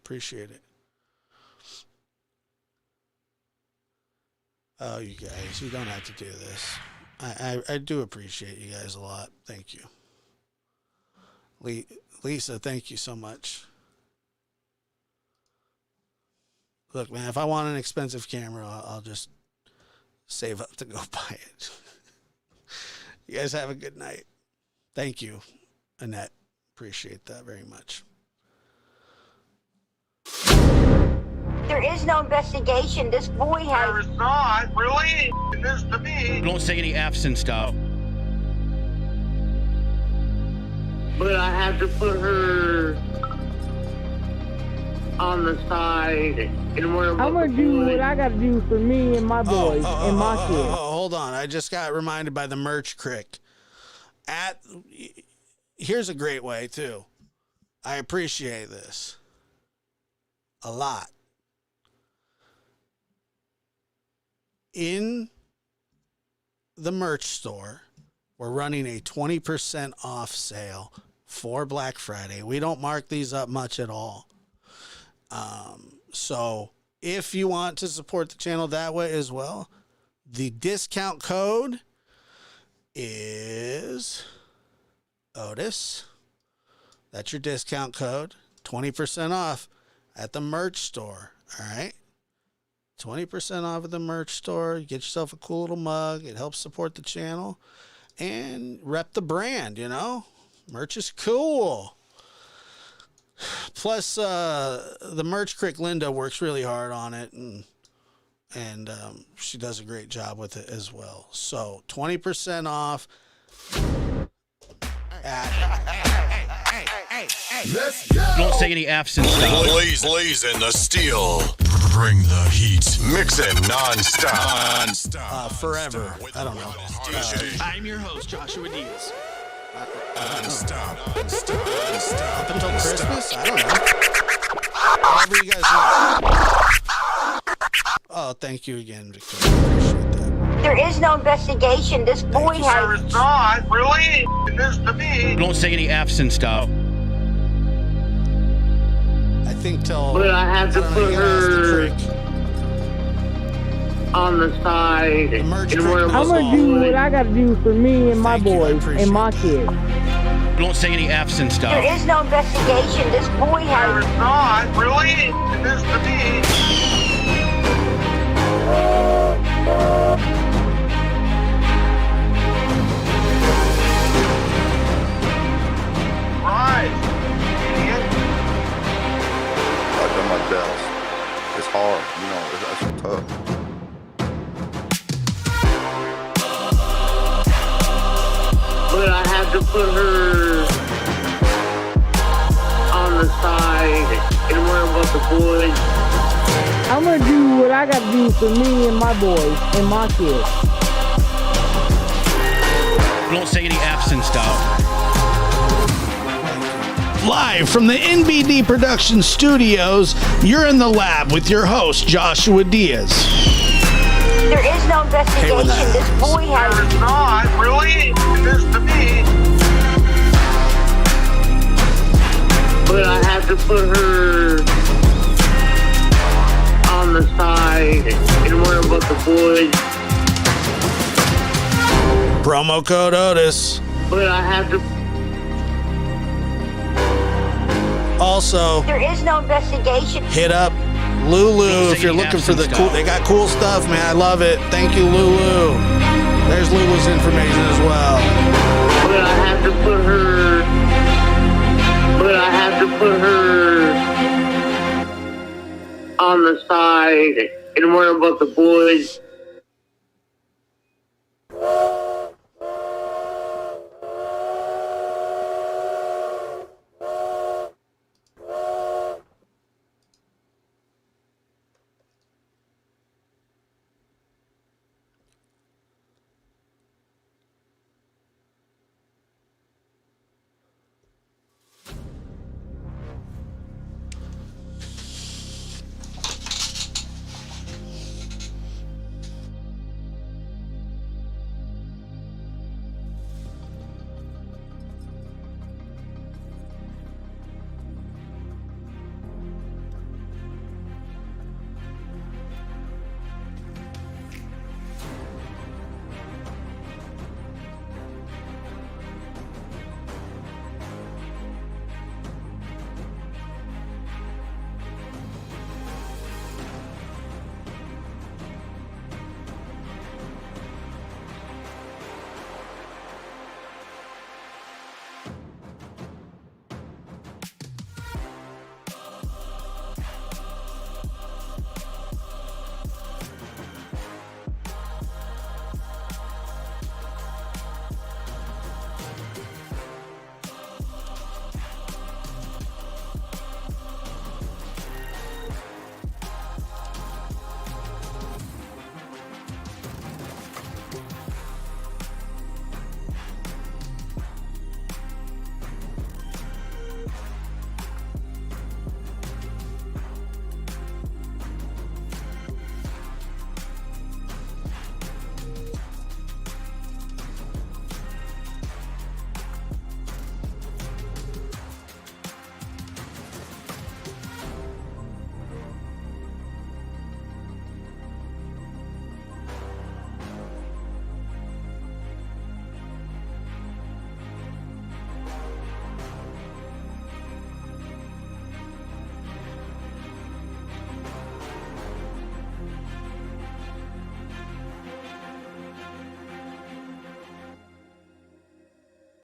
Speaker 7: Appreciate it. Oh, you guys, you don't have to do this. I do appreciate you guys a lot. Thank you. Lisa, thank you so much. Look, man, if I want an expensive camera, I'll just save up to go buy it. You guys have a good night. Thank you, Annette. Appreciate that very much.
Speaker 1: There is no investigation. This boy has.
Speaker 2: There is not, really? It is to me.
Speaker 3: Don't say any F's and stuff.
Speaker 4: But I have to put her on the side and where
Speaker 5: I'm gonna do what I gotta do for me and my boys and my kids.
Speaker 7: Hold on. I just got reminded by the merch crick. Here's a great way too. I appreciate this a lot. In the merch store, we're running a 20% off sale for Black Friday. We don't mark these up much at all. So if you want to support the channel that way as well, the discount code is Otis. That's your discount code. 20% off at the merch store. All right. 20% off at the merch store. You get yourself a cool little mug. It helps support the channel. And rep the brand, you know? Merch is cool. Plus, the merch crick Linda works really hard on it, and she does a great job with it as well. So 20% off
Speaker 14: Let's go.
Speaker 3: Don't say any F's and stuff.
Speaker 14: Blazing the steel. Bring the heat. Mixing non-stop.
Speaker 7: Forever. I don't know.
Speaker 3: I'm your host, Joshua Diaz.
Speaker 14: Non-stop.
Speaker 7: Up until Christmas? I don't know. Whatever you guys want. Oh, thank you again, Victoria. Appreciate that.
Speaker 1: There is no investigation. This boy
Speaker 2: There
Speaker 1: has.
Speaker 2: is not really this to me.
Speaker 3: Don't say any F's and stuff.
Speaker 7: I think till.
Speaker 4: But I have to put her on the side.
Speaker 7: The merch
Speaker 4: and
Speaker 7: crick
Speaker 4: where
Speaker 5: I'm gonna do what I gotta do for me and my
Speaker 7: Thank you, I
Speaker 5: boys
Speaker 7: appreciate
Speaker 5: and my
Speaker 7: that.
Speaker 5: kids.
Speaker 3: Don't say any F's and
Speaker 1: There
Speaker 3: stuff.
Speaker 1: is no investigation. This boy
Speaker 2: There
Speaker 1: has.
Speaker 2: is not really this to me. Right, idiot.
Speaker 6: I've done my best. It's hard, you know. That's tough.
Speaker 4: But I have to put her on the side and worry about the boys.
Speaker 5: I'm gonna do what I gotta do for me and my boys and my kids.
Speaker 3: Don't say any F's and stuff.
Speaker 7: Live from the NBD Production Studios, you're in the lab with your host, Joshua Diaz.
Speaker 1: There is no investigation. This boy
Speaker 2: There
Speaker 1: has.
Speaker 2: is not really this to me.
Speaker 4: But I have to put her on the side and worry about the boys.
Speaker 7: Promo code Otis.
Speaker 4: But I have to.
Speaker 7: Also,
Speaker 1: There is no investigation.
Speaker 7: hit up Lulu if you're looking for the cool. They got cool stuff, man. I love it. Thank you, Lulu. There's Lulu's information as well.
Speaker 4: But I have to put her. But I have to put her on the side and worry about the boys.